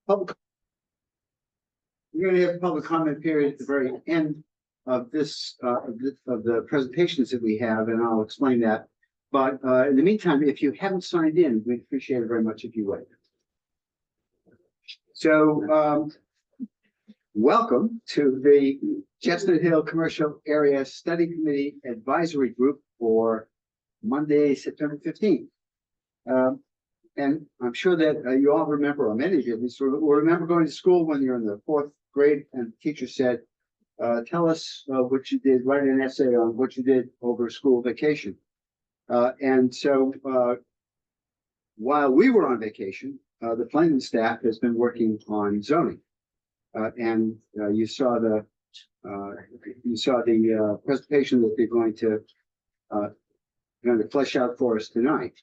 public. We're going to have a public comment period at the very end of this of the presentations that we have, and I'll explain that. But in the meantime, if you haven't signed in, we'd appreciate it very much if you would. So, welcome to the Chestnut Hill Commercial Area Study Committee Advisory Group for Monday, September 15th. And I'm sure that you all remember, or many of you at least, will remember going to school when you're in the 4th grade and the teacher said, tell us what you did, write an essay on what you did over school vacation. And so while we were on vacation, the planning staff has been working on zoning. And you saw the presentation that they're going to flesh out for us tonight.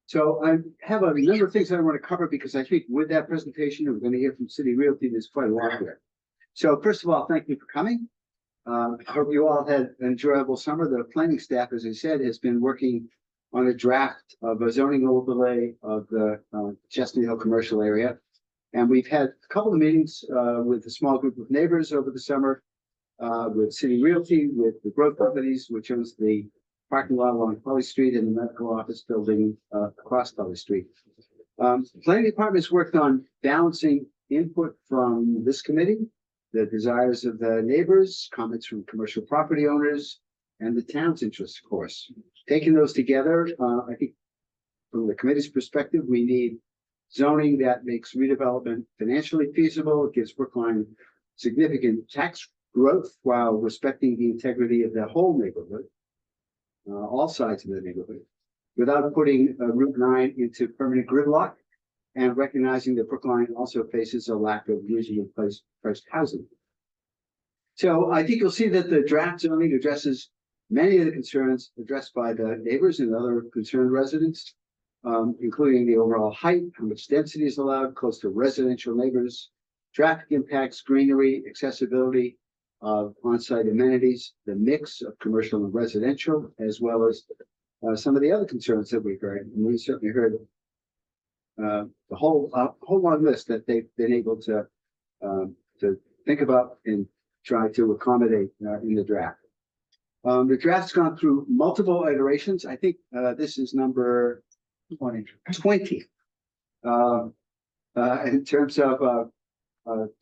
So I have a number of things I want to cover because I think with that presentation, we're going to hear from City Realty. There's quite a lot there. So first of all, thank you for coming. I hope you all had an enjoyable summer. The planning staff, as I said, has been working on a draft of a zoning overlay of the Chestnut Hill commercial area. And we've had a couple of meetings with a small group of neighbors over the summer, with City Realty, with the growth companies, which owns the parking lot along Tully Street and the medical office building across Tully Street. The planning department's worked on balancing input from this committee, the desires of the neighbors, comments from commercial property owners, and the town's interests, of course. Taking those together, I think from the committee's perspective, we need zoning that makes redevelopment financially feasible. It gives Brookline significant tax growth while respecting the integrity of the whole neighborhood, all sides of the neighborhood, without putting Route 9 into permanent gridlock and recognizing that Brookline also faces a lack of reasonably priced housing. So I think you'll see that the draft zoning addresses many of the concerns addressed by the neighbors and other concerned residents, including the overall height, how much density is allowed close to residential neighbors, traffic impacts, greenery, accessibility of on-site amenities, the mix of commercial and residential, as well as some of the other concerns that we've heard. And we certainly heard the whole long list that they've been able to think about and try to accommodate in the draft. The draft's gone through multiple iterations. I think this is number 20 in terms of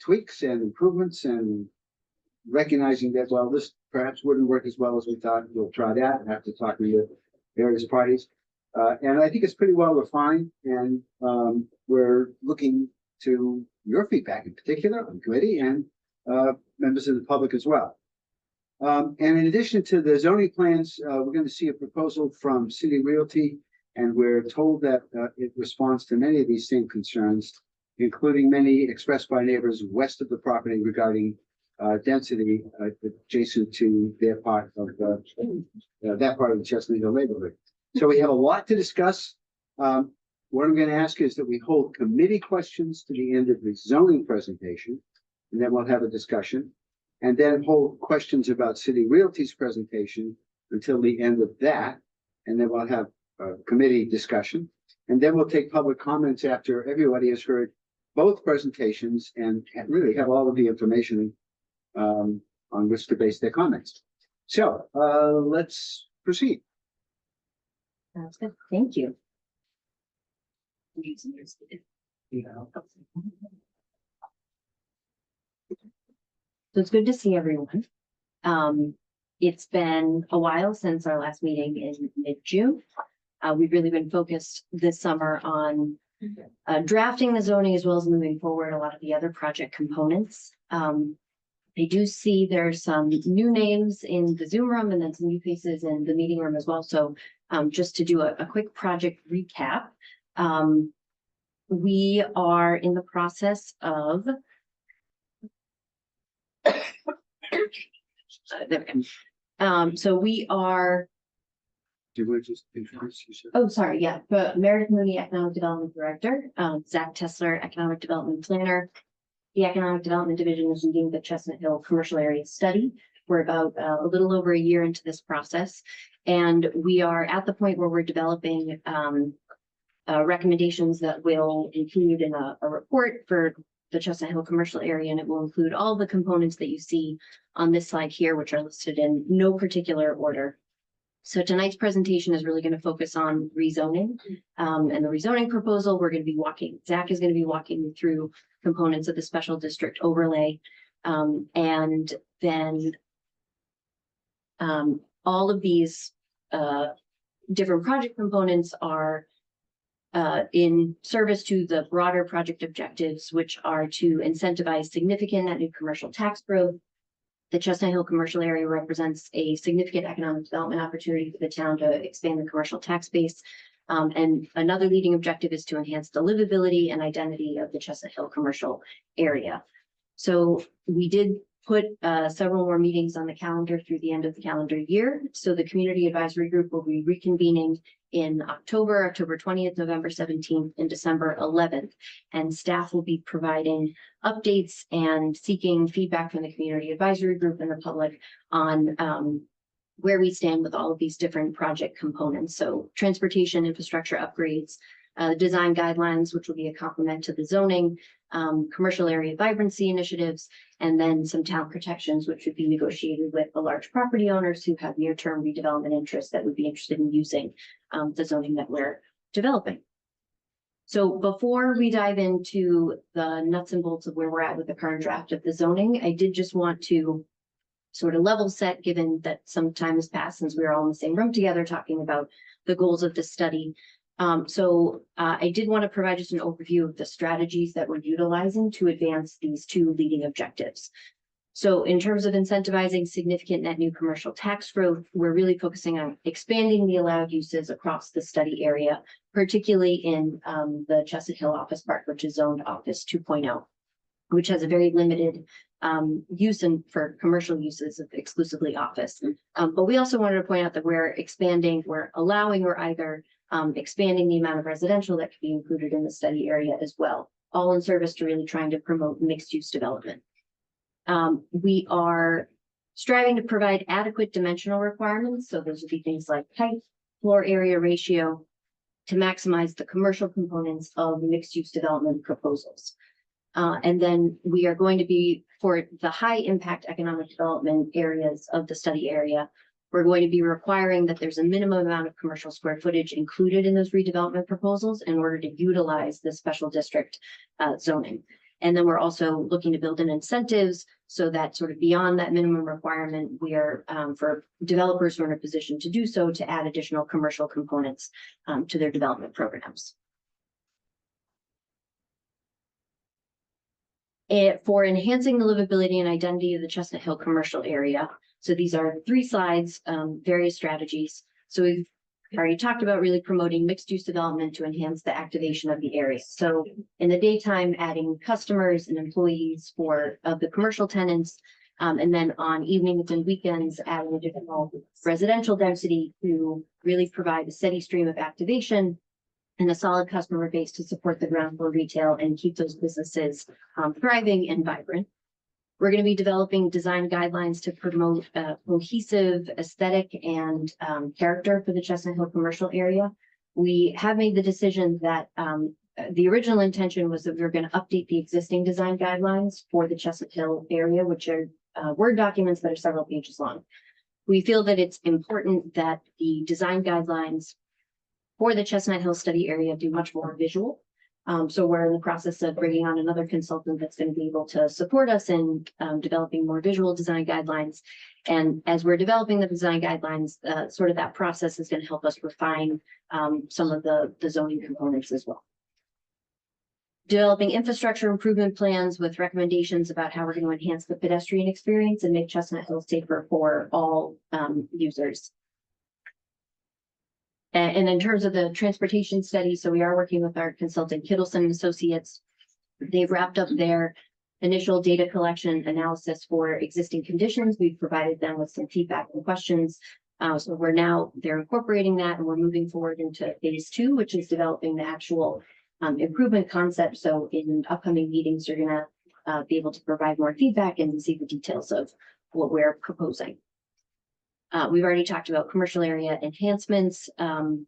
tweaks and improvements and recognizing that, well, this perhaps wouldn't work as well as we thought. We'll try that after talking to various parties. And I think it's pretty well refined, and we're looking to your feedback in particular on the committee and members of the public as well. And in addition to the zoning plans, we're going to see a proposal from City Realty, and we're told that it responds to many of these same concerns, including many expressed by neighbors west of the property regarding density adjacent to their part of that part of the Chestnut Hill neighborhood. So we have a lot to discuss. What I'm going to ask is that we hold committee questions to the end of the zoning presentation, and then we'll have a discussion, and then hold questions about City Realty's presentation until the end of that, and then we'll have a committee discussion, and then we'll take public comments after everybody has heard both presentations and really have all of the information on which to base their comments. So let's proceed. Sounds good. Thank you. So it's good to see everyone. It's been a while since our last meeting in mid-June. We've really been focused this summer on drafting the zoning as well as moving forward a lot of the other project components. I do see there's some new names in the Zoom room and then some new faces in the meeting room as well. So just to do a quick project recap, we are in the process of so we are. Do we just introduce yourself? Oh, sorry. Yeah. But Meredith Mooney, Economic Development Director, Zach Tessler, Economic Development Planner. The Economic Development Division is leading the Chestnut Hill Commercial Area Study. We're about a little over a year into this process, and we are at the point where we're developing recommendations that will include in a report for the Chestnut Hill commercial area, and it will include all the components that you see on this slide here, which are listed in no particular order. So tonight's presentation is really going to focus on rezoning, and the rezoning proposal. Zach is going to be walking you through components of the special district overlay, and then all of these different project components are in service to the broader project objectives, which are to incentivize significant net new commercial tax growth. The Chestnut Hill commercial area represents a significant economic development opportunity for the town to expand the commercial tax base. And another leading objective is to enhance the livability and identity of the Chestnut Hill commercial area. So we did put several more meetings on the calendar through the end of the calendar year. So the community advisory group will be reconvening in October 20th, November 17th, and December 11th. And staff will be providing updates and seeking feedback from the community advisory group and the public on where we stand with all of these different project components. So transportation infrastructure upgrades, design guidelines, which will be a complement to the zoning, commercial area vibrancy initiatives, and then some town protections, which would be negotiated with the large property owners who have near-term redevelopment interests that would be interested in using the zoning that we're developing. So before we dive into the nuts and bolts of where we're at with the current draft of the zoning, I did just want to sort of level set, given that some time has passed since we were all in the same room together talking about the goals of the study. I did want to provide just an overview of the strategies that we're utilizing to advance these two leading objectives. So in terms of incentivizing significant net new commercial tax growth, we're really focusing on expanding the allowed uses across the study area, particularly in the Chestnut Hill Office Park, which is zoned Office 2.0, which has a very limited use for commercial uses of exclusively office. But we also wanted to point out that we're allowing or either expanding the amount of residential that can be included in the study area as well, all in service to really trying to promote mixed use development. We are striving to provide adequate dimensional requirements. So those would be things like height, floor area ratio, to maximize the commercial components of mixed use development proposals. And then we are going to be, for the high impact economic development areas of the study area, we're going to be requiring that there's a minimum amount of commercial square footage included in those redevelopment proposals in order to utilize the special district zoning. And then we're also looking to build in incentives so that sort of beyond that minimum requirement, we are for developers who are in a position to do so, to add additional commercial components to their development programs. For enhancing the livability and identity of the Chestnut Hill commercial area. So these are 3 slides, various strategies. So we've already talked about really promoting mixed use development to enhance the activation of the area. So in the daytime, adding customers and employees of the commercial tenants, and then on evenings and weekends, adding additional residential density to really provide a steady stream of activation and a solid customer base to support the ground floor retail and keep those businesses thriving and vibrant. We're going to be developing design guidelines to promote cohesive aesthetic and character for the Chestnut Hill commercial area. We have made the decision that the original intention was that we were going to update the existing design guidelines for the Chestnut Hill area, which are Word documents that are several pages long. We feel that it's important that the design guidelines for the Chestnut Hill study area do much more visual. So we're in the process of bringing on another consultant that's going to be able to support us in developing more visual design guidelines. And as we're developing the design guidelines, sort of that process is going to help us refine some of the zoning components as well. Developing infrastructure improvement plans with recommendations about how we're going to enhance the pedestrian experience and make Chestnut Hill safer for all users. And in terms of the transportation study, so we are working with our consultant Kittleson Associates. They've wrapped up their initial data collection analysis for existing conditions. We've provided them with some feedback and questions. So they're incorporating that, and we're moving forward into phase 2, which is developing the actual improvement concept. So in upcoming meetings, you're going to be able to provide more feedback and see the details of what we're proposing. We've already talked about commercial area enhancements, and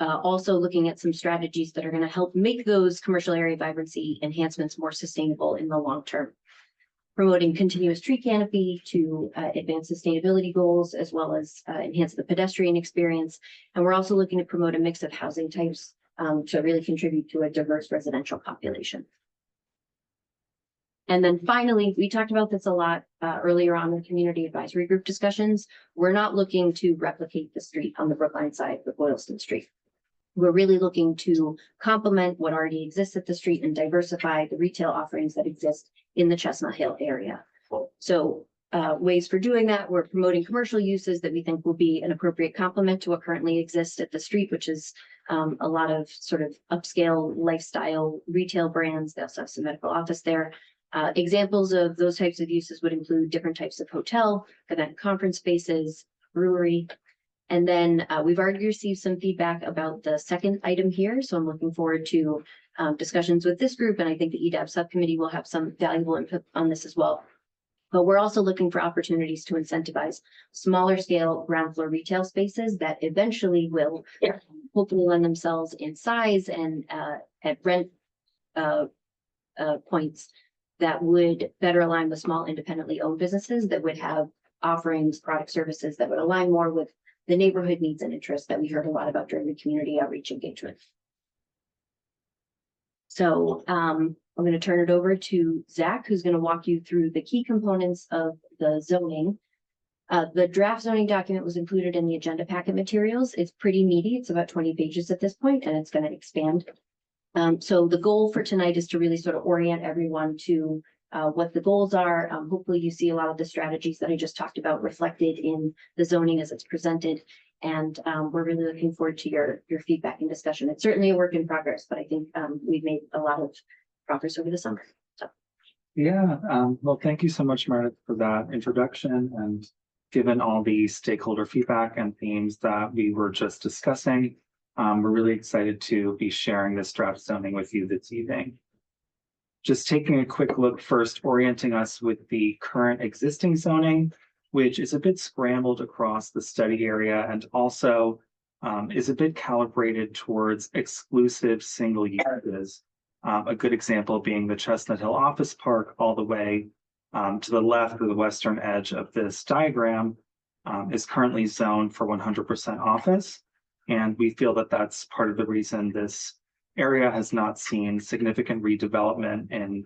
also looking at some strategies that are going to help make those commercial area vibrancy enhancements more sustainable in the long term. Promoting continuous tree canopy to advance sustainability goals, as well as enhance the pedestrian experience. And we're also looking to promote a mix of housing types to really contribute to a diverse residential population. And then finally, we talked about this a lot earlier on in community advisory group discussions. We're not looking to replicate the street on the Brookline side of Boylston Street. We're really looking to complement what already exists at the street and diversify the retail offerings that exist in the Chestnut Hill area. So ways for doing that, we're promoting commercial uses that we think will be an appropriate complement to what currently exists at the street, which is a lot of sort of upscale lifestyle retail brands. They also have some medical office there. Examples of those types of uses would include different types of hotel, event conference spaces, brewery. And then we've already received some feedback about the second item here. So I'm looking forward to discussions with this group. And I think the EDAP subcommittee will have some valuable input on this as well. But we're also looking for opportunities to incentivize smaller scale ground floor retail spaces that eventually will hopefully lend themselves in size and at rent points that would better align with small independently owned businesses that would have offerings, product services that would align more with the neighborhood needs and interests that we heard a lot about during the community outreach engagement. So I'm going to turn it over to Zach, who's going to walk you through the key components of the zoning. The draft zoning document was included in the agenda packet materials. It's pretty meaty. It's about 20 pages at this point, and it's going to expand. So the goal for tonight is to really sort of orient everyone to what the goals are. Hopefully you see a lot of the strategies that I just talked about reflected in the zoning as it's presented. And we're really looking forward to your feedback and discussion. It's certainly a work in progress, but I think we've made a lot of progress over the summer. So. Yeah, well, thank you so much, Meredith, for that introduction. And given all the stakeholder feedback and themes that we were just discussing, we're really excited to be sharing this draft zoning with you this evening. Just taking a quick look first, orienting us with the current existing zoning, which is a bit scrambled across the study area and also is a bit calibrated towards exclusive single uses. A good example being the Chestnut Hill Office Park all the way to the left or the western edge of this diagram is currently zoned for 100% office. And we feel that that's part of the reason this area has not seen significant redevelopment in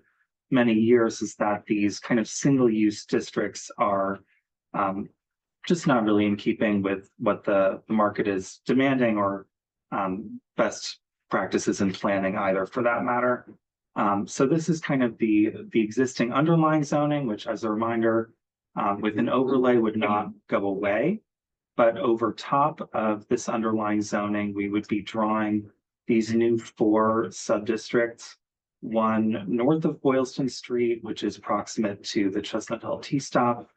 many years, is that these kind of single-use districts are just not really in keeping with what the market is demanding or best practices in planning either, for that matter. So this is kind of the existing underlying zoning, which, as a reminder, with an overlay would not go away. But over top of this underlying zoning, we would be drawing these new 4 sub-districts, one north of Boylston Street, which is proximate to the Chestnut Hill T-stop.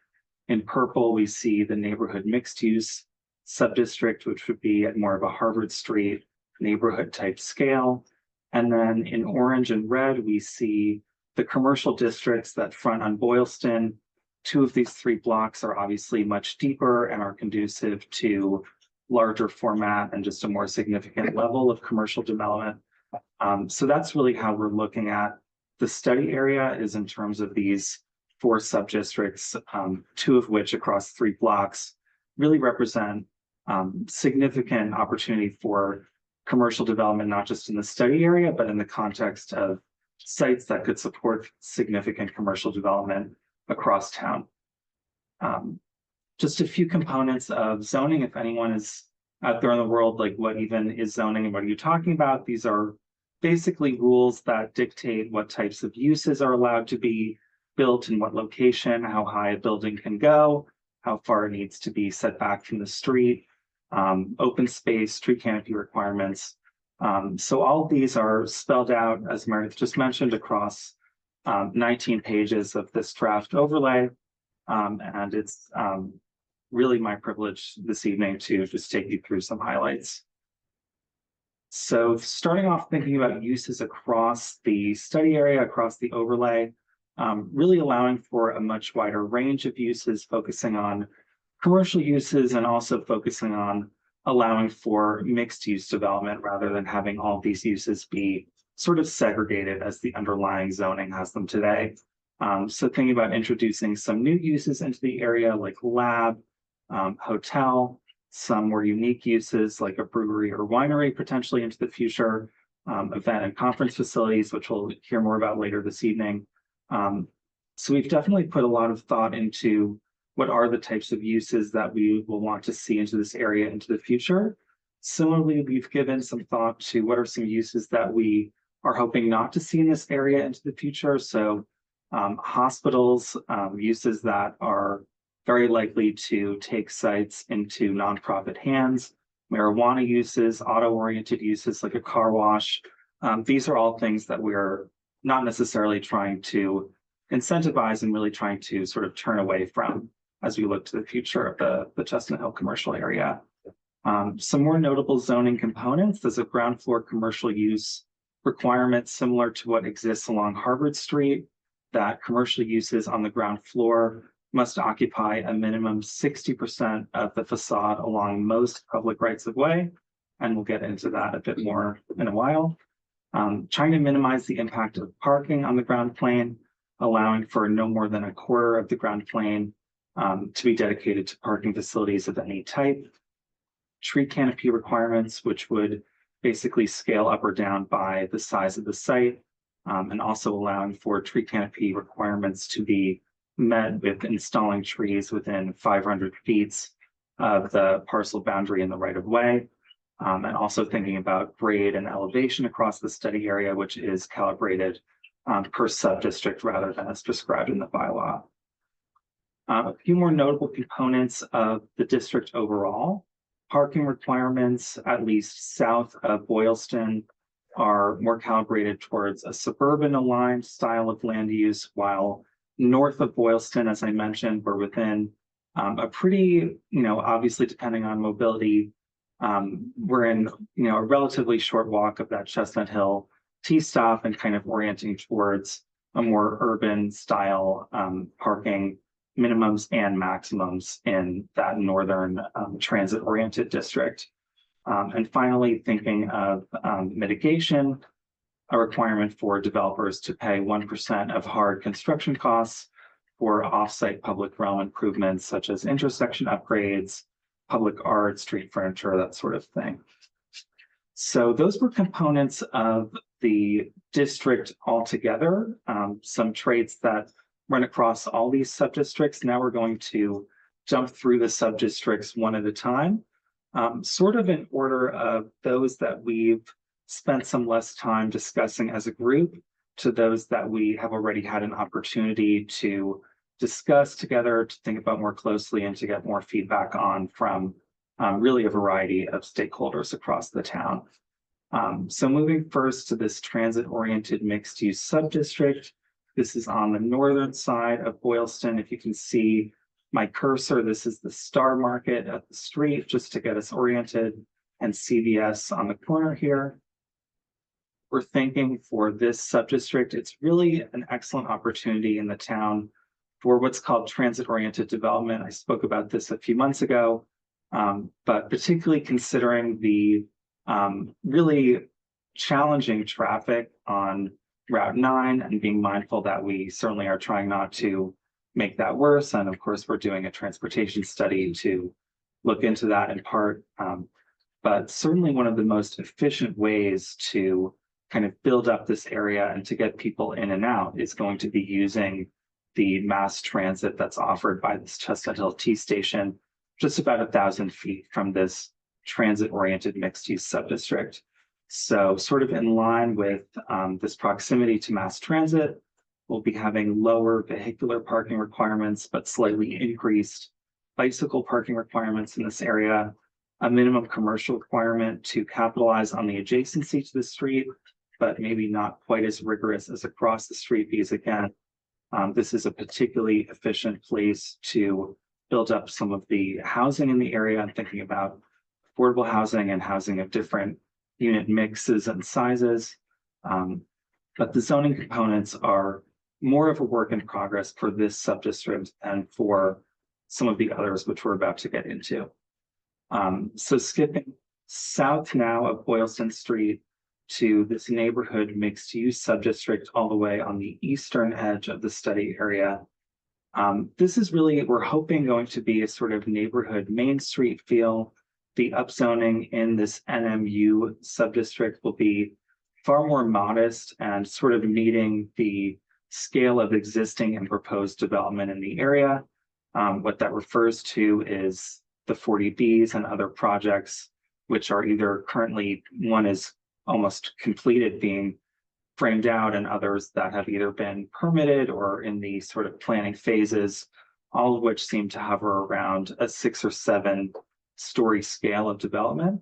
In purple, we see the neighborhood mixed-use sub-district, which would be at more of a Harvard Street neighborhood type scale. And then in orange and red, we see the commercial districts that front on Boylston. 2 of these 3 blocks are obviously much deeper and are conducive to larger format and just a more significant level of commercial development. So that's really how we're looking at the study area, is in terms of these 4 sub-districts, 2 of which across 3 blocks really represent significant opportunity for commercial development, not just in the study area, but in the context of sites that could support significant commercial development across town. Just a few components of zoning. If anyone is out there in the world, like, what even is zoning and what are you talking about? These are basically rules that dictate what types of uses are allowed to be built in what location, how high a building can go, how far it needs to be set back from the street, open space, tree canopy requirements. So all of these are spelled out, as Meredith just mentioned, across 19 pages of this draft overlay. And it's really my privilege this evening to just take you through some highlights. So starting off thinking about uses across the study area, across the overlay, really allowing for a much wider range of uses, focusing on commercial uses and also focusing on allowing for mixed use development rather than having all these uses be sort of segregated as the underlying zoning has them today. So thinking about introducing some new uses into the area like lab, hotel, some more unique uses like a brewery or winery potentially into the future, event and conference facilities, which we'll hear more about later this evening. So we've definitely put a lot of thought into what are the types of uses that we will want to see into this area into the future. Similarly, we've given some thought to what are some uses that we are hoping not to see in this area into the future. So hospitals, uses that are very likely to take sites into nonprofit hands, marijuana uses, auto-oriented uses like a car wash. These are all things that we're not necessarily trying to incentivize and really trying to sort of turn away from as we look to the future of the Chestnut Hill commercial area. Some more notable zoning components. There's a ground floor commercial use requirement similar to what exists along Harvard Street, that commercial uses on the ground floor must occupy a minimum 60% of the facade along most public rights of way. And we'll get into that a bit more in a while. Trying to minimize the impact of parking on the ground plane, allowing for no more than a quarter of the ground plane to be dedicated to parking facilities of any type. Tree canopy requirements, which would basically scale up or down by the size of the site, and also allowing for tree canopy requirements to be met with installing trees within 500 feet of the parcel boundary in the right of way. And also thinking about grade and elevation across the study area, which is calibrated per sub-district rather than as prescribed in the bylaw. A few more notable components of the district overall. Parking requirements, at least south of Boylston, are more calibrated towards a suburban aligned style of land use, while north of Boylston, as I mentioned, we're within a pretty, obviously depending on mobility, we're in, a relatively short walk of that Chestnut Hill T-stop and kind of orienting towards a more urban style parking minimums and maximums in that northern transit-oriented district. And finally, thinking of mitigation, a requirement for developers to pay 1% of hard construction costs for off-site public realm improvements such as intersection upgrades, public art, street furniture, that sort of thing. So those were components of the district altogether, some traits that run across all these sub-districts. Now we're going to jump through the sub-districts one at a time, sort of in order of those that we've spent some less time discussing as a group to those that we have already had an opportunity to discuss together, to think about more closely and to get more feedback on from really a variety of stakeholders across the town. So moving first to this transit-oriented mixed-use sub-district. This is on the northern side of Boylston. If you can see my cursor, this is the Star Market at the street, just to get us oriented, and CVS on the corner here. We're thinking for this sub-district, it's really an excellent opportunity in the town for what's called transit-oriented development. I spoke about this a few months ago, but particularly considering the really challenging traffic on Route 9 and being mindful that we certainly are trying not to make that worse. And of course, we're doing a transportation study to look into that in part. But certainly one of the most efficient ways to kind of build up this area and to get people in and out is going to be using the mass transit that's offered by this Chestnut Hill T station, just about 1,000 feet from this transit-oriented mixed-use sub-district. So sort of in line with this proximity to mass transit, we'll be having lower vehicular parking requirements, but slightly increased bicycle parking requirements in this area, a minimum commercial requirement to capitalize on the adjacency to the street, but maybe not quite as rigorous as across the street, because again, this is a particularly efficient place to build up some of the housing in the area. I'm thinking about affordable housing and housing of different unit mixes and sizes. But the zoning components are more of a work in progress for this sub-district and for some of the others, which we're about to get into. So skipping south now of Boylston Street to this neighborhood mixed use subdistrict all the way on the eastern edge of the study area. This is really, we're hoping, going to be a sort of neighborhood Main Street feel. The upzoning in this NMU subdistrict will be far more modest and sort of meeting the scale of existing and proposed development in the area. What that refers to is the 40Bs and other projects, which are either currently, one is almost completed being framed out, and others that have either been permitted or in the sort of planning phases, all of which seem to hover around a 6 or 7 story scale of development.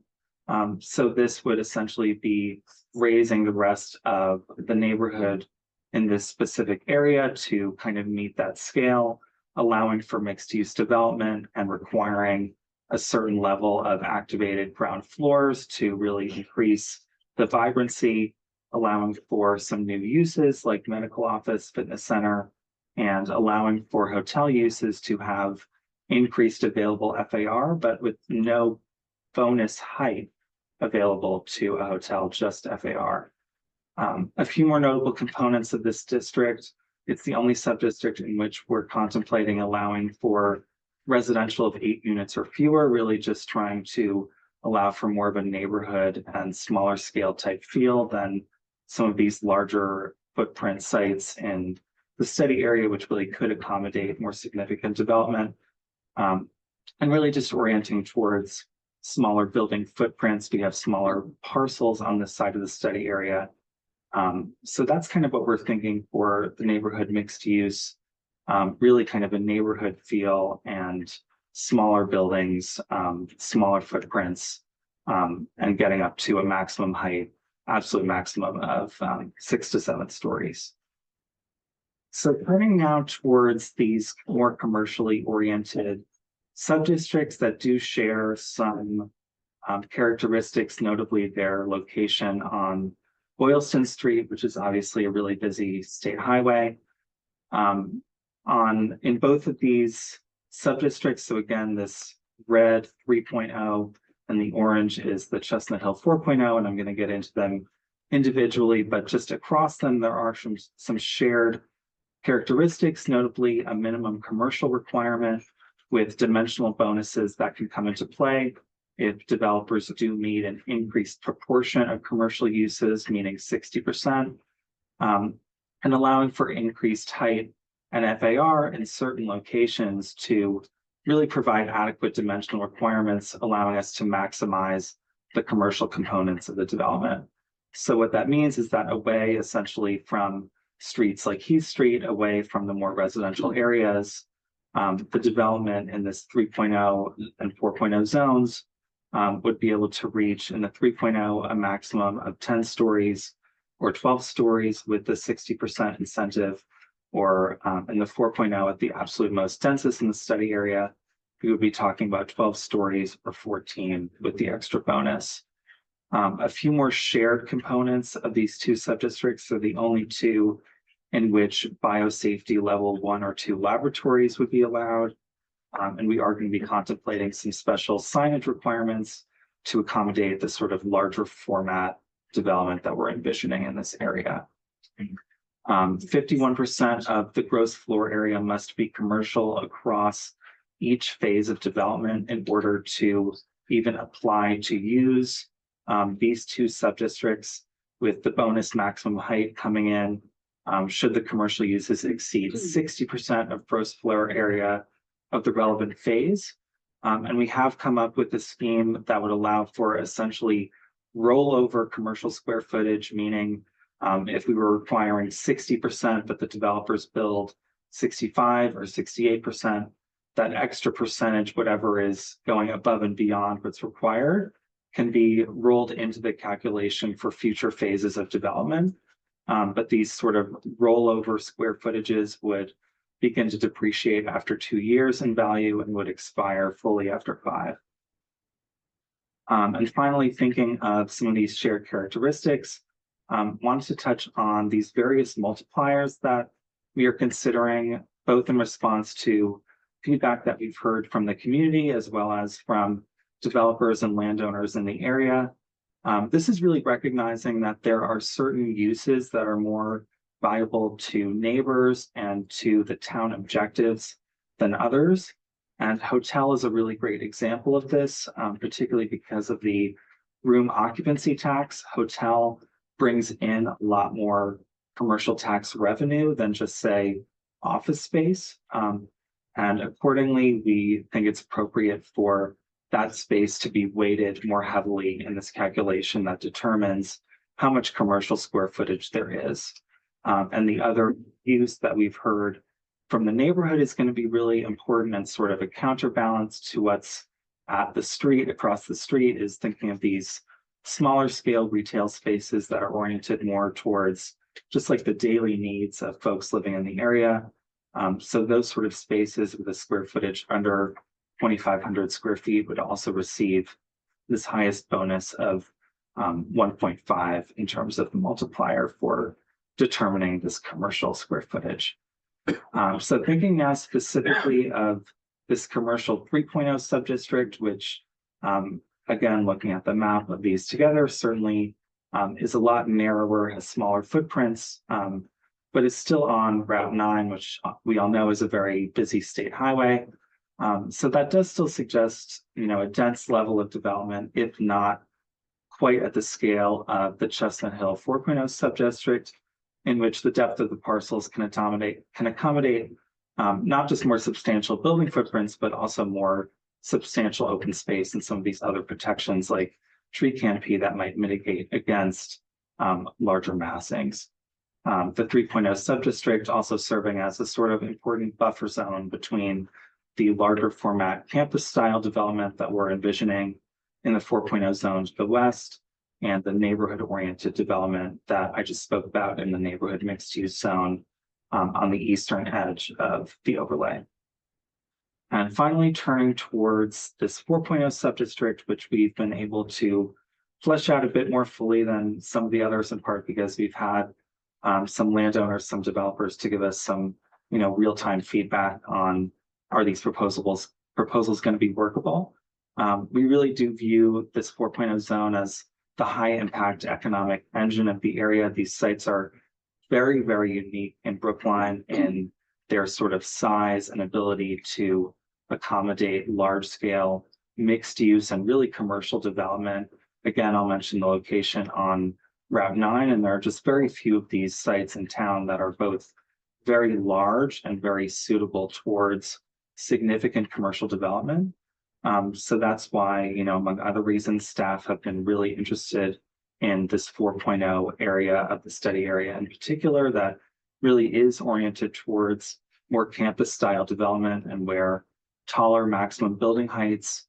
So this would essentially be raising the rest of the neighborhood in this specific area to kind of meet that scale, allowing for mixed use development and requiring a certain level of activated ground floors to really increase the vibrancy, allowing for some new uses like medical office, fitness center, and allowing for hotel uses to have increased available FAR, but with no bonus height available to a hotel, just FAR. A few more notable components of this district. It's the only sub-district in which we're contemplating allowing for residential of 8 units or fewer, really just trying to allow for more of a neighborhood and smaller scale type feel than some of these larger footprint sites in the study area, which really could accommodate more significant development. And really just orienting towards smaller building footprints. We have smaller parcels on this side of the study area. So that's kind of what we're thinking for the neighborhood mixed use, really kind of a neighborhood feel and smaller buildings, smaller footprints, and getting up to a maximum height, absolute maximum of 6 to 7 stories. So turning now towards these more commercially oriented sub-districts that do share some characteristics, notably their location on Boylston Street, which is obviously a really busy state highway. In both of these sub-districts, so again, this red 3.0 and the orange is the Chestnut Hill 4.0, and I'm going to get into them individually, but just across them, there are some shared characteristics, notably a minimum commercial requirement with dimensional bonuses that can come into play if developers do meet an increased proportion of commercial uses, meaning 60%, and allowing for increased height and FAR in certain locations to really provide adequate dimensional requirements, allowing us to maximize the commercial components of the development. So what that means is that away essentially from streets like Heath Street, away from the more residential areas, the development in this 3.0 and 4.0 zones would be able to reach in the 3.0 a maximum of 10 stories or 12 stories with the 60% incentive, or in the 4.0 at the absolute most densest in the study area, we would be talking about 12 stories or 14 with the extra bonus. A few more shared components of these two subdistricts are the only two in which biosafety level 1 or 2 laboratories would be allowed. And we are going to be contemplating some special signage requirements to accommodate the sort of larger format development that we're envisioning in this area. 51% of the gross floor area must be commercial across each phase of development in order to even apply to use these two subdistricts, with the bonus maximum height coming in should the commercial uses exceed 60% of gross floor area of the relevant phase. And we have come up with a scheme that would allow for essentially rollover commercial square footage, meaning if we were requiring 60%, but the developers build 65 or 68%, that extra percentage, whatever is going above and beyond what's required, can be rolled into the calculation for future phases of development. But these sort of rollover square footages would begin to depreciate after 2 years in value and would expire fully after 5. And finally, thinking of some of these shared characteristics, wanted to touch on these various multipliers that we are considering, both in response to feedback that we've heard from the community, as well as from developers and landowners in the area. This is really recognizing that there are certain uses that are more valuable to neighbors and to the town objectives than others. And hotel is a really great example of this, particularly because of the room occupancy tax. Hotel brings in a lot more commercial tax revenue than just say office space. And accordingly, we think it's appropriate for that space to be weighted more heavily in this calculation that determines how much commercial square footage there is. And the other use that we've heard from the neighborhood is going to be really important and sort of a counterbalance to what's at the street, across the street, is thinking of these smaller scale retail spaces that are oriented more towards just like the daily needs of folks living in the area. So those sort of spaces with a square footage under 2,500 square feet would also receive this highest bonus of 1.5 in terms of the multiplier for determining this commercial square footage. So thinking now specifically of this commercial 3.0 subdistrict, which again, looking at the map of these together, certainly is a lot narrower, has smaller footprints, but is still on Route 9, which we all know is a very busy state highway. So that does still suggest, a dense level of development, if not quite at the scale of the Chestnut Hill 4.0 subdistrict, in which the depth of the parcels can accommodate not just more substantial building footprints, but also more substantial open space and some of these other protections like tree canopy that might mitigate against larger massings. The 3.0 subdistrict also serving as a sort of important buffer zone between the larger format campus style development that we're envisioning in the 4.0 zone to the west, and the neighborhood oriented development that I just spoke about in the neighborhood mixed use zone on the eastern edge of the overlay. And finally, turning towards this 4.0 subdistrict, which we've been able to flesh out a bit more fully than some of the others, in part because we've had some landowners, some developers to give us some, real-time feedback on, are these proposals going to be workable? We really do view this 4.0 zone as the high impact economic engine of the area. These sites are very, very unique in Brookline in their sort of size and ability to accommodate large scale mixed use and really commercial development. Again, I'll mention the location on Route 9, and there are just very few of these sites in town that are both very large and very suitable towards significant commercial development. So that's why, among other reasons, staff have been really interested in this 4.0 area of the study area in particular that really is oriented towards more campus style development and where taller maximum building heights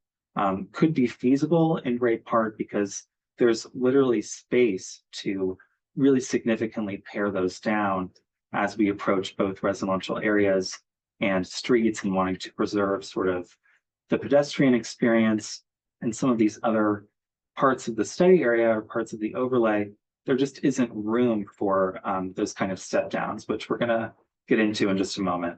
could be feasible in great part because there's literally space to really significantly pare those down as we approach both residential areas and streets and wanting to preserve sort of the pedestrian experience and some of these other parts of the study area or parts of the overlay. There just isn't room for those kind of step downs, which we're going to get into in just a moment.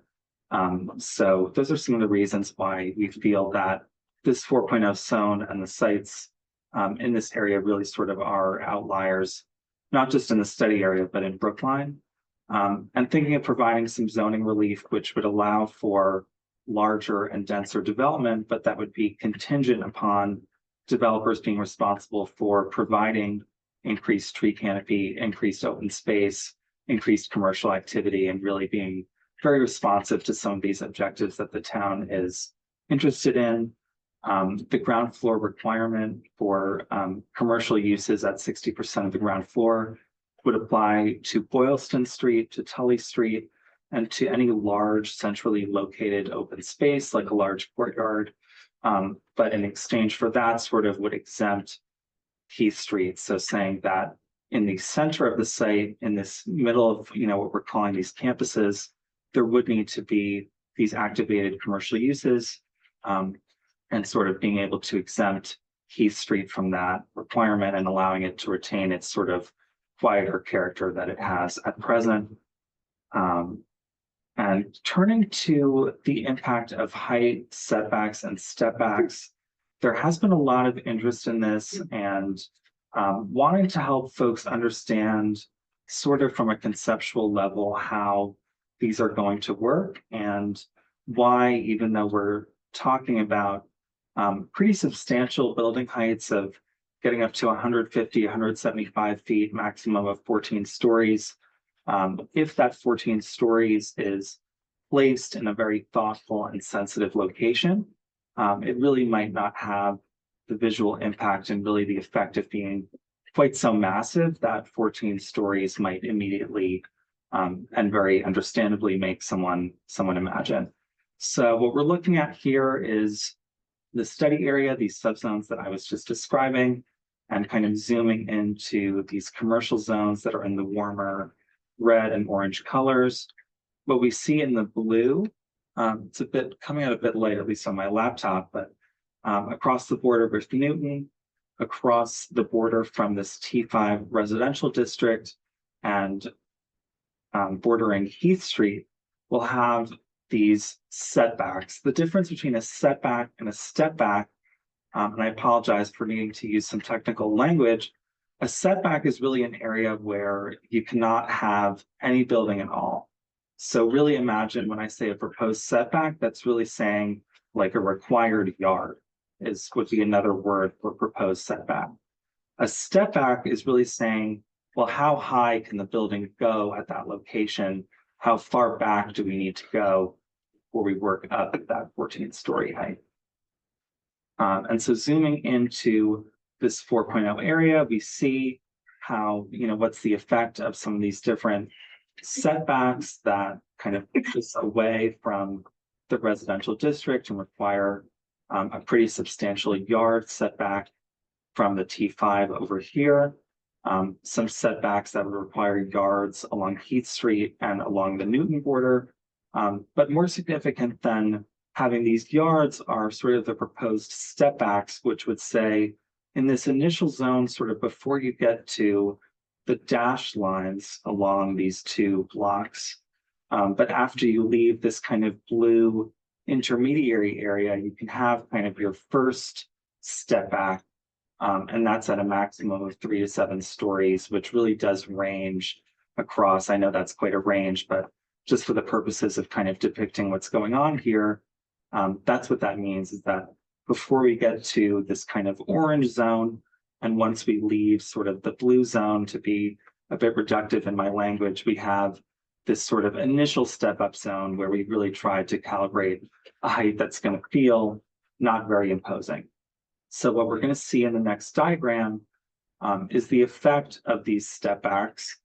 So those are some of the reasons why we feel that this 4.0 zone and the sites in this area really sort of are outliers, not just in the study area, but in Brookline. And thinking of providing some zoning relief, which would allow for larger and denser development, but that would be contingent upon developers being responsible for providing increased tree canopy, increased open space, increased commercial activity, and really being very responsive to some of these objectives that the town is interested in. The ground floor requirement for commercial uses at 60% of the ground floor would apply to Boylston Street, to Tully Street, and to any large centrally located open space like a large courtyard. But in exchange for that sort of would exempt Keith Street. So saying that in the center of the site, in this middle of what we're calling these campuses, there would need to be these activated commercial uses and sort of being able to exempt Keith Street from that requirement and allowing it to retain its sort of quieter character that it has at present. And turning to the impact of height setbacks and step backs, there has been a lot of interest in this and wanting to help folks understand sort of from a conceptual level how these are going to work and why, even though we're talking about pretty substantial building heights of getting up to 150, 175 feet, maximum of 14 stories. If that 14 stories is placed in a very thoughtful and sensitive location, it really might not have the visual impact and really the effect of being quite so massive that 14 stories might immediately and very understandably make someone imagine. So what we're looking at here is the study area, these subzones that I was just describing, and kind of zooming into these commercial zones that are in the warmer red and orange colors. What we see in the blue, it's a bit coming out a bit late, at least on my laptop, but across the border with Newton, across the border from this T5 residential district and bordering Heath Street, we'll have these setbacks. The difference between a setback and a step back, and I apologize for needing to use some technical language, a setback is really an area where you cannot have any building at all. So really imagine when I say a proposed setback, that's really saying like a required yard would be another word for proposed setback. A step back is really saying, well, how high can the building go at that location? How far back do we need to go before we work up at that 14-story height? And so zooming into this 4.0 area, we see how, what's the effect of some of these different setbacks that kind of push us away from the residential district and require a pretty substantial yard setback from the T5 over here. Some setbacks that would require yards along Heath Street and along the Newton border. But more significant than having these yards are sort of the proposed step backs, which would say in this initial zone, sort of before you get to the dashed lines along these two blocks. But after you leave this kind of blue intermediary area, you can have kind of your first step back. And that's at a maximum of 3 to 7 stories, which really does range across. I know that's quite a range, but just for the purposes of kind of depicting what's going on here, that's what that means, is that before we get to this kind of orange zone, and once we leave sort of the blue zone, to be a bit reductive in my language, we have this sort of initial step up zone where we really try to calibrate a height that's going to feel not very imposing. So what we're going to see in the next diagram is the effect of these step backs.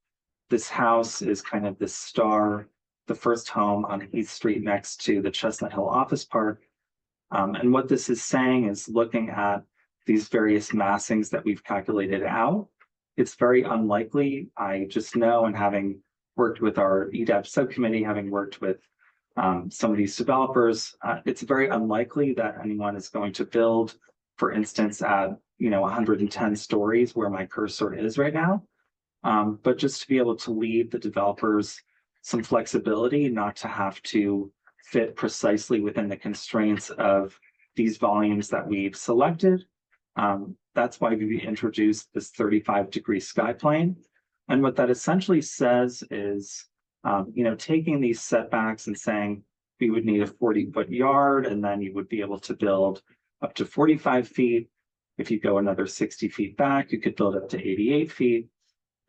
This house is kind of this star, the first home on Heath Street next to the Chestnut Hill Office Park. And what this is saying is, looking at these various massings that we've calculated out, it's very unlikely, I just know, and having worked with our EDAP subcommittee, having worked with some of these developers, it's very unlikely that anyone is going to build, for instance, at 110 stories where my cursor is right now. But just to be able to leave the developers some flexibility, not to have to fit precisely within the constraints of these volumes that we've selected. That's why we introduced this 35-degree sky plane. And what that essentially says is, taking these setbacks and saying we would need a 40-foot yard, and then you would be able to build up to 45 feet. If you go another 60 feet back, you could build up to 88 feet.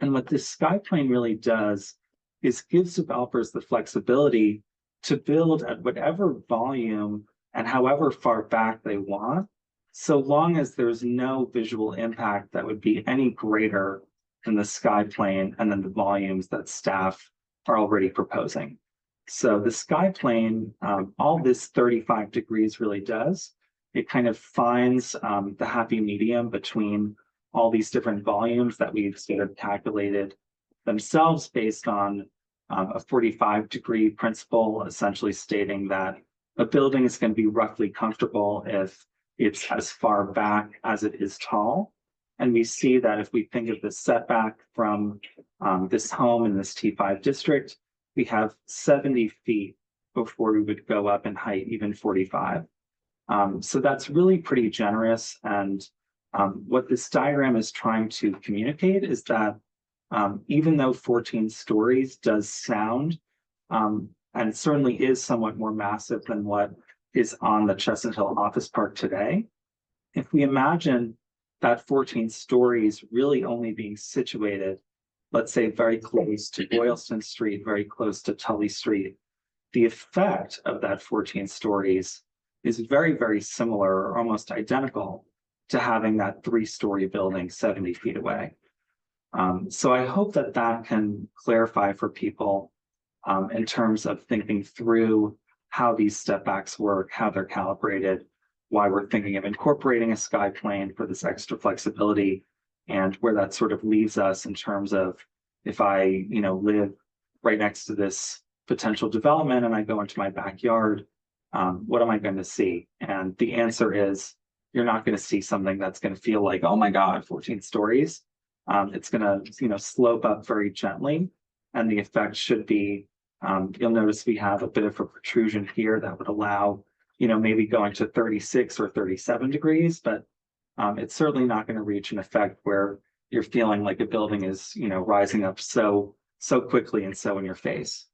And what this sky plane really does is gives developers the flexibility to build at whatever volume and however far back they want, so long as there's no visual impact that would be any greater than the sky plane and then the volumes that staff are already proposing. So the sky plane, all this 35 degrees really does, it kind of finds the happy medium between all these different volumes that we've sort of calculated themselves based on a 45-degree principle, essentially stating that a building is going to be roughly comfortable if it's as far back as it is tall. And we see that if we think of the setback from this home in this T5 district, we have 70 feet before we would go up in height, even 45. So that's really pretty generous. And what this diagram is trying to communicate is that even though 14 stories does sound, and certainly is somewhat more massive than what is on the Chestnut Hill Office Park today, if we imagine that 14 stories really only being situated, let's say very close to Boylston Street, very close to Tully Street, the effect of that 14 stories is very, very similar or almost identical to having that 3-story building 70 feet away. So I hope that that can clarify for people in terms of thinking through how these step backs work, how they're calibrated, why we're thinking of incorporating a sky plane for this extra flexibility, and where that sort of leaves us in terms of if I, live right next to this potential development and I go into my backyard, what am I going to see? And the answer is you're not going to see something that's going to feel like, oh my God, 14 stories. It's going to, slope up very gently. And the effect should be, you'll notice we have a bit of a protrusion here that would allow, maybe going to 36 or 37 degrees, but it's certainly not going to reach an effect where you're feeling like a building is, rising up so quickly and so in your face.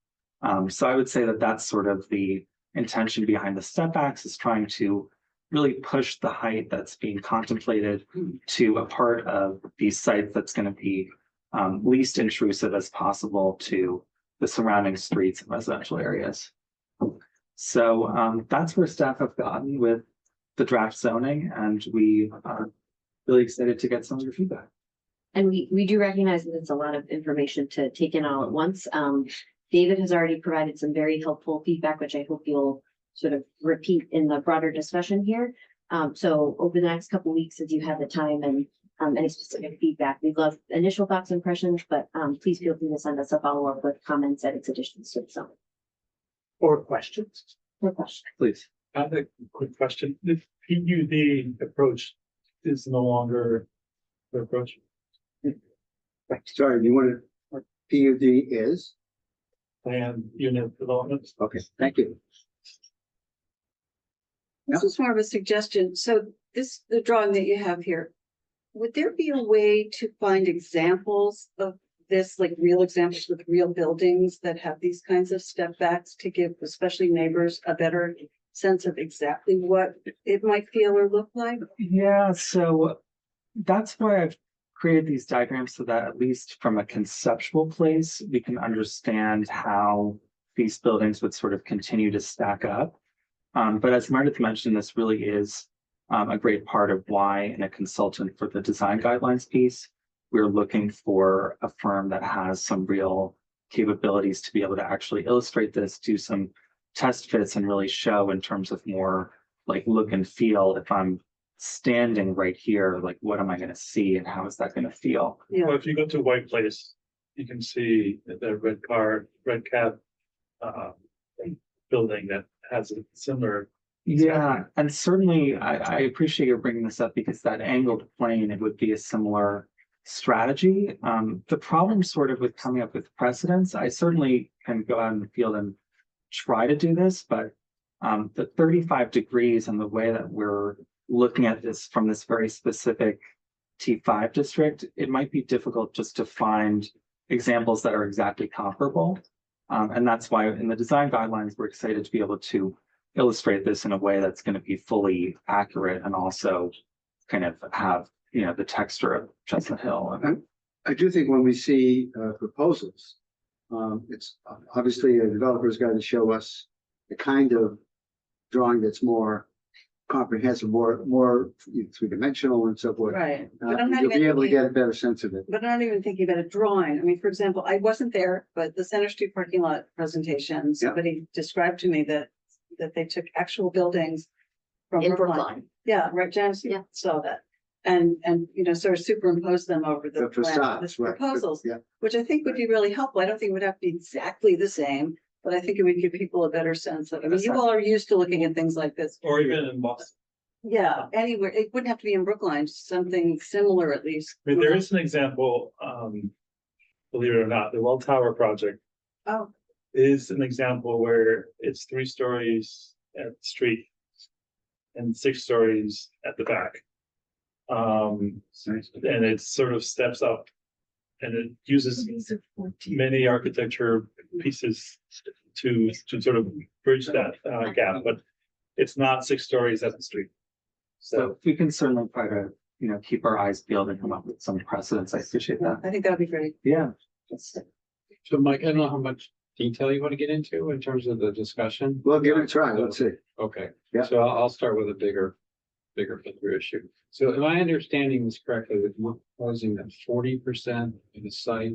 So I would say that that's sort of the intention behind the step backs, is trying to really push the height that's being contemplated to a part of these sites that's going to be least intrusive as possible to the surrounding streets and residential areas. So that's where staff have gotten with the draft zoning, and we are really excited to get some of your feedback. And we do recognize that it's a lot of information to take in all at once. David has already provided some very helpful feedback, which I hope you'll sort of repeat in the broader discussion here. So over the next couple of weeks, as you have the time and any specific feedback, we'd love initial thoughts and impressions, but please feel free to send us a follow-up with comments, edits, additions to the zone. Or questions. No question. Please. I have a quick question. The PUD approach is no longer the approach. Sorry, you want to, PUD is? Planned unit development. Okay, thank you. This is more of a suggestion. So the drawing that you have here, would there be a way to find examples of this, like real examples with real buildings that have these kinds of step backs to give especially neighbors a better sense of exactly what it might feel or look like? Yeah, so that's why I've created these diagrams, so that at least from a conceptual place, we can understand how these buildings would sort of continue to stack up. But as Meredith mentioned, this really is a great part of why, in a consultant for the design guidelines piece, we're looking for a firm that has some real capabilities to be able to actually illustrate this, do some test fits, and really show in terms of more like look and feel. If I'm standing right here, like what am I going to see and how is that going to feel? Yeah. Well, if you go to White Place, you can see the red cab building that has a similar. Yeah, and certainly I appreciate you bringing this up, because that angled plane, it would be a similar strategy. The problem sort of with coming up with precedents, I certainly can go out in the field and try to do this, but the 35 degrees and the way that we're looking at this from this very specific T5 district, it might be difficult just to find examples that are exactly comparable. And that's why in the design guidelines, we're excited to be able to illustrate this in a way that's going to be fully accurate and also kind of have, the texture of Chestnut Hill. I do think when we see proposals, it's obviously a developer's got to show us the kind of drawing that's more comprehensive, more three-dimensional and so forth. Right. But I'm not You'll be even able to thinking- get a better sense of it. But I'm not even thinking about a drawing. I mean, for example, I wasn't there, but the Center Street parking lot presentation, somebody described to me that they took actual buildings from In Brookline. Brookline. Yeah, right, Janice, Yeah. saw that. And sort of superimposed them over the The facades, right. proposals, Yeah. which I think would be really helpful. I don't think it would have to be exactly the same, but I think it would give people a better sense of, I mean, you all are used to looking at things like this. Or even in Boston. Yeah, anywhere. It wouldn't have to be in Brookline, something similar at least. I mean, there is an example, believe it or not, the Well Tower project Oh, is an example where it's 3 stories at the street. and 6 stories at the back. And it sort of steps up and it uses many architecture pieces to sort of bridge that gap, but it's not 6 stories at the street. So we can certainly try to, keep our eyes peeled and come up with some precedents. I appreciate that. I think that'd be great. Yeah. So Mike, I don't know how much detail you want to get into in terms of the discussion. Well, give it a try. Let's see. Okay. Yeah. So I'll start with a bigger picture issue. So am I understanding this correctly, that we're proposing that 40% of the site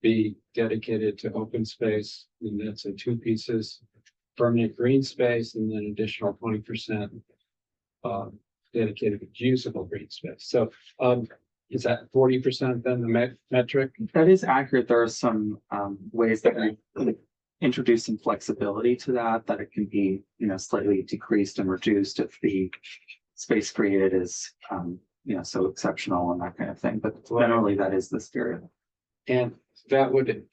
be dedicated to open space, and that's in 2 pieces, permanent green space, and then additional 20% dedicated to usable green space. So is that 40% then the metric? That is accurate. There are some ways that we introduce some flexibility to that it can be, slightly decreased and reduced if the space created is, so exceptional and that kind of thing. But generally, that is the spirit. And that would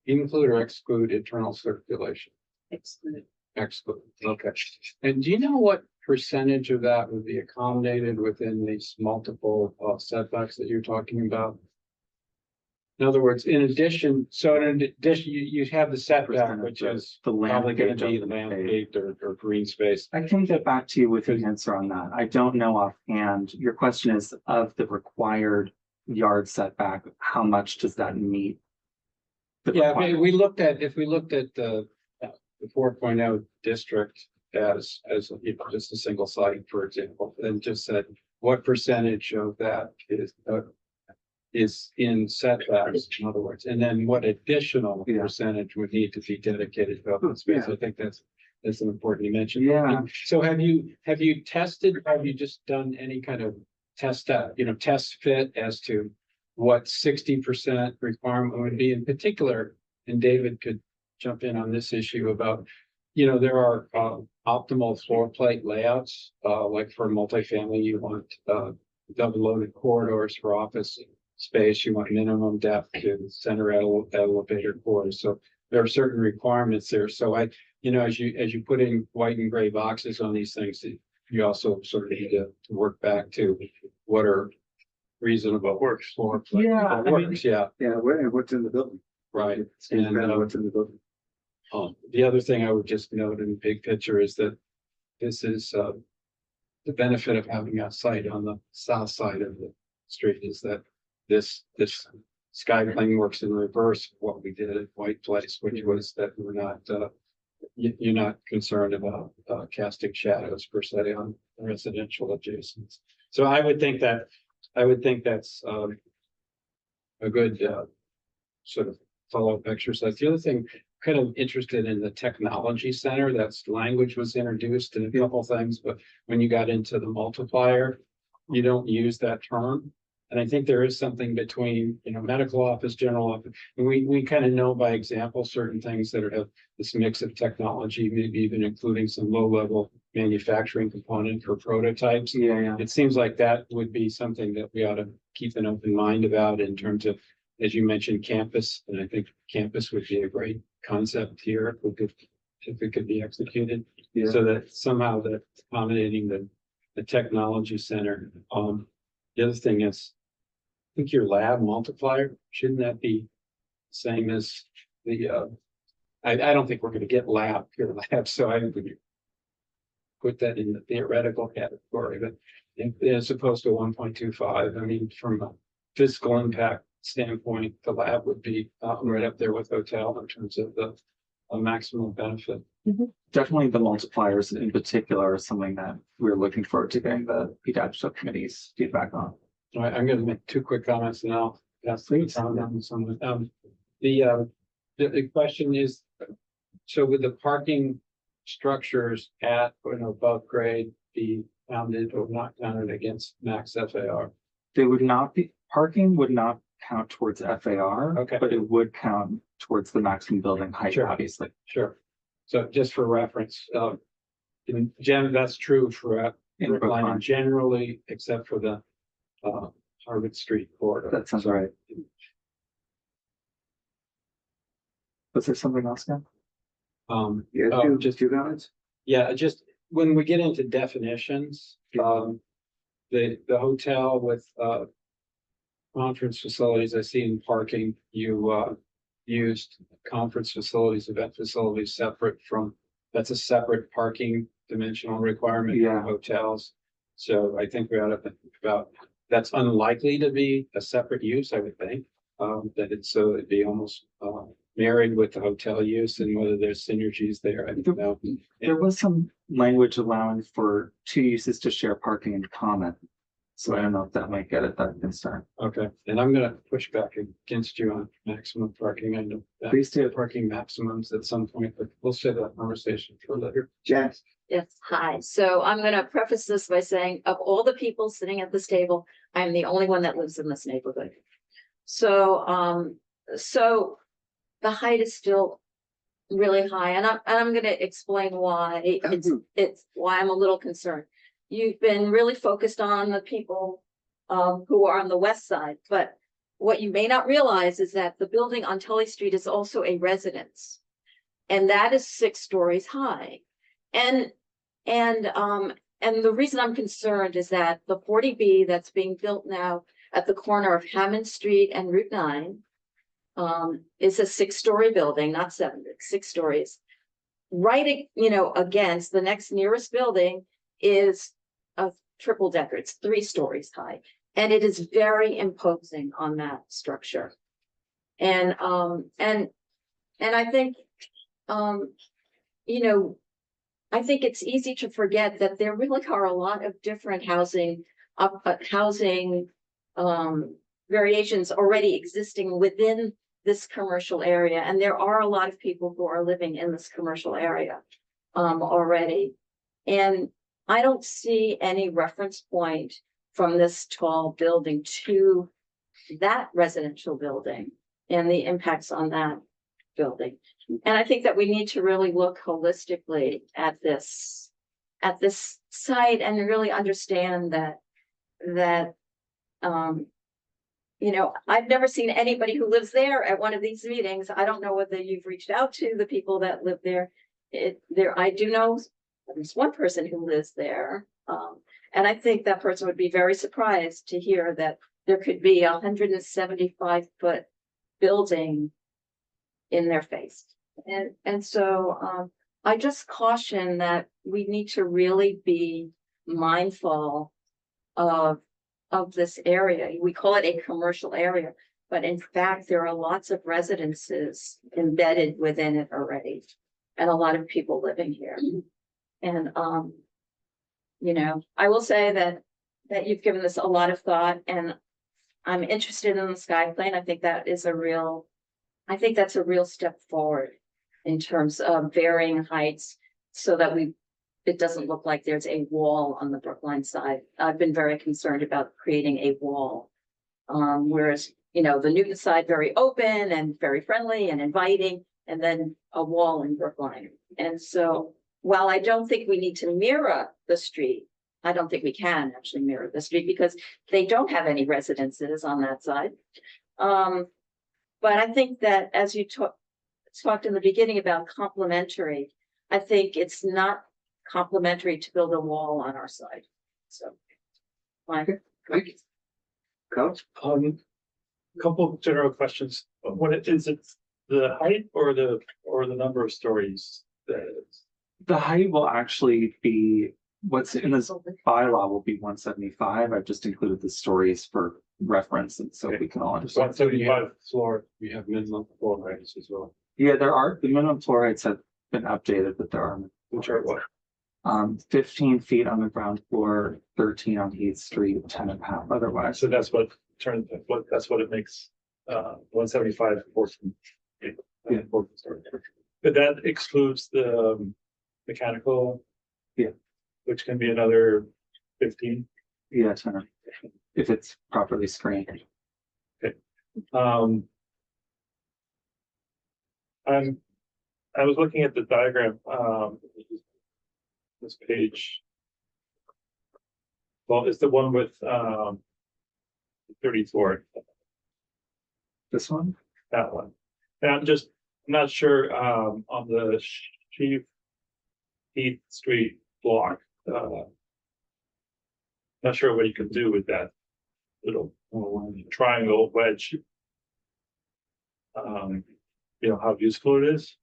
include or exclude internal circulation? Excellent. Excellent, okay. And do you know what percentage of that would be accommodated within these multiple setbacks that you're talking about? In other words, in addition, you have the setback, which is the probably going to be landscape. landscaped or green space. I can get back to you with an answer on that. I don't know offhand. Your question is of the required yard setback, how much does that meet? Yeah, if we looked at the 4.0 district as just a single site, for example, and just said, what percentage of that is in setbacks, in other words, and then what additional percentage would need to be dedicated to open space? I think that's an important dimension. Yeah. So have you just done any kind of test fit as to what 60% requirement would be in particular? And David could jump in on this issue about, there are optimal floor plate layouts, like for multifamily, you want double loaded corridors for office space, you want minimum depth to center elevator corridors. So there are certain requirements there. So as you put in white and gray boxes on these things, you also sort of need to work back to what are reasonable Works. floor plate. Yeah, Works, yeah, Yeah, what's in the building? right. It's gonna And, depend on what's in the building. the other thing I would just note in the big picture is that this is the benefit of having a site on the south side of the street is that this sky plane works in reverse of what we did at White Place, which was that we're not you're not concerned about casting shadows per se on residential adjacents. So I would think that's a good sort of follow-up exercise. The other thing, kind of interested in the technology center, that's language was introduced in a couple things, but when you got into the multiplier, you don't use that term. And I think there is something between, medical office, general office, and we kind of know by example, certain things that have this mix of technology, maybe even including some low-level manufacturing component for prototypes. Yeah. It seems like that would be something that we ought to keep an open mind about in terms of, as you mentioned, campus. And I think campus would be a great concept here if it could be executed. Yeah. So that somehow that accommodating the technology center. The other thing is, I think your lab multiplier, shouldn't that be same as the, I don't think we're going to get pure lab, so I would put that in the theoretical category, but as opposed to 1.25, I mean, from a physical impact standpoint, the lab would be right up there with hotel in terms of the maximum benefit. Definitely the multipliers in particular are something that we're looking forward to getting the PDAB subcommittee's feedback on. All right, I'm going to make 2 quick comments and I'll pass the time down to someone. The question is, so would the parking structures at or above grade be counted or not counted against max FAR? They would not be, parking would not count towards FAR, Okay. but it would count towards the maximum building height, Sure. obviously. Sure. So just for reference, that's true for In Brookline Brookline. generally, except for the Harvard Street corridor. That sounds right. Was there something else now? Yeah, Oh, just 2 comments? Yeah, just when we get into definitions, the hotel with, conference facilities, I see in parking, you, used conference facilities, event facilities separate from, that's a separate parking dimensional requirement for Yeah. hotels. So I think we ought to think about, that's unlikely to be a separate use, I would think. That it's, so it'd be almost, married with the hotel use, and whether there's synergies there, I don't know. There was some language allowing for two uses to share parking in common. So I don't know if that might get at that concern. Okay, and I'm gonna push back against you on maximum parking. I know that Please do. parking maximums at some point, but we'll save that conversation for later. Jen, Yes, hi. So I'm gonna preface this by saying, of all the people sitting at this table, I'm the only one that lives in this neighborhood. So, so the height is still really high, and I'm gonna explain why. It's why I'm a little concerned. You've been really focused on the people who are on the west side, but what you may not realize is that the building on Tully Street is also a residence, and that is 6 stories high. And the reason I'm concerned is that the 40B that's being built now at the corner of Hammond Street and Route 9 is a 6-story building, not 7, 6 stories. Right, against the next nearest building is a triple decker. It's 3 stories high, and it is very imposing on that structure. And I think, I think it's easy to forget that there really are a lot of different housing variations already existing within this commercial area. And there are a lot of people who are living in this commercial area already. And I don't see any reference point from this tall building to that residential building and the impacts on that building. And I think that we need to really look holistically at this site and really understand that I've never seen anybody who lives there at one of these meetings. I don't know whether you've reached out to the people that live there. I do know there's one person who lives there. And I think that person would be very surprised to hear that there could be 175-foot building in their face. And so I just caution that we need to really be mindful of this area. We call it a commercial area, but in fact, there are lots of residences embedded within it already, and a lot of people living here. And I will say that you've given this a lot of thought, and I'm interested in the sky plane. I think that's a real step forward in terms of varying heights, so that it doesn't look like there's a wall on the Brookline side. I've been very concerned about creating a wall. Whereas, the Newton side, very open and very friendly and inviting, and then a wall in Brookline. And so while I don't think we need to mirror the street, I don't think we can actually mirror the street because they don't have any residences on that side. But I think that as you talked in the beginning about complementary, I think it's not complementary to build a wall on our side. So, thank you. Coach? Couple of general questions. What is it, the height or the number of stories? The height will actually be, what's in this bylaw will be 175. I've just included the stories for reference, and so we can all understand. 175 floor. We have minimum floor heights as well. Yeah, the minimum floor heights have been updated, but there are. Which are what? 15 feet on the ground floor, 13 on Heath Street, 10.5 otherwise. So that's what it makes 175 14. Yeah. 14 stories. But that excludes the mechanical. Yeah. Which can be another 15. Yeah, 10 if it's properly screened. I was looking at the diagram, this page. Well, it's the one with 34, This one? that one. And I'm not sure on the Heath Street block. Not sure what you can do with that little triangle wedge. You know, how useful it is.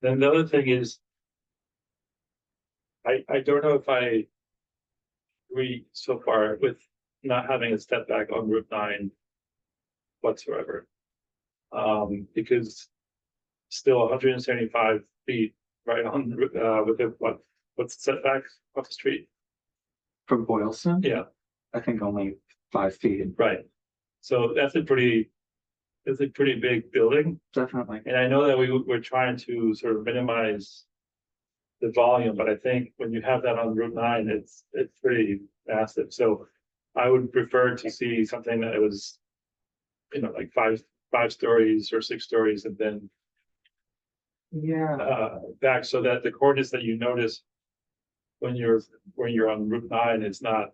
Then the other thing is, I don't know if I agree so far with not having a step back on Route 9 whatsoever. Because still 175 feet right on, with the, what's the setback off the street? From Boylston, Yeah, I think only 5 feet, right. So that's a pretty big building. definitely. And I know that we're trying to sort of minimize the volume, but I think when you have that on Route 9, it's pretty massive. So I would prefer to see something that was, you know, like five stories or 6 stories, and then Yeah, back, so that the coordinates that you notice when you're on Route 9 is not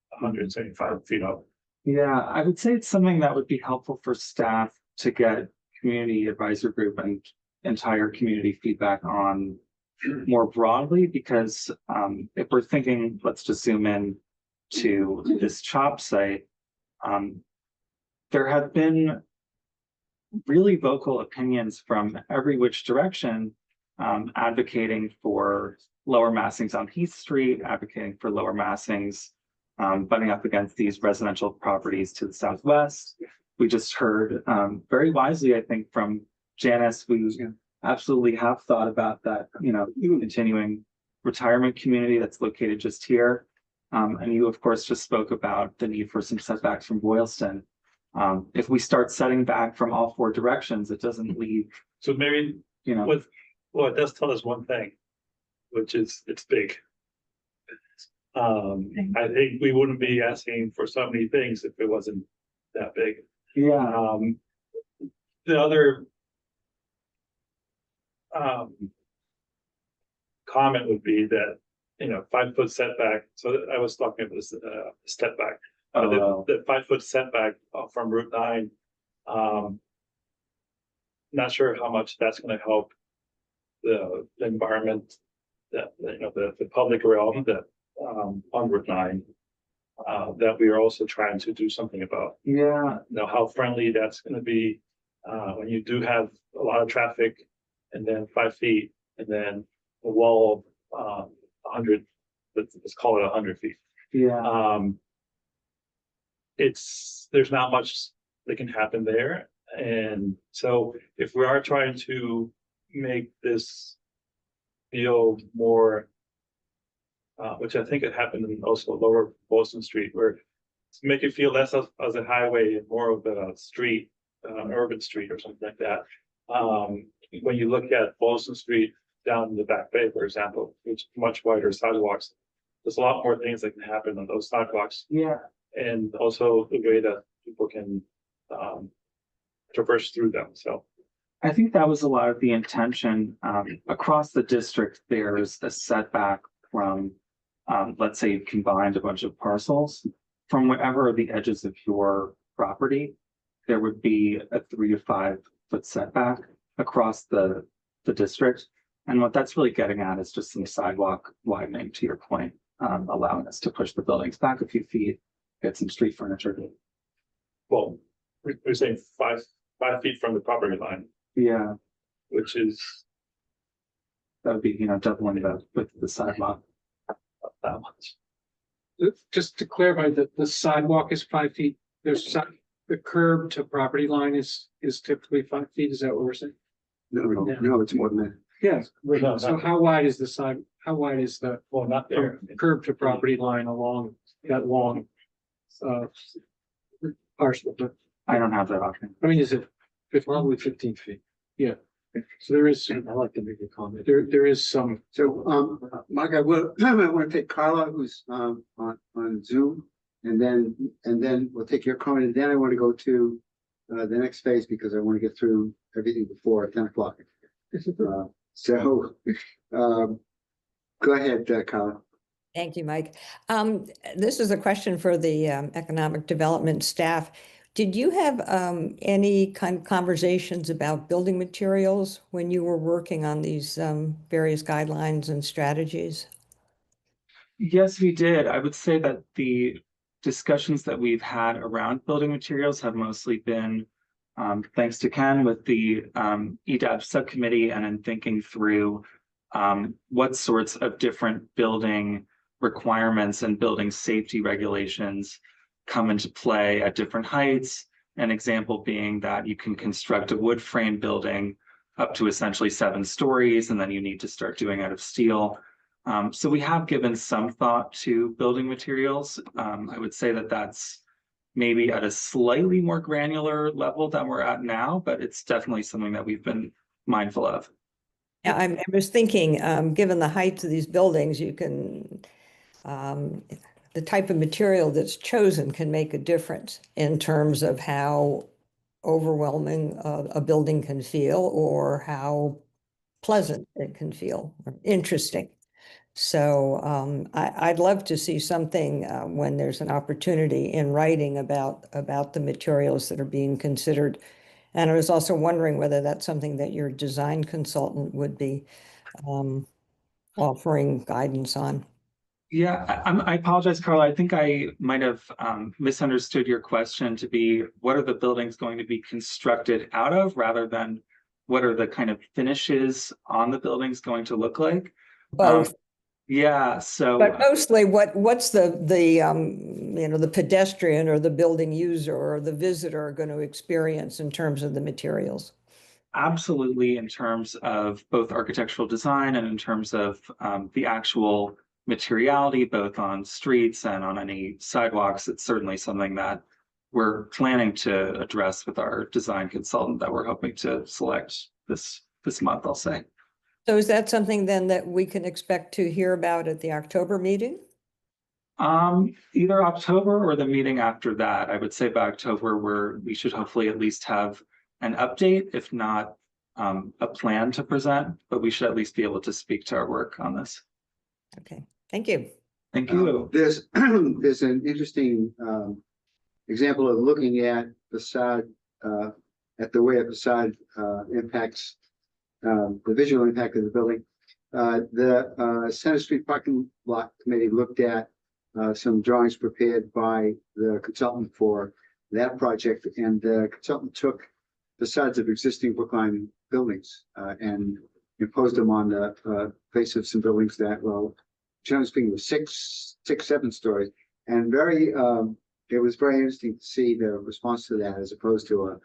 175 feet up. yeah, I would say it's something that would be helpful for staff to get community advisor group and entire community feedback on more broadly, because if we're thinking, let's just zoom in to this CHOP site, there have been really vocal opinions from every which direction, advocating for lower massings on Heath Street, advocating for lower massings, butting up against these residential properties to the southwest. We just heard very wisely, I think, from Janice, we absolutely have thought about that, you know, continuing retirement community that's located just here. And you, of course, just spoke about the need for some setbacks from Boylston. If we start setting back from all 4 directions, it doesn't leave, So maybe, you know. well, it does tell us one thing, which is it's big. I think we wouldn't be asking for so many things if it wasn't that big. Yeah, The other comment would be that, you know, 5-foot setback. So I was talking about this step back. The 5-foot setback from Route 9. Not sure how much that's going to help the environment, that, you know, the public realm that on Route 9, that we are also trying to do something about. yeah, You know, how friendly that's going to be when you do have a lot of traffic, and then 5 feet, and then a wall of 100. Let's call it 100 feet. yeah. There's not much that can happen there. And so if we are trying to make this feel more, which I think it happened in also Lower Boston Street, where to make it feel less as a highway and more of a street, an urban street or something like that. When you look at Boston Street down in the Back Bay, for example, which much wider sidewalks, there's a lot more things that can happen on those sidewalks. Yeah, And also the way that people can traverse through them. So I think that was a lot of the intention. Across the district, there's a setback from, let's say you combined a bunch of parcels. From wherever the edges of your property, there would be a 3 to 5 foot setback across the district. And what that's really getting at is just some sidewalk widening, to your point, allowing us to push the buildings back a few feet, get some street furniture. well, we're saying 5 feet from the property line, Yeah, which is that would be, you know, doubling the width of the sidewalk. not that much. Just to clarify, the sidewalk is 5 feet, the curb to property line is typically 5 feet, is that what we're saying? No, it's more than that. Yes. No, So not- how wide is how wide is the Well, not there. curb to property line along that long parcel? But I don't have that option. I mean, is it probably 15 feet? Yeah. So there is, I like to make a comment. There is some, So, Mike, I want to take Carla, who's on Zoom, and then we'll take your comment, and then I want to go to the next phase because I want to get through everything before 10 o'clock. So, go ahead, Carla. Thank you, Mike. This is a question for the economic development staff. Did you have any kind of conversations about building materials when you were working on these various guidelines and strategies? Yes, we did. I would say that the discussions that we've had around building materials have mostly been thanks to Ken with the EDAP subcommittee and in thinking through what sorts of different building requirements and building safety regulations come into play at different heights. An example being that you can construct a wood frame building up to essentially 7 stories, and then you need to start doing out of steel. So we have given some thought to building materials. I would say that that's maybe at a slightly more granular level than we're at now, but it's definitely something that we've been mindful of. Yeah, I was thinking, given the heights of these buildings, you can, the type of material that's chosen can make a difference in terms of how overwhelming a building can feel or how pleasant it can feel, or interesting. So I'd love to see something when there's an opportunity in writing about the materials that are being considered. And I was also wondering whether that's something that your design consultant would be offering guidance on. Yeah, I apologize, Carla. I think I might have misunderstood your question to be what are the buildings going to be constructed out of rather than what are the kind of finishes on the buildings going to look like? Both. Yeah, so But mostly what's the the pedestrian or the building user or the visitor going to experience in terms of the materials? absolutely in terms of both architectural design and in terms of the actual materiality, both on streets and on any sidewalks, it's certainly something that we're planning to address with our design consultant that we're hoping to select this month, I'll say. So is that something then that we can expect to hear about at the October meeting? Either October or the meeting after that. I would say by October, we should hopefully at least have an update, if not a plan to present, but we should at least be able to speak to our work on this. Okay, thank you. Thank you. There's an interesting example of looking at facade, at the way a facade impacts the visual impact of the building. The Center Street Parking Lot Committee looked at some drawings prepared by the consultant for that project, and the consultant took facades of existing Brookline buildings and imposed them on the face of some buildings that, well, generally speaking, was 6, 7 stories, and it was very interesting to see the response to that as opposed to a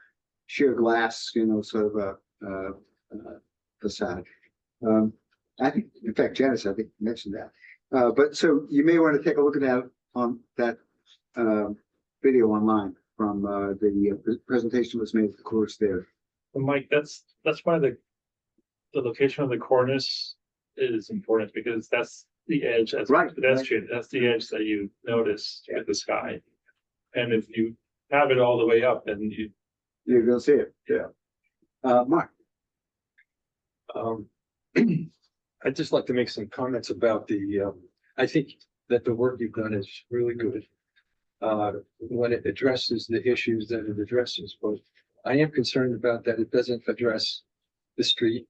sheer glass, sort of a facade. I think, in fact, Janice, I think mentioned that. But so you may want to take a look at that on that video online from the presentation was made, of course, there. And Mike, that's why the location of the cornice is important, because that's the edge as Right. a pedestrian. That's the edge that you notice at the sky. And if you have it all the way up, then You're gonna see it. Yeah. Mark. I'd just like to make some comments about I think that the work you've done is really good. When it addresses the issues that it addresses, but I am concerned about that it doesn't address the street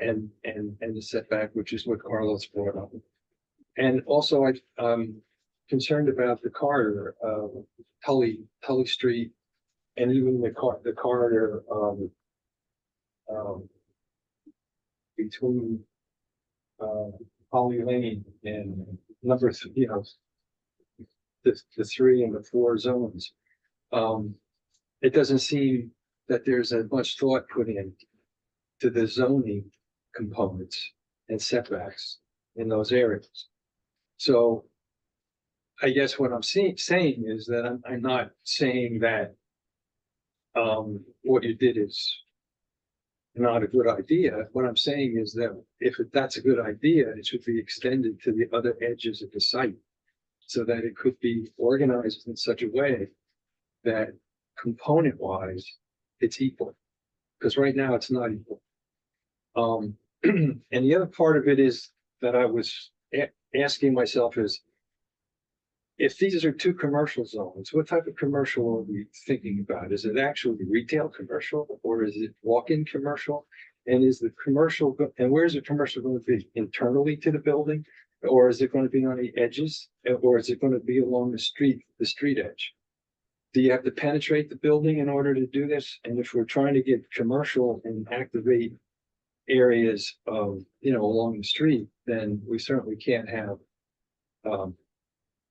and the setback, which is what Carlos brought up. And also I'm concerned about the corridor, Tully Street, and even the corridor between Holly Lane and number 3, the 3 and the 4 zones. It doesn't seem that there's as much thought put in to the zoning components and setbacks in those areas. So I guess what I'm saying is that I'm not saying that what you did is not a good idea. What I'm saying is that if that's a good idea, it should be extended to the other edges of the site so that it could be organized in such a way that component wise it's equal, because right now it's not equal. And the other part of it is that I was asking myself is if these are two commercial zones, what type of commercial are we thinking about? Is it actually retail commercial or is it walk-in commercial? And is the commercial, and where's the commercial going to be? Internally to the building? Or is it going to be on the edges? Or is it going to be along the street edge? Do you have to penetrate the building in order to do this? And if we're trying to get commercial and activate areas of, along the street, then we certainly can't have,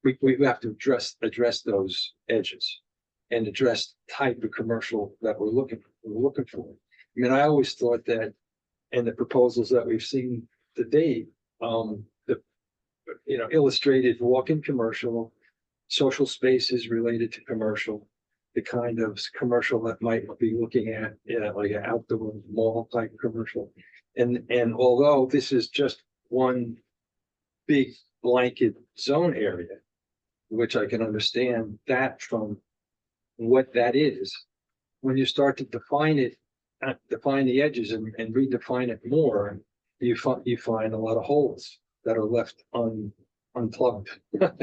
we have to address those edges and address the type of commercial that we're looking for. I mean, I always thought that in the proposals that we've seen to date, illustrated walk-in commercial, social spaces related to commercial, the kind of commercial that might be looking at, like an outdoor mall type commercial. And although this is just one big blanket zone area, which I can understand that from what that is, when you start to define the edges and redefine it more, you find a lot of holes that are left unplugged,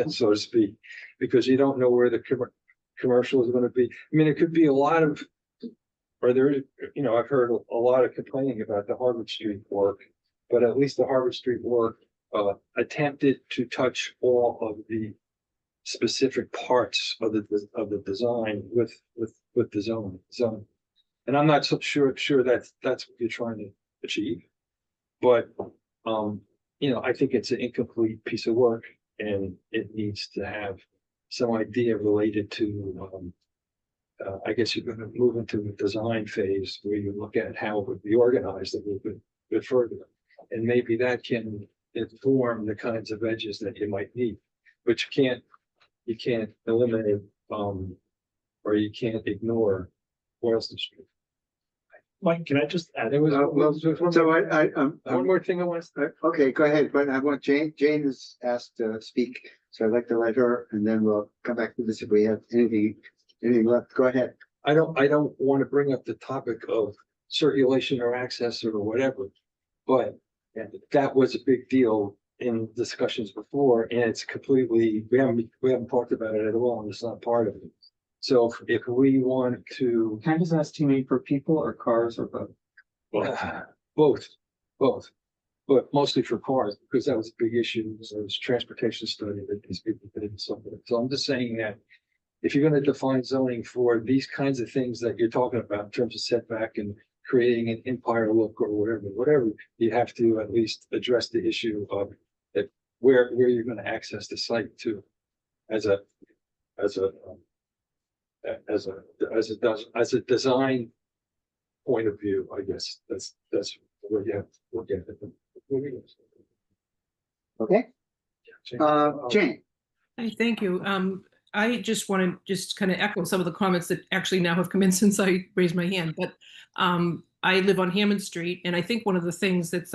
so to speak, because you don't know where the commercial is going to be. I mean, it could be a lot of, or there, I've heard a lot of complaining about the Harvard Street work, but at least the Harvard Street work attempted to touch all of the specific parts of the design with the zone. And I'm not so sure that's what you're trying to achieve, but I think it's an incomplete piece of work, and it needs to have some idea related to. I guess you're going to move into the design phase where you look at how it would be organized a little bit further, and maybe that can inform the kinds of edges that you might need, but you can't eliminate or you can't ignore Boylston Street. Mike, can I just add? There was one more thing I want to say. Okay, go ahead, but I want Jane has asked to speak, so I'd like to let her, and then we'll come back to this if we have anything left. Go ahead. I don't want to bring up the topic of circulation or access or whatever, but that was a big deal in discussions before, and it's completely, we haven't talked about it at all, and it's not part of it. So if we want to, Can I just ask, do you mean for people or cars or both? both, but mostly for cars, because that was a big issue. So there's a transportation study that these people did and so forth. So I'm just saying that if you're going to define zoning for these kinds of things that you're talking about in terms of setback and creating an empire look or whatever, you have to at least address the issue of that where you're going to access the site to, as a design point of view. I guess that's where you have to look at it. Okay, Jane. Hi, thank you. I just want to kind of echo some of the comments that actually now have come in since I raised my hand. But I live on Hammond Street, and I think one of the things that's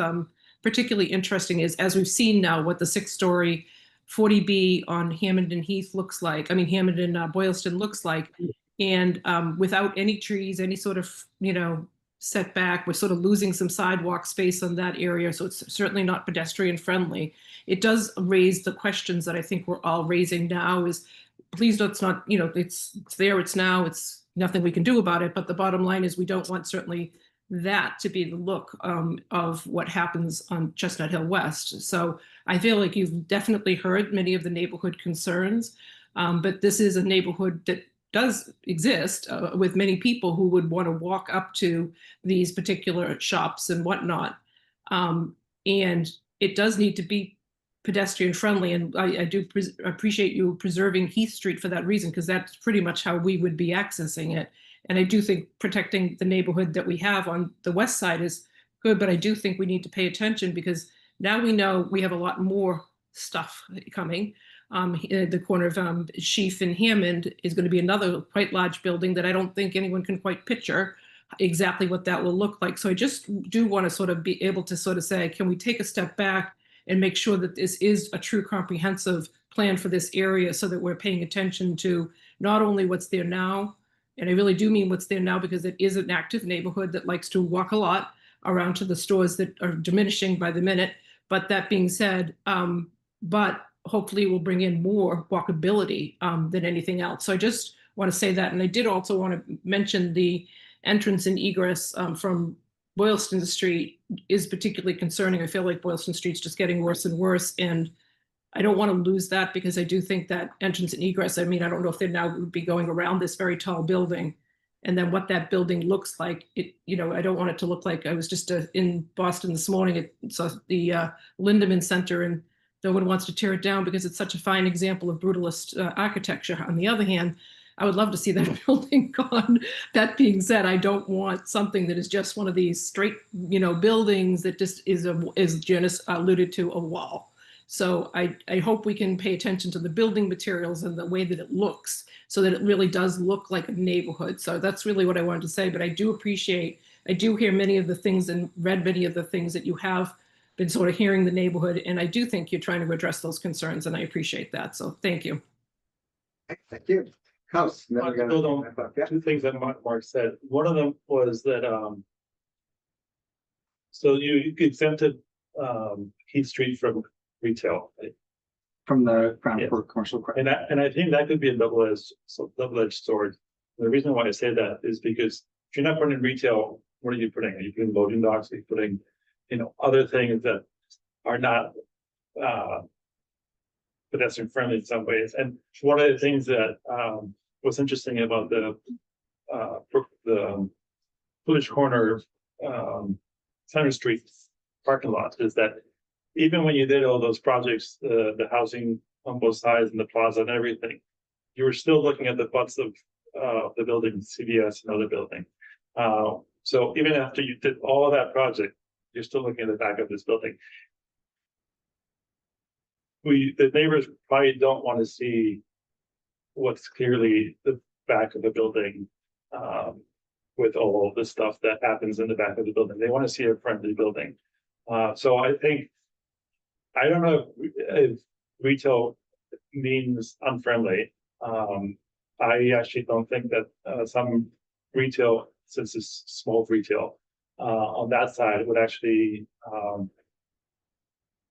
particularly interesting is, as we've seen now, what the 6-story 40B on Hammond and Heath looks like. I mean, Hammond and Boylston looks like, and without any trees, any sort of setback, we're sort of losing some sidewalk space on that area, so it's certainly not pedestrian friendly. It does raise the questions that I think we're all raising now. Is please, let's not, it's there, it's now, it's nothing we can do about it. But the bottom line is we don't want certainly that to be the look of what happens on Chestnut Hill West. So I feel like you've definitely heard many of the neighborhood concerns, but this is a neighborhood that does exist with many people who would want to walk up to these particular shops and whatnot. And it does need to be pedestrian friendly. And I do appreciate you preserving Heath Street for that reason, because that's pretty much how we would be accessing it. And I do think protecting the neighborhood that we have on the west side is good, but I do think we need to pay attention, because now we know we have a lot more stuff coming. The corner of Sheaf and Hammond is going to be another quite large building that I don't think anyone can quite picture exactly what that will look like. So I just do want to sort of be able to sort of say, can we take a step back and make sure that this is a true comprehensive plan for this area, so that we're paying attention to not only what's there now, and I really do mean what's there now, because it is an active neighborhood that likes to walk a lot around to the stores that are diminishing by the minute. But that being said, but hopefully will bring in more walkability than anything else. So I just want to say that. And I did also want to mention the entrance and egress from Boylston Street is particularly concerning. I feel like Boylston Street's just getting worse and worse. And I don't want to lose that because I do think that entrance and egress, I mean, I don't know if they're now would be going around this very tall building. And then what that building looks like, it, you know, I don't want it to look like, I was just in Boston this morning. It's the Lindemann Center, and no one wants to tear it down because it's such a fine example of brutalist architecture. On the other hand, I would love to see that building gone. That being said, I don't want something that is just one of these straight, you know, buildings that just is, as Janice alluded to, a wall. So I hope we can pay attention to the building materials and the way that it looks so that it really does look like a neighborhood. So that's really what I wanted to say. But I do appreciate, I do hear many of the things and read many of the things that you have been sort of hearing the neighborhood. And I do think you're trying to address those concerns, and I appreciate that. So thank you. Thank you. House. I'll build on two things that Mark said. One of them was that, so you exempted Heath Street from retail, right? From the ground Yes. for commercial. And I think that could be a double-edged sword. The reason why I say that is because if you're not putting in retail, what are you putting? Are you putting loading docks? Are you putting, you know, other things that are not pedestrian friendly in some ways? And one of the things that was interesting about the Foolish Corner Center Street parking lot is that even when you did all those projects, the housing on both sides and the plaza and everything, you were still looking at the butts of the building, CVS and other building. So even after you did all of that project, you're still looking at the back of this building. The neighbors probably don't want to see what's clearly the back of the building with all of the stuff that happens in the back of the building. They want to see a friendly building. So I think, I don't know if retail means unfriendly. I actually don't think that some retail, since it's small retail, on that side would actually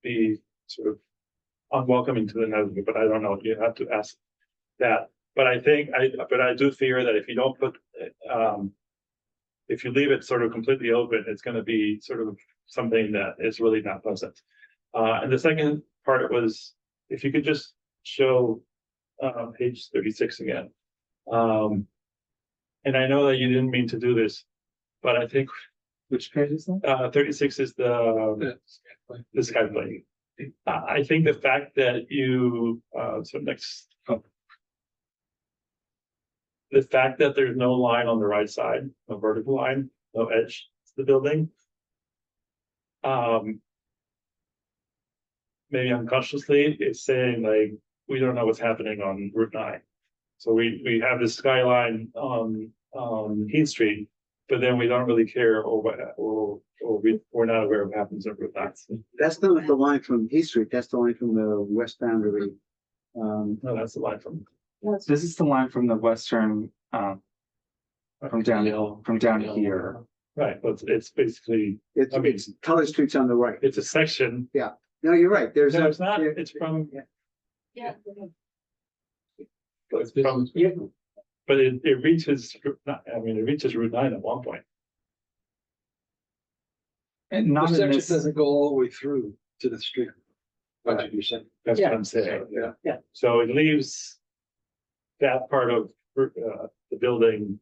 be sort of unwelcoming to the neighborhood, but I don't know. You have to ask that. But I do fear that if you don't put, if you leave it sort of completely open, it's going to be sort of something that is really not pleasant. And the second part was, if you could just show page 36 again. And I know that you didn't mean to do this, but I think Which page is that? 36 is the sky plane. I think the fact that you the fact that there's no line on the right side, no vertical line, no edge to the building. Maybe unconsciously, it's saying like, we don't know what's happening on Route 9. So we have this skyline on Heath Street, but then we don't really care or we're not aware of what happens on Route 9. That's not the line from Heath Street, that's the line from the west boundary. No, that's the line from. This is the line from the western, from down here. Right, but it's basically, It's, I mean- it's Color Street's on the right. it's a section. No, you're right, there's. No, a- it's not, it's from. Yeah. It's from, but it reaches, it reaches Route 9 at one point. And The not in section this, doesn't go all the way through to the street. What you're saying. That's what I'm saying. So it leaves that part of the building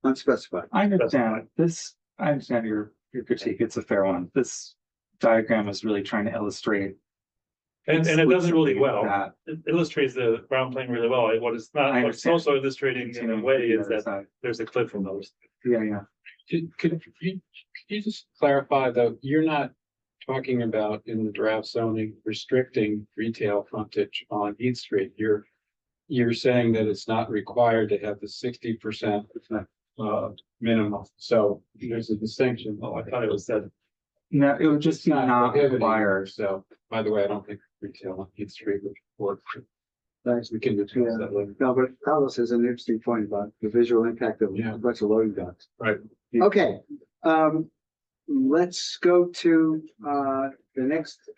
Unspecified. I understand this, I understand your critique, it's a fair one. This diagram is really trying to illustrate. and it does it really well. that. It illustrates the ground plane really well. What it's not, I what it's understand. also illustrating in a way is that Side. there's a cliff from those. Yeah. Could you just clarify though, you're not talking about in the draft zoning restricting retail frontage on Heath Street. You're saying that it's not required to have the 60% minimum. So there's a distinction. Oh, I thought it was said. No, it would just It's be not prohibited. required. So, by the way, I don't think retail on Heath Street would work. Thanks. We can discuss that later. No, but Carlos has an interesting point about the visual impact of Yeah. a bunch of loading docks. Right. Okay, let's go to the next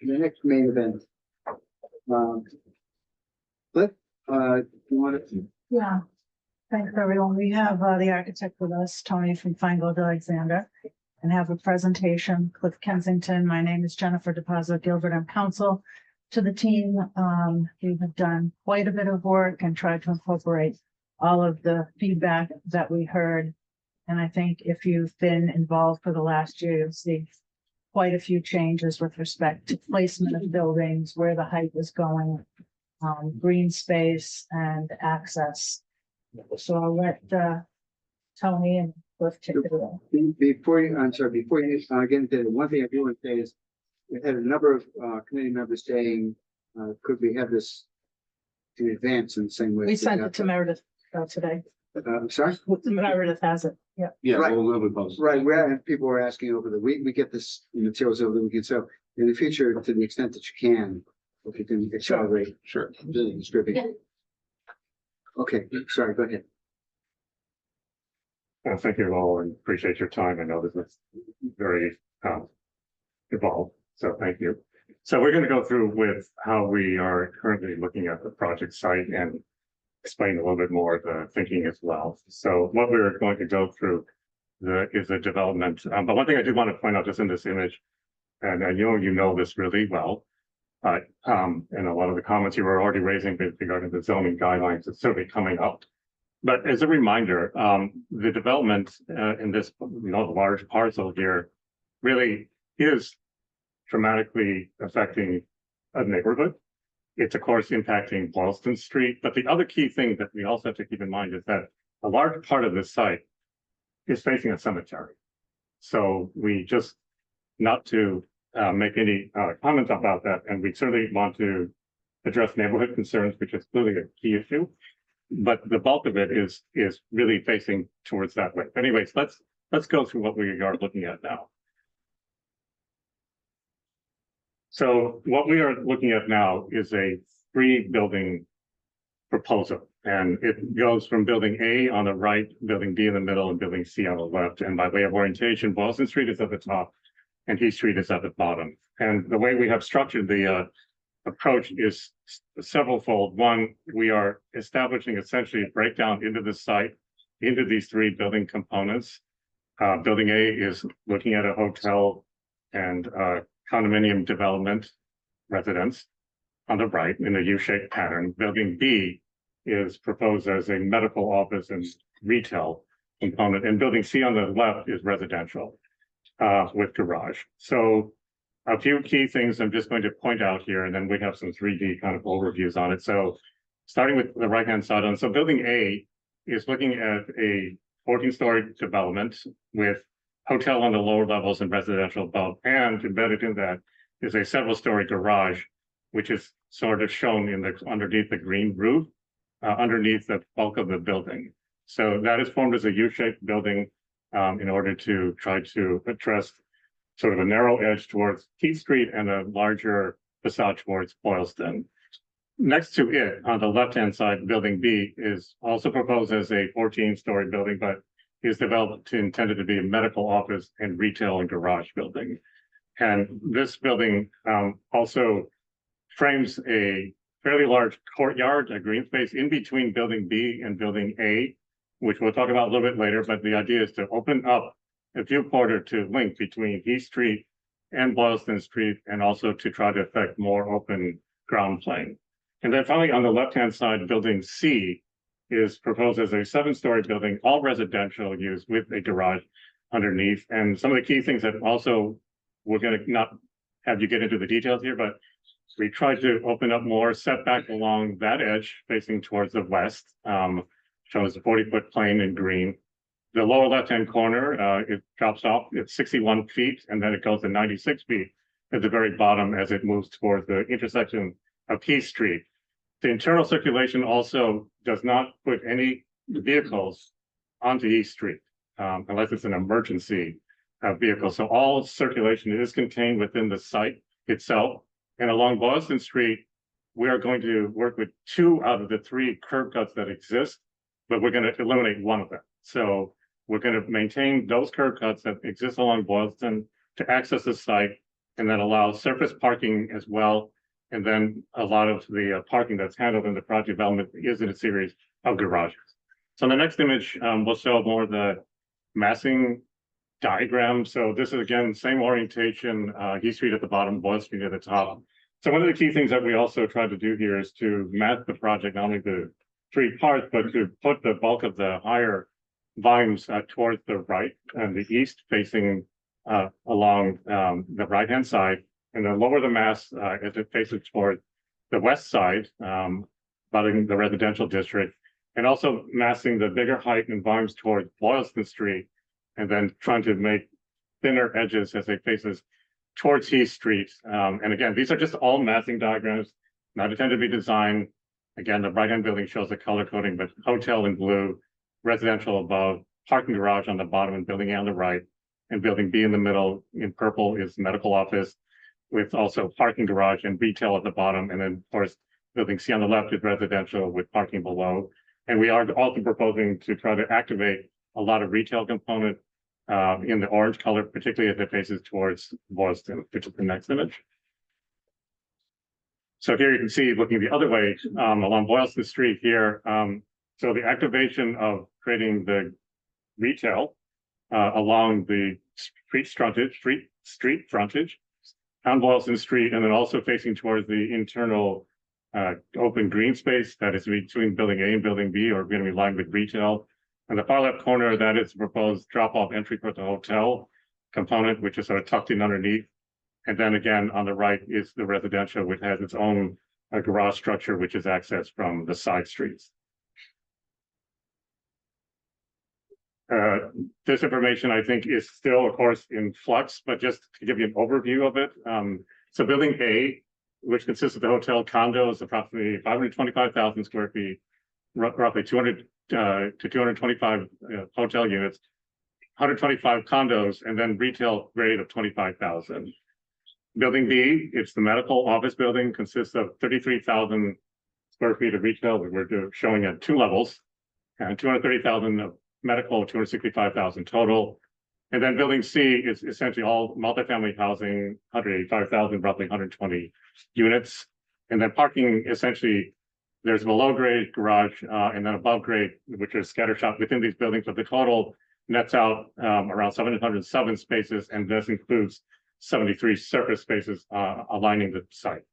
the next main event. Cliff, you want to? Yeah, thanks everyone. We have the architect with us, Tony from Feingold Alexander, and have a presentation. Cliff Kensington. My name is Jennifer DePazzo Gilbert. I'm counsel to the team. We have done quite a bit of work and tried to incorporate all of the feedback that we heard. And I think if you've been involved for the last year, you'll see quite a few changes with respect to placement of buildings, where the height is going, green space and access. So I'll let Tony and Cliff take it away. Before you get into it, one thing I do want to say is we had a number of committee members saying, could we have this in advance in the same way? We sent it to Meredith today. I'm sorry? Meredith has it. Yeah. Yeah, Right. we'll post. Right, people were asking over the week, we get this materials over the weekend, so in the future, to the extent that you can, if you can accelerate Sure. the distribution. Okay, sorry, go ahead. Thank you all and appreciate your time. I know this is very involved, so thank you. So we're going to go through with how we are currently looking at the project site and explain a little bit more of the thinking as well. So what we're going to go through is the development. But one thing I do want to point out just in this image, and I know you know this really well, but and a lot of the comments you were already raising with regard to the zoning guidelines is certainly coming up. But as a reminder, the development in this large parcel here really is dramatically affecting a neighborhood. It's of course impacting Boylston Street, but the other key thing that we also have to keep in mind is that a large part of this site is facing a cemetery. So we just, not to make any comments about that, and we certainly want to address neighborhood concerns, which is clearly a key issue, but the bulk of it is really facing towards that way. Anyways, let's go through what we are looking at now. So what we are looking at now is a 3-building proposal, and it goes from building A on the right, building B in the middle, and building C on the left. And by way of orientation, Boylston Street is at the top and Heath Street is at the bottom. And the way we have structured the approach is severalfold. One, we are establishing essentially a breakdown into the site, into these 3 building components. Building A is looking at a hotel and condominium development residence on the right in a U-shaped pattern. Building B is proposed as a medical office and retail component, and building C on the left is residential with garage. So a few key things I'm just going to point out here, and then we have some 3D kind of overviews on it. So starting with the right-hand side on, so building A is looking at a 14-story development with hotel on the lower levels and residential above, and embedded in that is a several-story garage, which is sort of shown in the underneath the green roof, underneath the bulk of the building. So that is formed as a U-shaped building in order to try to address sort of a narrow edge towards Heath Street and a larger facade towards Boylston. Next to it, on the left-hand side, building B is also proposed as a 14-story building, but is developed intended to be a medical office and retail and garage building. And this building also frames a fairly large courtyard, a green space in between building B and building A, which we'll talk about a little bit later. But the idea is to open up a viewporter to link between Heath Street and Boylston Street, and also to try to affect more open ground plane. And then finally, on the left-hand side, building C is proposed as a 7-story building, all residential use with a garage underneath. And some of the key things that also, we're going to not have you get into the details here, but we tried to open up more setback along that edge facing towards the west, shown as a 40-foot plane in green. The lower left-hand corner, it drops off, it's 61 feet, and then it goes to 96 feet at the very bottom as it moves towards the intersection of Heath Street. The internal circulation also does not put any vehicles onto Heath Street unless it's an emergency vehicle. So all circulation is contained within the site itself. And along Boylston Street, we are going to work with 2 out of the 3 curb cuts that exist, but we're going to eliminate one of them. So we're going to maintain those curb cuts that exist along Boylston to access the site, and then allow surface parking as well. And then a lot of the parking that's handled in the project development is in a series of garages. So the next image will show more of the massing diagram. So this is again, same orientation, East Street at the bottom, Boyle Street at the top. So one of the key things that we also tried to do here is to map the project, not only the three parts, but to put the bulk of the higher volumes towards the right and the east facing along the right-hand side, and then lower the mass as it faces toward the west side, abutting the residential district, and also massing the bigger height and volumes toward Boylston Street, and then trying to make thinner edges as they faces towards Heath Street. And again, these are just all massing diagrams, not intended to be designed. Again, the right-hand building shows the color coding, but hotel in blue, residential above, parking garage on the bottom, and building A on the right, and building B in the middle in purple is medical office, with also parking garage and retail at the bottom. And then, of course, building C on the left is residential with parking below. And we are also proposing to try to activate a lot of retail component in the orange color, particularly as it faces towards Boylston, which is the next image. So here you can see, looking the other way along Boylston Street here. So the activation of creating the retail along the street frontage on Boylston Street, and then also facing towards the internal open green space that is between building A and building B, or going to be lined with retail. On the far left corner, that is proposed drop-off entry for the hotel component, which is sort of tucked in underneath. And then again, on the right is the residential, which has its own garage structure, which is accessed from the side streets. This information, I think, is still, of course, in flux, but just to give you an overview of it. So building A, which consists of the hotel condos, approximately 525,000 square feet, roughly 200 to 225 hotel units, 125 condos, and then retail grade of 25,000. Building B, it's the medical office building, consists of 33,000 square feet of retail. We're showing at 2 levels, and 230,000 of medical, 265,000 total. And then building C is essentially all multifamily housing, 185,000, roughly 120 units. And then parking, essentially, there's a below grade garage and then above grade, which is scattershot within these buildings. But the total nets out around 707 spaces, and this includes 73 surface spaces aligning the site.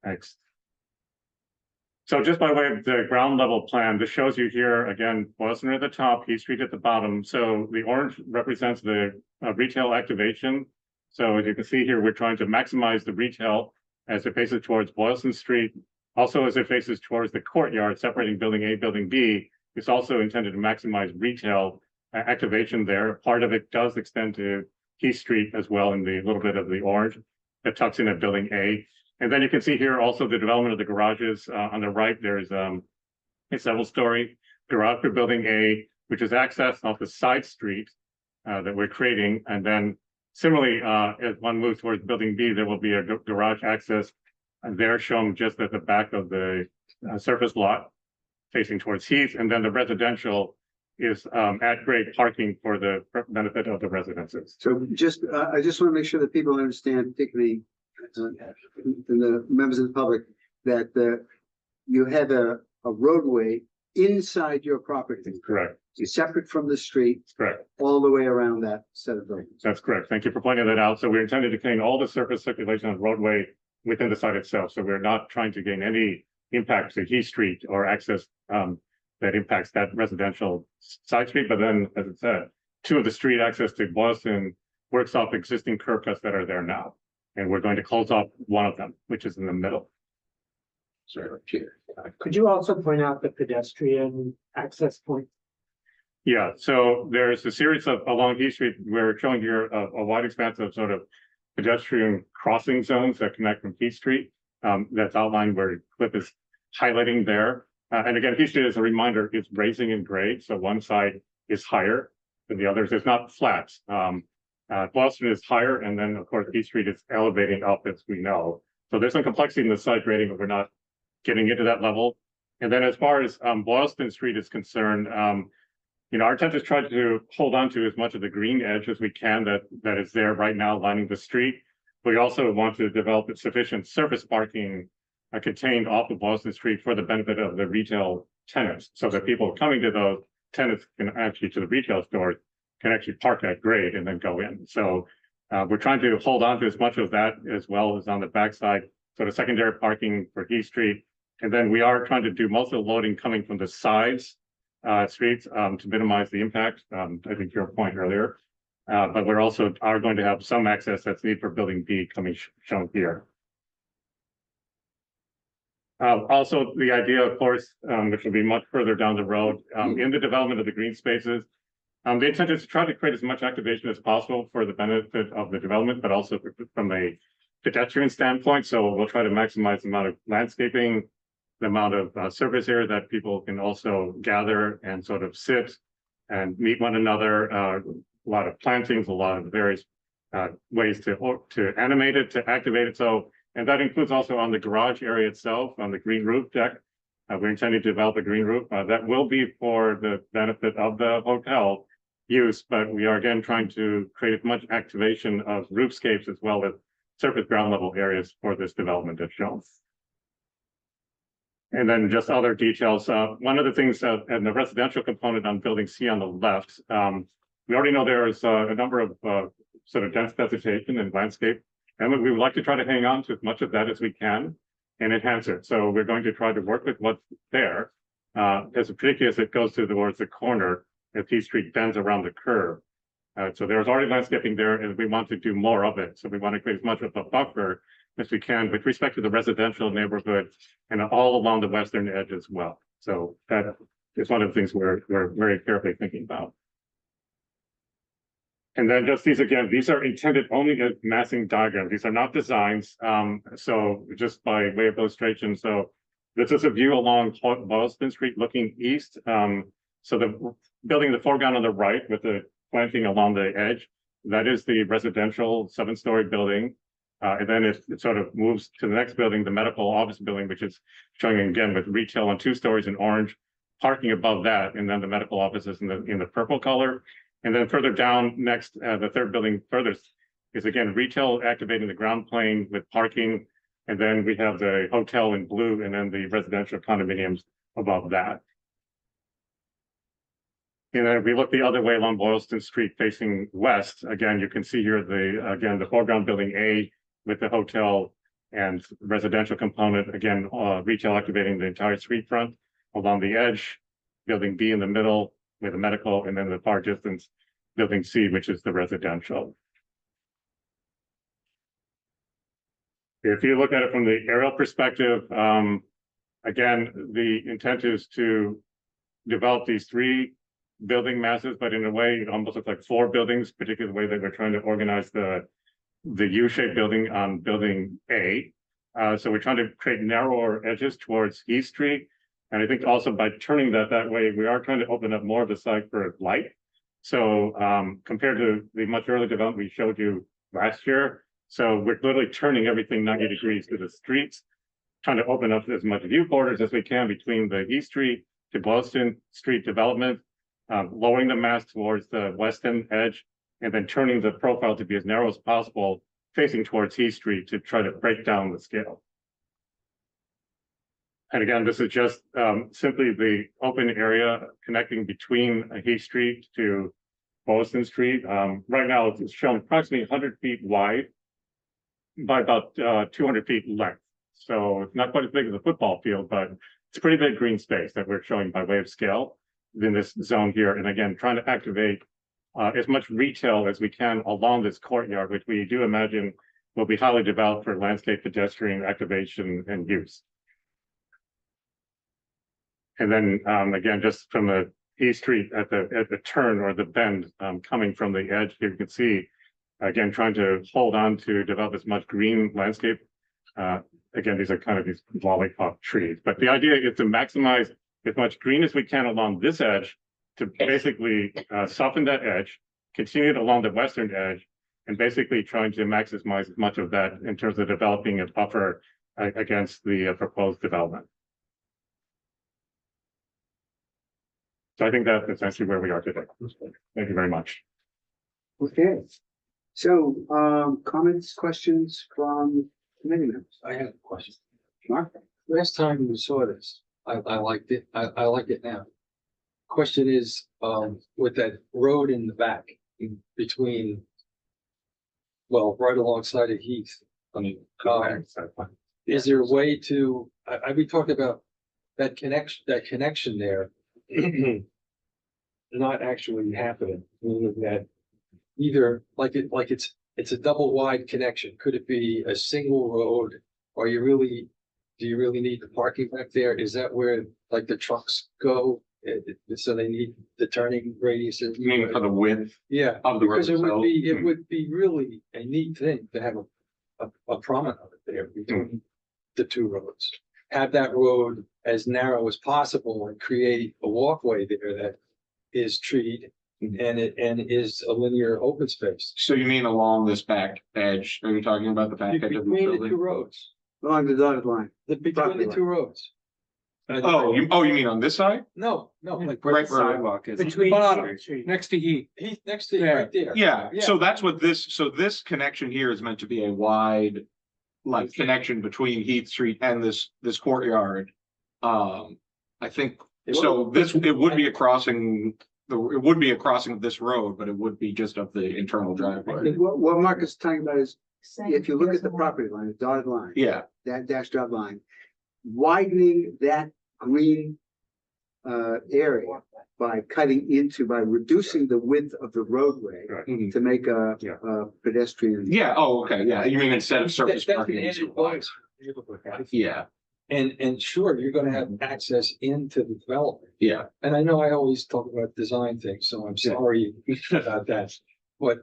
Next. So just by way of the ground level plan, this shows you here, again, Boylston at the top, Heath Street at the bottom. So the orange represents the retail activation. So as you can see here, we're trying to maximize the retail as it faces towards Boylston Street. Also, as it faces towards the courtyard separating building A, building B, it's also intended to maximize retail activation there. Part of it does extend to Heath Street as well in the little bit of the orange that tucks in at building A. And then you can see here also the development of the garages. On the right, there's a several-story garage for building A, which is accessed off the side street that we're creating. And then similarly, as one moves towards building B, there will be a garage access. And they're shown just at the back of the surface lot facing towards Heath. And then the residential is at grade parking for the benefit of the residences. So just, I just want to make sure that people understand, particularly and the members of the public, that you have a roadway inside your property. Correct. Separate from the street. Correct. All the way around that set of buildings. That's correct. Thank you for pointing that out. So we're intended to contain all the surface circulation on the roadway within the site itself. So we're not trying to gain any impact to Heath Street or access that impacts that residential side street. But then, as it said, 2 of the street access to Boylston works off existing curb cuts that are there now. And we're going to close off one of them, which is in the middle. Sure. Could you also point out the pedestrian access point? Yeah, so there's a series of along Heath Street. We're showing here a wide expanse of sort of pedestrian crossing zones that connect from Heath Street. That's outlined where Cliff is highlighting there. And again, Heath Street, as a reminder, is raising in grade. So one side is higher than the others. It's not flat. Boylston is higher, and then of course Heath Street is elevating up, as we know. So there's some complexity in the site grading, but we're not getting into that level. And then as far as Boylston Street is concerned, our intent is try to hold on to as much of the green edge as we can that is there right now lining the street. We also want to develop sufficient surface parking contained off of Boston Street for the benefit of the retail tenants, so that people coming to those tenants can actually, to the retail stores, can actually park at grade and then go in. So we're trying to hold on to as much of that as well as on the backside, sort of secondary parking for Heath Street. And then we are trying to do most of the loading coming from the sides streets to minimize the impact. I think your point earlier, but we're also are going to have some access that's needed for building B coming shown here. Also, the idea, of course, which will be much further down the road in the development of the green spaces, the intent is to try to create as much activation as possible for the benefit of the development, but also from a pedestrian standpoint. So we'll try to maximize the amount of landscaping, the amount of surface area that people can also gather and sort of sit and meet one another. A lot of plantings, a lot of various ways to animate it, to activate it. So, and that includes also on the garage area itself, on the green roof deck. We're intending to develop a green roof that will be for the benefit of the hotel use, but we are again trying to create as much activation of roofscapes as well as surface ground level areas for this development as shown. And then just other details. One of the things in the residential component on building C on the left, we already know there is a number of sort of dense vegetation and landscape, and we would like to try to hang on to as much of that as we can and enhance it. So we're going to try to work with what's there, particularly as it goes towards the corner, as P Street bends around the curve. So there's already landscaping there, and we want to do more of it. So we want to create as much of a buffer as we can with respect to the residential neighborhood and all along the western edge as well. So that is one of the things we're very carefully thinking about. And then just these again, these are intended only as massing diagrams. These are not designs. So just by way of illustration, so this is a view along Boylston Street looking east. So the building in the foreground on the right with the planting along the edge, that is the residential 7-story building. And then it sort of moves to the next building, the medical office building, which is showing again with retail on 2 stories in orange, parking above that, and then the medical offices in the purple color. And then further down next, the third building furthest is again retail activating the ground plane with parking. And then we have the hotel in blue and then the residential condominiums above that. And then if we look the other way along Boylston Street facing west, again, you can see here the foreground building A with the hotel and residential component, again, retail activating the entire street front along the edge, building B in the middle with the medical, and then the far distance building C, which is the residential. If you look at it from the aerial perspective, again, the intent is to develop these 3 building masses, but in a way, it almost looks like 4 buildings, particularly the way that we're trying to organize the U-shaped building on building A. So we're trying to create narrower edges towards East Street. And I think also by turning that way, we are trying to open up more of the site for light. So compared to the much earlier development we showed you last year, so we're literally turning everything 90 degrees to the streets, trying to open up as much view corridors as we can between the East Street to Boylston Street development, lowering the mass towards the western edge, and then turning the profile to be as narrow as possible, facing towards East Street to try to break down the scale. And again, this is just simply the open area connecting between Heath Street to Boylston Street. Right now, it's shown approximately 100 feet wide by about 200 feet length. So it's not quite as big as a football field, but it's a pretty big green space that we're showing by way of scale in this zone here. And again, trying to activate as much retail as we can along this courtyard, which we do imagine will be highly developed for landscape pedestrian activation and use. And then again, just from the East Street at the turn or the bend coming from the edge, here you can see, again, trying to hold on to develop as much green landscape. Again, these are kind of these lollipop trees, but the idea is to maximize as much green as we can along this edge to basically soften that edge, continue it along the western edge, and basically trying to maximize as much of that in terms of developing a buffer against the proposed development. So I think that's essentially where we are today. Thank you very much. Okay. So, comments, questions from committee members? I have a question. Mark? Last time you saw this, I liked it. I like it now. Question is, with that road in the back in between, well, right alongside of Heath. I mean, is there a way to, we talked about that connection there not actually happening, meaning that either it's a double wide connection. Could it be a single road? Or do you really need the parking back there? Is that where like the trucks go? So they need the turning radius? You mean for the width? Yeah, of the road because it itself? would be really a neat thing to have a promenade there between the two roads. Have that road as narrow as possible and create a walkway there that is treed and is a linear open space. So you mean along this back edge? Are you talking about the back edge of the Between the two building? roads, Along the dotted line. between the two roads. Oh, you mean on this side? No, like Where Right the where- sidewalk is. Between. bottom. Next to Heath. He's next to you, Yeah. right there. Yeah, Yeah. so that's what so this connection here is meant to be a wide, like, connection between Heath Street and this courtyard. I think, so it would be a crossing, it would be a crossing of this road, but it would be just of the internal driveway. What Mark is talking about is, if you look at the property line, the dotted line. Yeah, That dashed dotted line, widening that green area by reducing the width of the roadway Right. to make a pedestrian. yeah, oh, okay, yeah, you mean instead of surface That's an parking. it's added wide. bonus. Yeah, And sure, you're gonna have access into the development. yeah, And I know I always talk about design things, so I'm sorry about that. But,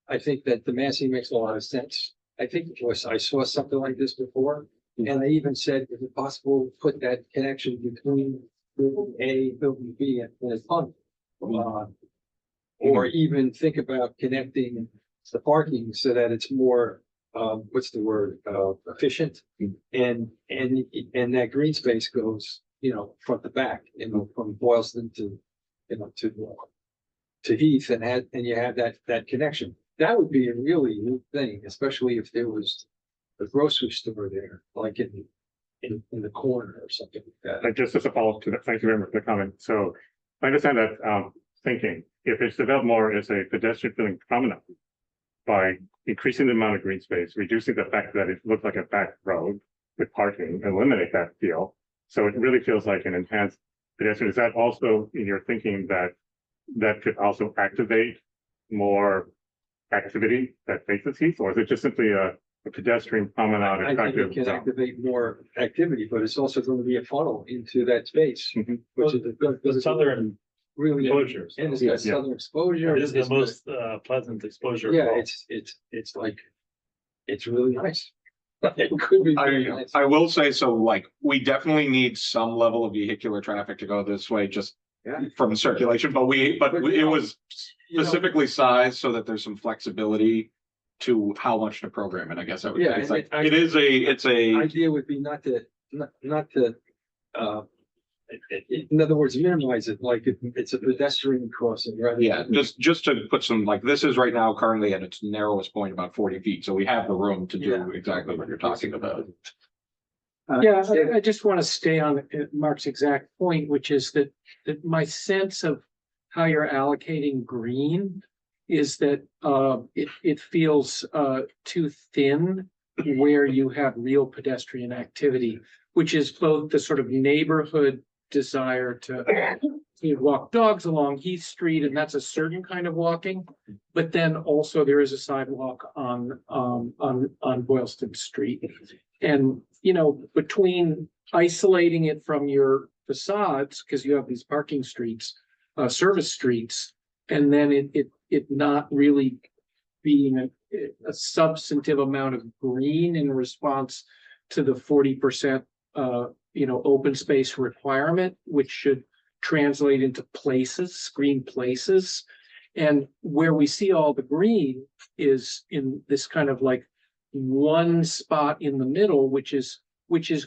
I think that the massing makes a lot of sense. I think I saw something like this before. And I even said, is it possible to put that connection between building A, building B and a tunnel? Or even think about connecting the parking so that it's more, efficient. And that green space goes, front to back, from Boylston to Heath and you have that connection. That would be a really neat thing, especially if there was a grocery store there, like in the corner or something like that. Just as a follow-up to that, thank you very much for the comment. So I understand that thinking, if it's developed more as a pedestrian feeling promenade by increasing the amount of green space, reducing the fact that it looks like a back road with parking, eliminate that feel. So it really feels like an enhanced pedestrian. Is that also in your thinking that could also activate more activity that faces Heath, or is it just simply a pedestrian promenade I think attractive it can zone? activate more activity, but it's also going to be a funnel into that space, Mhm. which is The southern really exposures. And it's got Yeah. southern exposure. This is the It's got- most pleasant exposure. Yeah, it's like, it's really nice. It could be really nice. I will say, so like, we definitely need some level of vehicular traffic to go this way, just Yeah. from circulation, but it was specifically sized so that there's some flexibility to how much to program it, I guess I would Yeah, say. It's and like, it- it's a, Idea would be not to, in other words, minimize it, like it's a pedestrian crossing, right? yeah, just to put some, like, this is right now currently at its narrowest point, about 40 feet, so we have the room to Yeah. do exactly what you're talking about. Yeah, I just want to stay on Mark's exact point, which is that my sense of how you're allocating green is that it feels too thin where you have real pedestrian activity, which is both the sort of neighborhood desire to walk dogs along Heath Street, and that's a certain kind of walking. But then also there is a sidewalk on Boylston Street. And, between isolating it from your facades, because you have these parking streets, service streets, and then it not really being a substantive amount of green in response to the 40% open space requirement, which should translate into places, green places. And where we see all the green is in this kind of like one spot in the middle, which is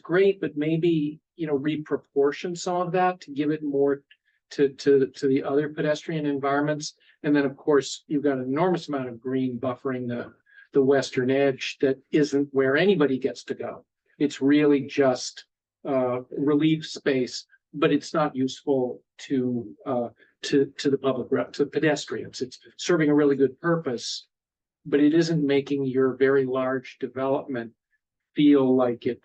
great, but maybe, reproportion some of that to give it more to the other pedestrian environments. And then, of course, you've got an enormous amount of green buffering the western edge that isn't where anybody gets to go. It's really just relief space, but it's not useful to the public, to pedestrians. It's serving a really good purpose, but it isn't making your very large development feel like it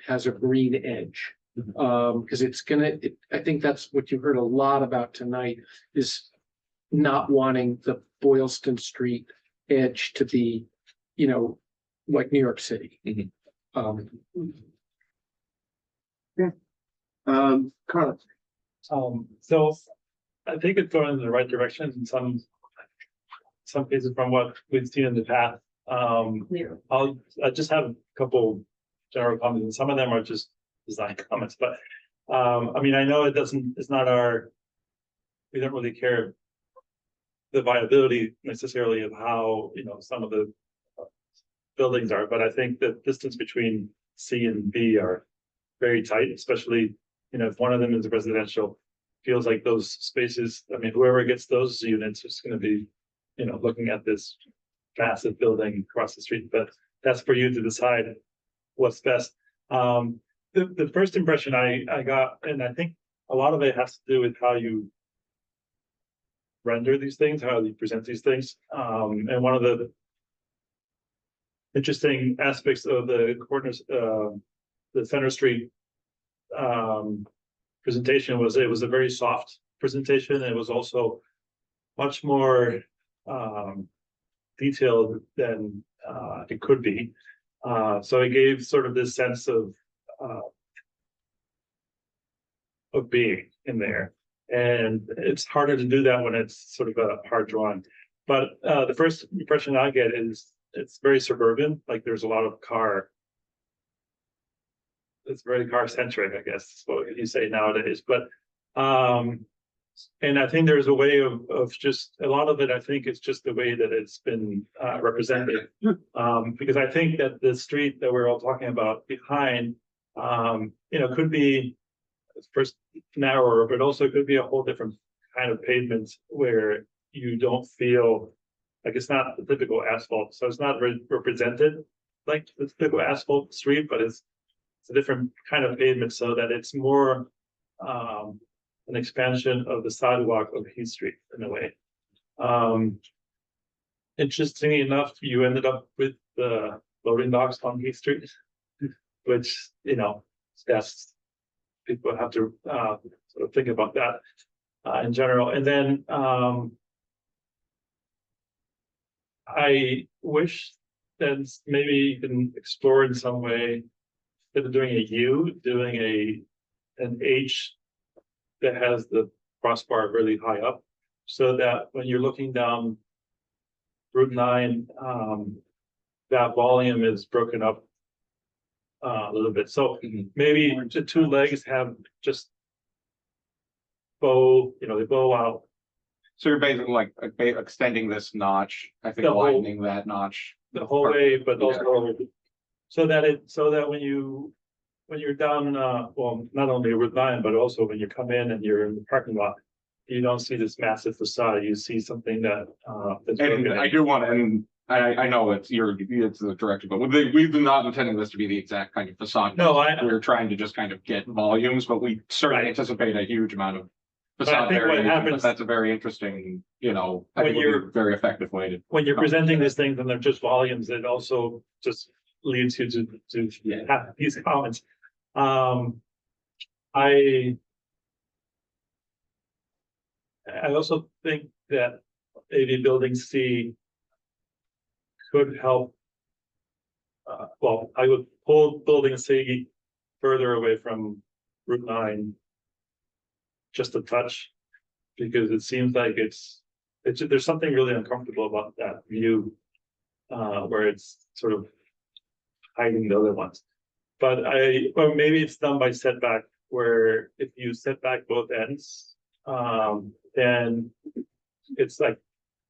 has a green edge. Because I think that's what you heard a lot about tonight, is not wanting the Boylston Street edge to be, like New York City. Carlos. So I think it's going in the right direction in some cases from what we've seen in the past. I just have a couple general comments, and some of them are just design comments, but I mean, I know we don't really care the viability necessarily of how, some of the buildings are, but I think the distance between C and B are very tight, especially, if one of them is residential, feels like those spaces, I mean, whoever gets those units is going to be, looking at this massive building across the street, but that's for you to decide what's best. The first impression I got, and I think a lot of it has to do with how you render these things, how you present these things. And one of the interesting aspects of the corners, the Center Street presentation was it was a very soft presentation. It was also much more detailed than it could be. So it gave sort of this sense of being in there, and it's harder to do that when it's sort of a hard drawing. But the first impression I get is it's very suburban, like there's a lot of it's very car centric, I guess is what you say nowadays. But and I think there's a way of just a lot of it, I think it's just the way that it's been represented. Because I think that the street that we're all talking about behind, could be first narrower, but also could be a whole different kind of pavement where you don't feel like it's not the typical asphalt. So it's not represented like the typical asphalt street, but it's a different kind of pavement so that it's more an expansion of the sidewalk of Heath Street in a way. Interestingly enough, you ended up with the loading docks on Heath Street, which, that's people have to sort of think about that in general. And then I wish that maybe you can explore in some way, instead of doing a U, doing an H that has the crossbar really high up, so that when you're looking down Route 9, that volume is broken up a little bit. So maybe the two legs have just they bow out. So you're basically like extending this notch, I think widening that notch. The whole way, but also so that when you're down, well, not only Route 9, but also when you come in and you're in the parking lot, you don't see this massive facade. You see something that. And I do want to, and I know it's the director, but we've been not intending this to be the exact kind of facade. No, we're trying to just kind of get volumes, but we certainly anticipate a huge amount of facade variation. But that's a very interesting, I think a very effective way to. When you're presenting these things and they're just volumes, it also just leads you to have these comments. I also think that maybe building C could help. Well, I would pull building C further away from Route 9 just a touch, because it seems like there's something really uncomfortable about that view, where it's sort of hiding the other ones. But or maybe it's done by setback, where if you set back both ends, then it's like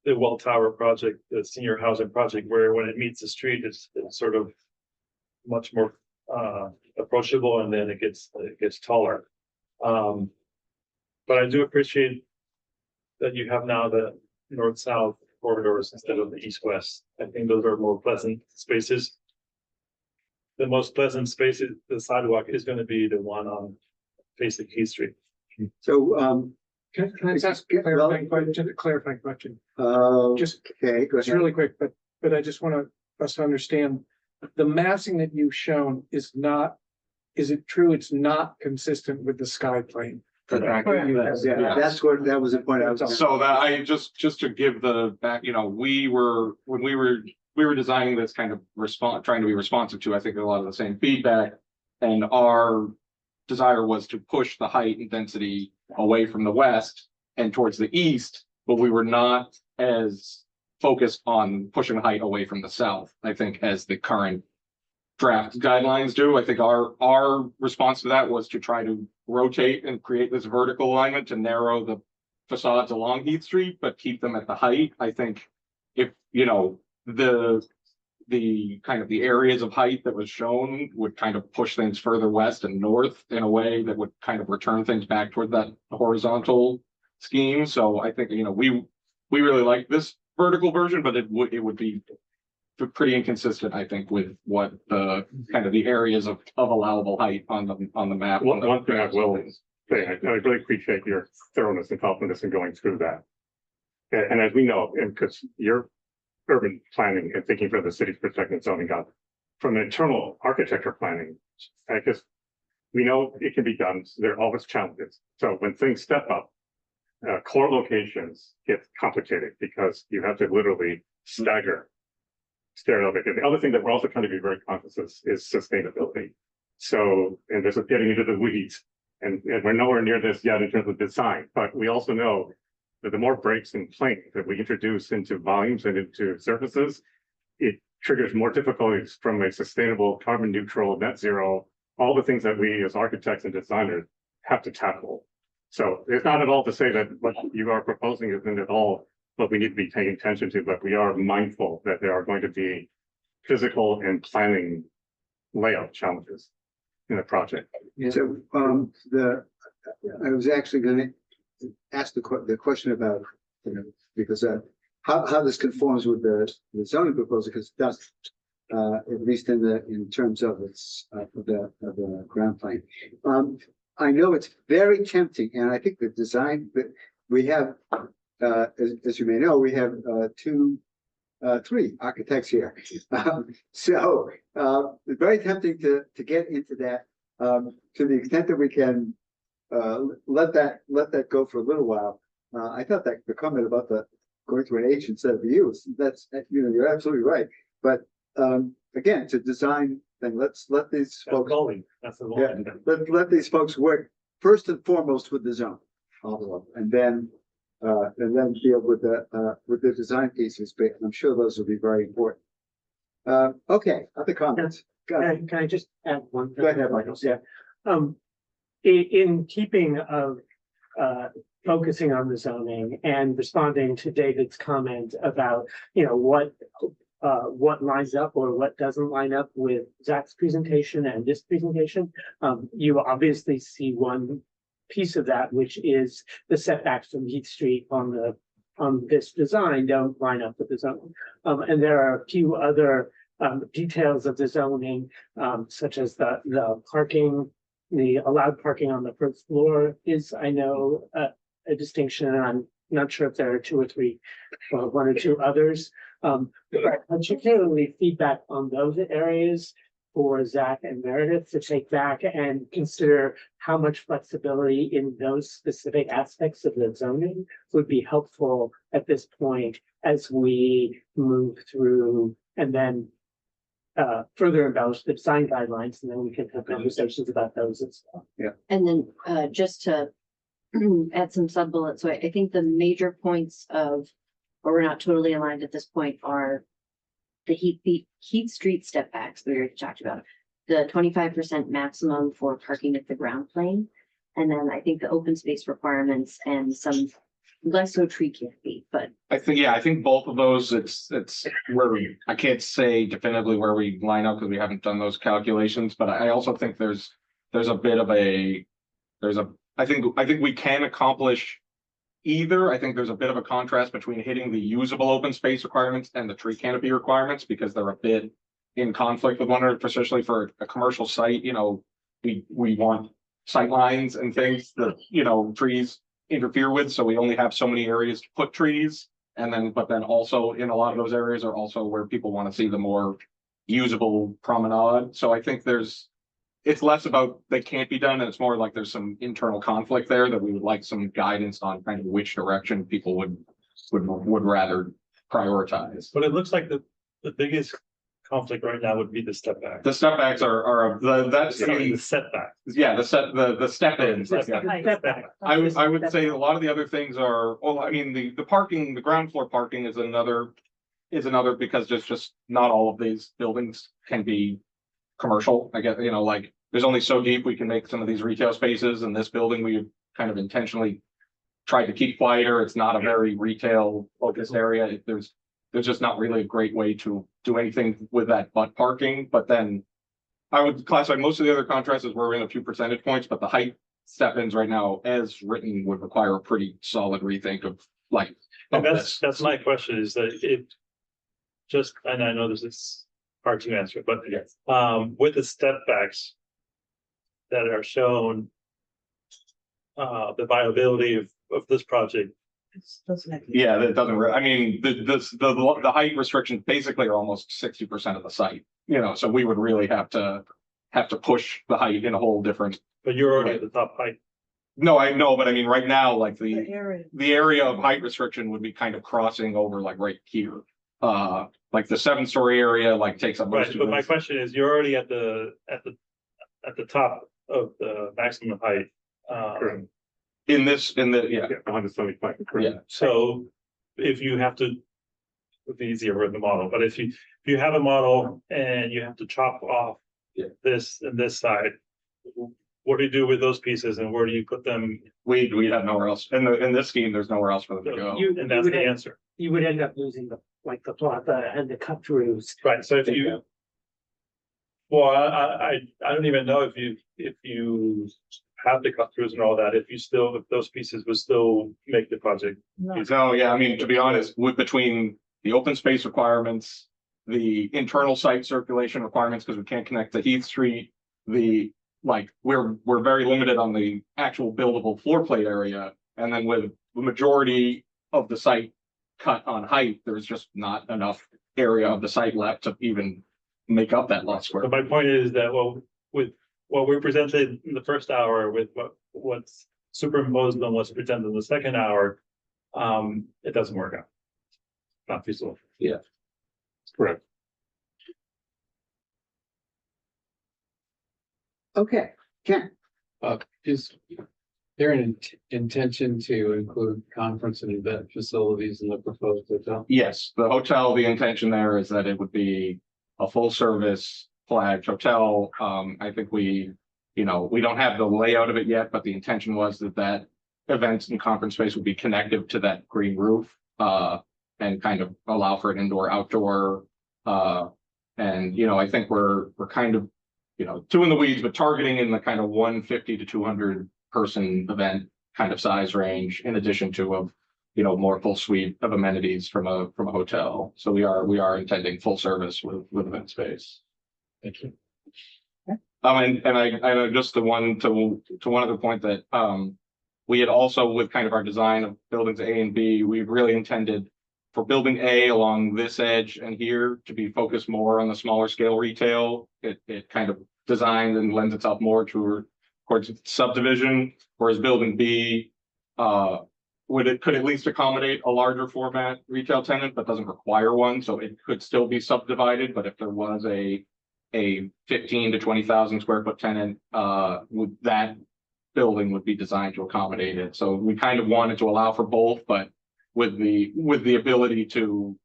the Well Tower project, the senior housing project, where when it meets the street, it's sort of much more But I do appreciate that you have now the north-south corridors instead of the east-west. I think those are more pleasant spaces. The most pleasant space, the sidewalk is gonna be the one on facing Keith Street. So, Can I just ask a clarifying question? Just, okay, go it's ahead. really quick, but I just want us to understand. The massing that you've shown is not, is it true it's not consistent with the sky plane? Correct. Yeah, that's what, that was the point I was. So that I just to give the back, you know, when we were designing this kind of trying to be responsive to, I think, a lot of the same feedback. And our desire was to push the height and density away from the west and towards the east, but we were not as focused on pushing the height away from the south, I think, as the current draft guidelines do. I think our response to that was to try to rotate and create this vertical alignment to narrow the facades along Heath Street, but keep them at the height. I think if, you know, the kind of the areas of height that was shown would kind of push things further west and north in a way that would kind of return things back toward that horizontal scheme. So I think, you know, we really like this vertical version, but it would be pretty inconsistent, I think, with what the kind of the areas of allowable height on the map. One thing I will say, I really appreciate your thoroughness and thoughtfulness in going through that. And as we know, and because you're urban planning and thinking from the city's perspective and zoning out, from an internal architecture planning, I guess we know it can be done. So there are always challenges. So when things step up, core locations get complicated because you have to literally stagger stair elevator. The other thing that we're also trying to be very conscious of is sustainability. So, and this is getting into the weeds, and we're nowhere near this yet in terms of design, but we also know that the more breaks in plane that we introduce into volumes and into surfaces, it triggers more difficulties from a sustainable, carbon neutral, net zero, all the things that we as architects and designers have to tackle. So it's not at all to say that what you are proposing isn't at all what we need to be paying attention to, but we are mindful that there are going to be physical and planning layout challenges in the project. So, I was actually gonna ask the question about, you know, because how this conforms with the zoning proposal, because it does, at least in terms of its of the ground plane. I know it's very tempting, and I think the design that we have, as you may know, we have three architects here. So it's very tempting to get into that, to the extent that we can let that go for a little while. I thought that the comment about the going to an H instead of a U, that's, you know, you're absolutely right. But again, to design thing, let's let these folks. That's the Yeah, let these folks work first and foremost with the zone, and then deal with the design pieces. But I'm sure those will be very important. Okay, other comments. Go ahead. Can I just add one thing? Go ahead, Michael. Yeah. In keeping of focusing on the zoning and responding to David's comment about, you know, what lines up or what doesn't line up with Zach's presentation and this presentation, you obviously see one piece of that, which is the setbacks from Heath Street on this design don't line up with the zone. And there are a few other details of the zoning, such as the parking, the allowed parking on the first floor is, I know, a distinction, and I'm not sure if there are two or three, one or two others. But particularly feedback on those areas for Zach and Meredith to take back and consider how much flexibility in those specific aspects of the zoning would be helpful at this point as we move through and then further embellish the design guidelines, and then we can have conversations about those as well. Yeah. And then just to add some sub bullets. So I think the major points of where we're not totally aligned at this point are the Heath Street step backs we already talked about, the 25% maximum for parking at the ground plane, and then I think the open space requirements and some less so tree canopy, but I think both of those, it's where I can't say definitively where we line up because we haven't done those calculations, but I also think there's a bit of a I think we can accomplish either. I think there's a bit of a contrast between hitting the usable open space requirements and the tree canopy requirements because they're a bit in conflict with one another, especially for a commercial site. You know, we want sight lines and things that, you know, trees interfere with, so we only have so many areas to put trees. And then, but then also in a lot of those areas are also where people want to see the more usable promenade. So I think it's less about they can't be done, and it's more like there's some internal conflict there that we would like some guidance on kind of which direction people would rather prioritize. But it looks like the biggest conflict right now would be the step back. The step backs that's The setback. yeah, the step ins. Yeah. Step back. I would say a lot of the other things are, well, I mean, the parking, the ground floor parking is another because there's just not all of these buildings can be commercial. I guess, you know, like there's only so deep we can make some of these retail spaces, and this building we kind of intentionally tried to keep quieter. It's not a very retail focused area. There's just not really a great way to do anything with that but parking. But then I would classify most of the other contrasts as we're in a few percentage points, but the height step-ins right now as written would require a pretty solid rethink of like. And that's my question, is that and I know this is hard to answer, but Yes. With the step backs that are shown, the viability of this project. Yeah, that doesn't, I mean, the height restrictions basically are almost 60% of the site, you know, so we would really have to push the height in a whole different. But you're already at the top height. No, I know, but I mean, right now, like The area. the area of height restriction would be kind of crossing over like right here. Like the 7-story area, like takes up most Right, of but my this. question is, you're already at the top of the maximum height. In the, yeah, 175. yeah. So if you have to, it would be easier with the model, but if you have a model and you have to chop off this and this side, what do you do with those pieces and where do you put them? We have nowhere else. In this scheme, there's nowhere else for them to go. And that's the answer. You would end up losing the plata and the cut throughs. Right, so if you. Well, I don't even know if you have the cut throughs and all that, if those pieces would still make the project. So, yeah, I mean, to be honest, between the open space requirements, the internal site circulation requirements, because we can't connect to Heath Street, we're very limited on the actual buildable floor plate area. And then with the majority of the site cut on height, there's just not enough area of the site left to even make up that lot square. But my point is that, well, with what we presented in the first hour, with what's superimposed on what's presented in the second hour, it doesn't work out. Not feasible. Yeah. Correct. Okay, Ken. Is there an intention to include conference and event facilities in the proposed hotel? Yes, the hotel, the intention there is that it would be a full service flagged hotel. I think we don't have the layout of it yet, but the intention was that events and conference space would be connected to that green roof, and kind of allow for an indoor, outdoor, and, I think we're kind of, too in the weeds, but targeting in the kind of 150 to 200 person event kind of size range, in addition to a more full suite of amenities from a hotel. So we are intending full service with event space. Thank you. And I just to one other point that we had also, with kind of our design of buildings A and B, we really intended for building A along this edge and here to be focused more on the smaller scale retail. It kind of designed and lends itself more towards subdivision, whereas building B could at least accommodate a larger format retail tenant, but doesn't require one. So it could still be subdivided, but if there was a 15 to 20,000 square foot tenant, that building would be designed to accommodate it. So we kind of wanted to allow for both, but with the ability to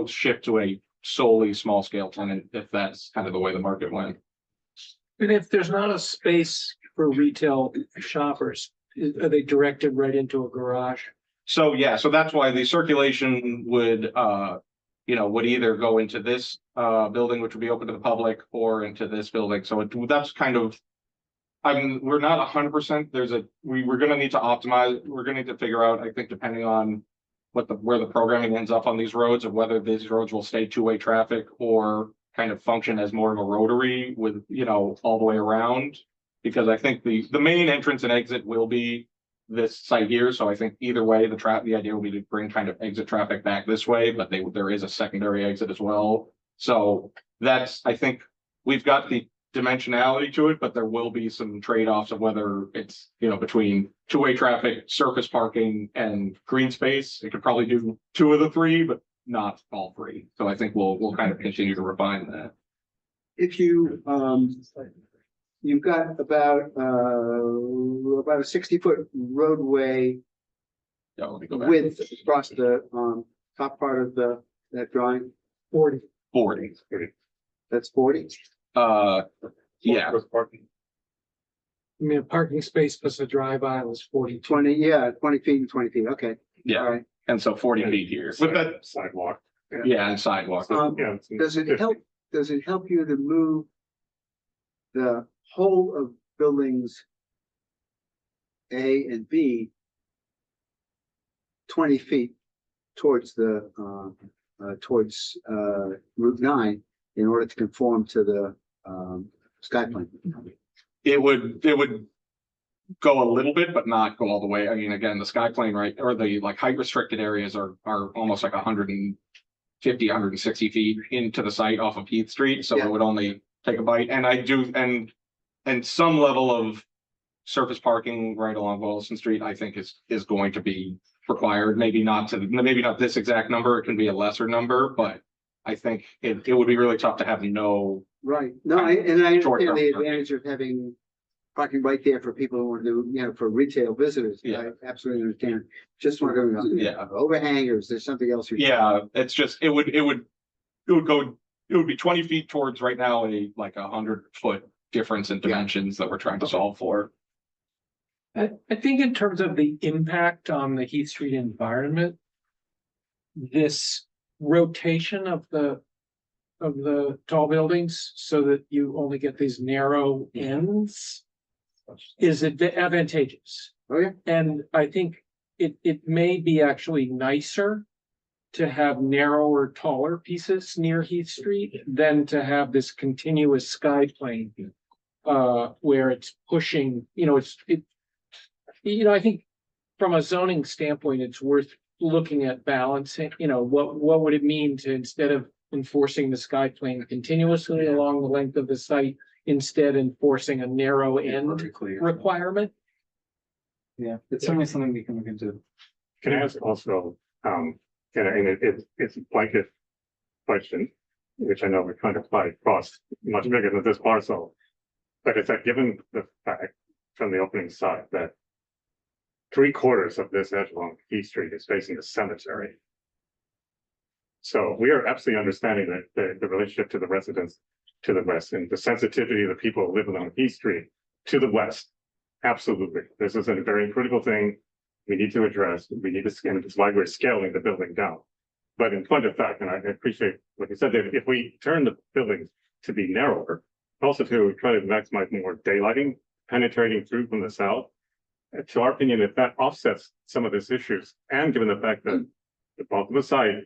shift to a solely small scale tenant, if that's kind of the way the market went. And if there's not a space for retail shoppers, are they directed right into a garage? So yeah, so that's why the circulation would either go into this building, which would be open to the public, or into this building. So that's kind of we're not 100%, we're gonna need to optimize, we're gonna need to figure out, I think, depending on. Where the programming ends up on these roads, of whether these roads will stay two-way traffic or kind of function as more of a rotary with, all the way around. Because I think the main entrance and exit will be this site here, so I think either way, the idea will be to bring kind of exit traffic back this way, but there is a secondary exit as well. So I think we've got the dimensionality to it, but there will be some trade-offs of whether it's, between two-way traffic, surface parking, and green space. It could probably do two of the three, but not all three. So I think we'll kind of continue to refine that. If you've got about a 60-foot roadway Yeah, let me go back. width across the top part of that drawing. 40. 40. That's 40. Yeah, I mean, a parking space plus a drive aisle is 42. 20, yeah, 20 feet and 20 feet. Okay. All yeah, right. and so 40 feet here. But that, Sidewalk. yeah, and sidewalk. Yeah. Does it help you to move the whole of buildings A and B 20 feet towards Route 9 in order to conform to the sky plane? It would go a little bit, but not go all the way. I mean, again, the sky plane, right, or the like height restricted areas are almost like 150, 160 feet into the site off of Heath Street. So Yeah. it would only take a bite. And I do, and some level of surface parking right along Boylston Street, I think is going to be required. Maybe not this exact number. It can be a lesser number, but I think it would be really tough to have no. Right. No, I understand Short-term the parking. advantage of having parking right there for people who want to, for retail visitors. Yeah. I absolutely understand. Just wondering, Yeah. overhang, or is there something else? Yeah, it's just, it would be 20 feet towards right now, a 100-foot difference in dimensions that we're trying to solve for. I think in terms of the impact on the Heath Street environment, this rotation of the tall buildings so that you only get these narrow ends is advantageous. Oh, yeah. And I think it may be actually nicer to have narrower, taller pieces near Heath Street than to have this continuous sky plane where it's pushing, I think from a zoning standpoint, it's worth looking at balancing, what would it mean to, instead of enforcing the sky plane continuously along the length of the site, instead enforcing a narrow end requirement? Yeah, it's certainly something we can look into. Can I ask also, and it's a blanket question, which I know we're trying to apply across much bigger than this parcel. But it's that given the fact from the opening side that 3/4 of this edge along Heath Street is facing the cemetery. So we are absolutely understanding that the relationship to the residents to the west and the sensitivity of the people who live along Heath Street to the west. Absolutely. This is a very critical thing we need to address. We need to, and it's why we're scaling the building down. But in point of fact, and I appreciate what you said, that if we turn the buildings to be narrower, also to try to maximize more daylighting penetrating through from the south, to our opinion, if that offsets some of these issues, and given the fact that the bulk of the site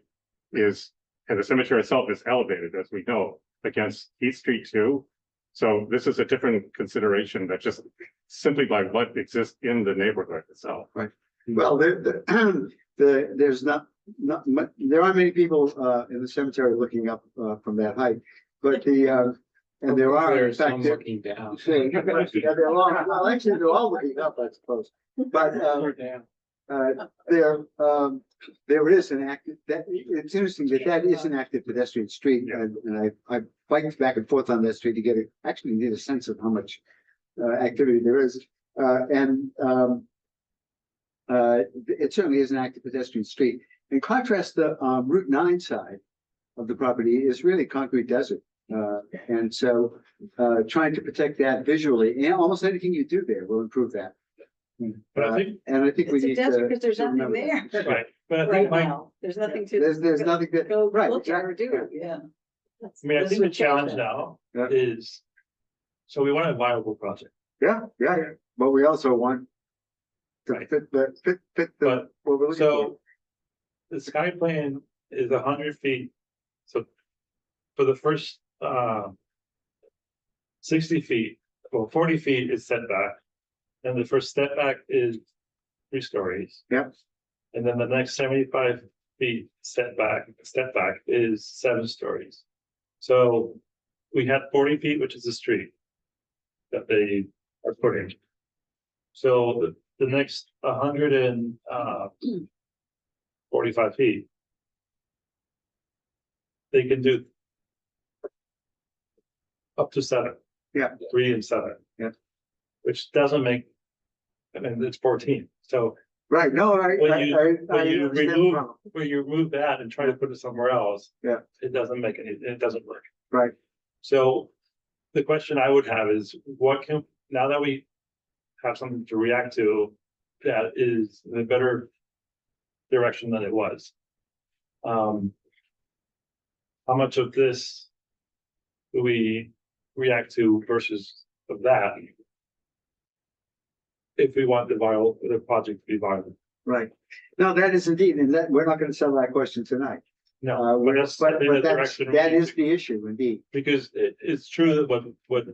is, and the cemetery itself is elevated, as we know, against Heath Street too. So this is a different consideration that just simply by what exists in the neighborhood itself. Right. Well, there's not there aren't many people in the cemetery looking up from that height, but and there are, in There's fact, some there, looking down. yeah, well, actually, they're all looking up, I suppose. But Or down. there is an active, it's interesting that is an active pedestrian street, and I biked back and forth on that street to get a sense of how much activity there is. It certainly is an active pedestrian street. In contrast, the Route 9 side of the property is really concrete desert. And so trying to protect that visually, and almost anything you do there will improve that. But I think, And I think we It's a need desert to. because there's nothing remember that. there right, but I right think now. There's nothing to. There's nothing that, Go right, look at or exactly. do, yeah. I mean, I This think the would change challenge that. now Yeah. is, so we want a viable project. Yeah, but we also want to Right. fit the, But, what we're looking for. so the sky plane is 100 feet. So for the first 60 feet, well, 40 feet is setback. And the first step back is 3 stories. Yep. And then the next 75 feet step back is 7 stories. So we had 40 feet, which is the street that they are putting. So the next 145 feet, they can do up to 7. Yeah. 3 and 7. Yeah. Which doesn't make, I mean, it's 14. So Right, no, I when understand the problem. you remove that and try to put it somewhere else. Yeah. It doesn't make it doesn't work. Right, So the question I would have is now that we have something to react to that is in a better direction than it was. How much of this do we react to versus of that? If we want the project to be viable. right. No, that is indeed, and that, we're not gonna settle that question tonight. No, but that's But in the that's, direction. that is the issue, indeed. Because it's true that what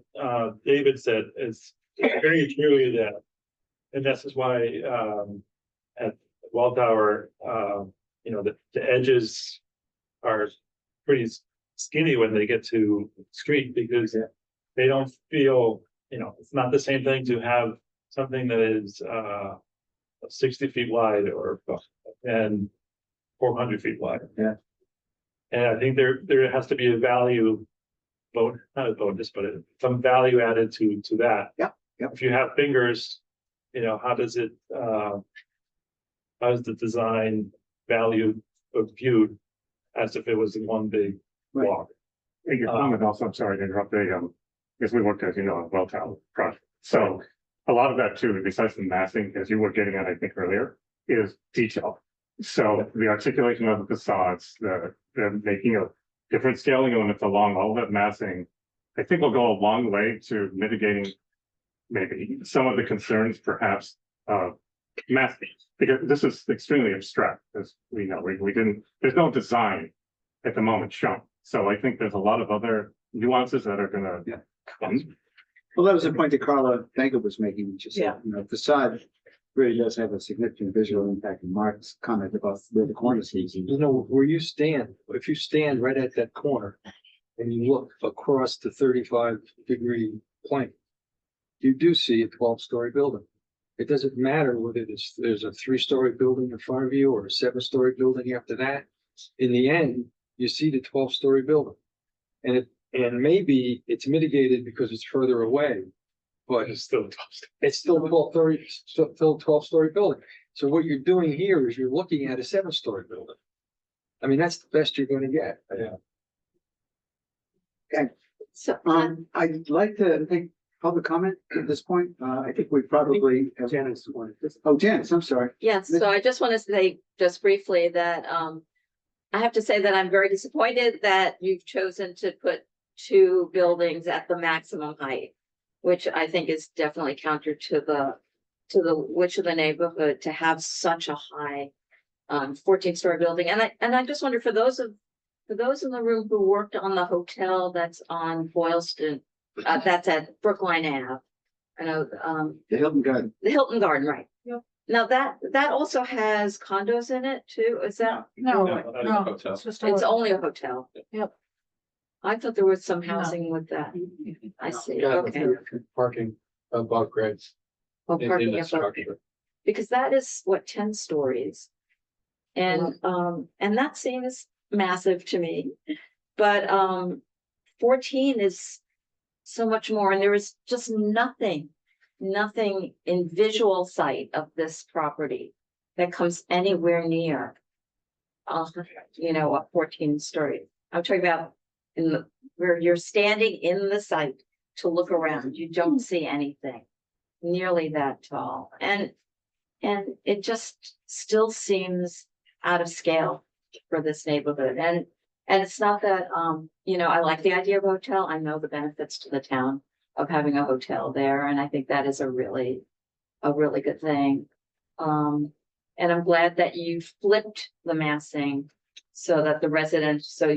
David said is very true that, and this is why at Welltower, the edges are pretty skinny when they get to the street because they don't feel, it's not the same thing to have something that is 60 feet wide and 400 feet wide. Yeah. And I think there has to be a value not a bonus, but some value added to that. Yeah. If you have fingers, how does the design value viewed as if it was in one big Right. block? And your comment also, I'm sorry to interrupt, because we worked, as you know, on Welltower project. So a lot of that too, besides the massing, as you were getting at, I think earlier, is detail. So the articulation of the facades, the making of different scaling elements along all that massing, I think will go a long way to mitigating maybe some of the concerns perhaps of massing. Because this is extremely abstract, as we know, there's no design at the moment shown. So I think there's a lot of other nuances that are gonna come. Well, that was the point that Carla Vega was making, which is, facade really does have a significant visual impact. And Mark's comment about where the cornice is. Where you stand, if you stand right at that corner and you look across the 35-degree plane, you do see a 12-story building. It doesn't matter whether there's a 3-story building in front of you or a 7-story building after that. In the end, you see the 12-story building. And maybe it's mitigated because it's further away, but It's still it's still a 12-story building. So what you're doing here is you're looking at a 7-story building. I mean, that's the best you're going to get. Yeah. Okay. So, I'd like to take public comment at this point. I think we probably have. Janice wanted this. Oh, Janice, I'm sorry. yes, so I just want to say just briefly that I have to say that I'm very disappointed that you've chosen to put 2 buildings at the maximum height, which I think is definitely counter to the wish of the neighborhood to have such a high 14-story building. And I just wonder for those in the room who worked on the hotel that's on Boylston, that's at Brookline Ave. I know The Hilton Garden. the Hilton Garden, right? Yep. Now that also has condos in it too. Is that? No, No, no, it's just. It's only a hotel. Yep. I thought there was some housing with that. I see, okay. Parking above grades. Well, in parking the above- structure. Because that is what, 10 stories? And that seems massive to me, but 14 is so much more, and there is just nothing in visual sight of this property that comes anywhere near a 14 story. I'm talking about where you're standing in the site to look around, you don't see anything nearly that tall. And it just still seems out of scale for this neighborhood. And it's not that, I like the idea of a hotel. I know the benefits to the town of having a hotel there, and I think that is a really good thing. And I'm glad that you flipped the massing so that the residents, so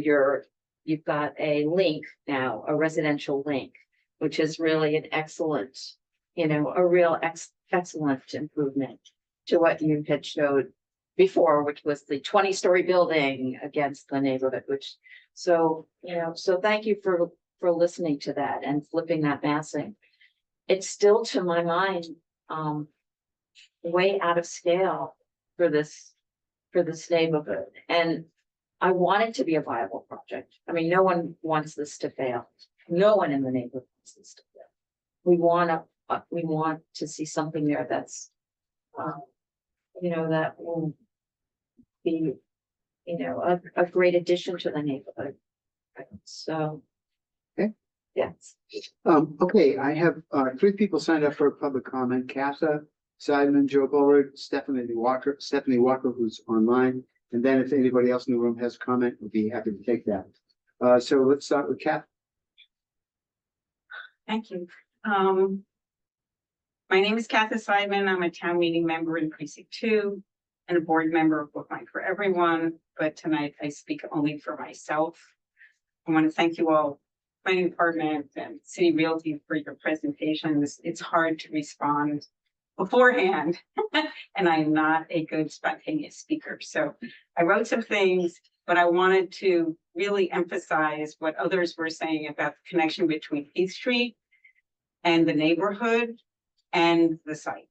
you've got a link now, a residential link, which is really an excellent, a real excellent improvement to what you had showed before, which was the 20-story building against the neighborhood, so thank you for listening to that and flipping that massing. It's still, to my mind, way out of scale for this neighborhood. And I want it to be a viable project. I mean, no one wants this to fail. No one in the neighborhood wants this to fail. We want to see something there that's, that will be, a great addition to the neighborhood. So. Okay. Yes. Okay, I have, 3 people signed up for a public comment: Katha Seidman, Joe Bullard, Stephanie Walker, who's online. And then if anybody else in the room has a comment, we'd be happy to take that. So let's start with Kath. Thank you. My name is Katha Seidman. I'm a town meeting member in Precinct 2 and a board member of Brookline for Everyone. But tonight I speak only for myself. I want to thank you all, planning department and City Realty, for your presentations. It's hard to respond beforehand, and I'm not a good spontaneous speaker. So I wrote some things, but I wanted to really emphasize what others were saying about the connection between Heath Street and the neighborhood and the site.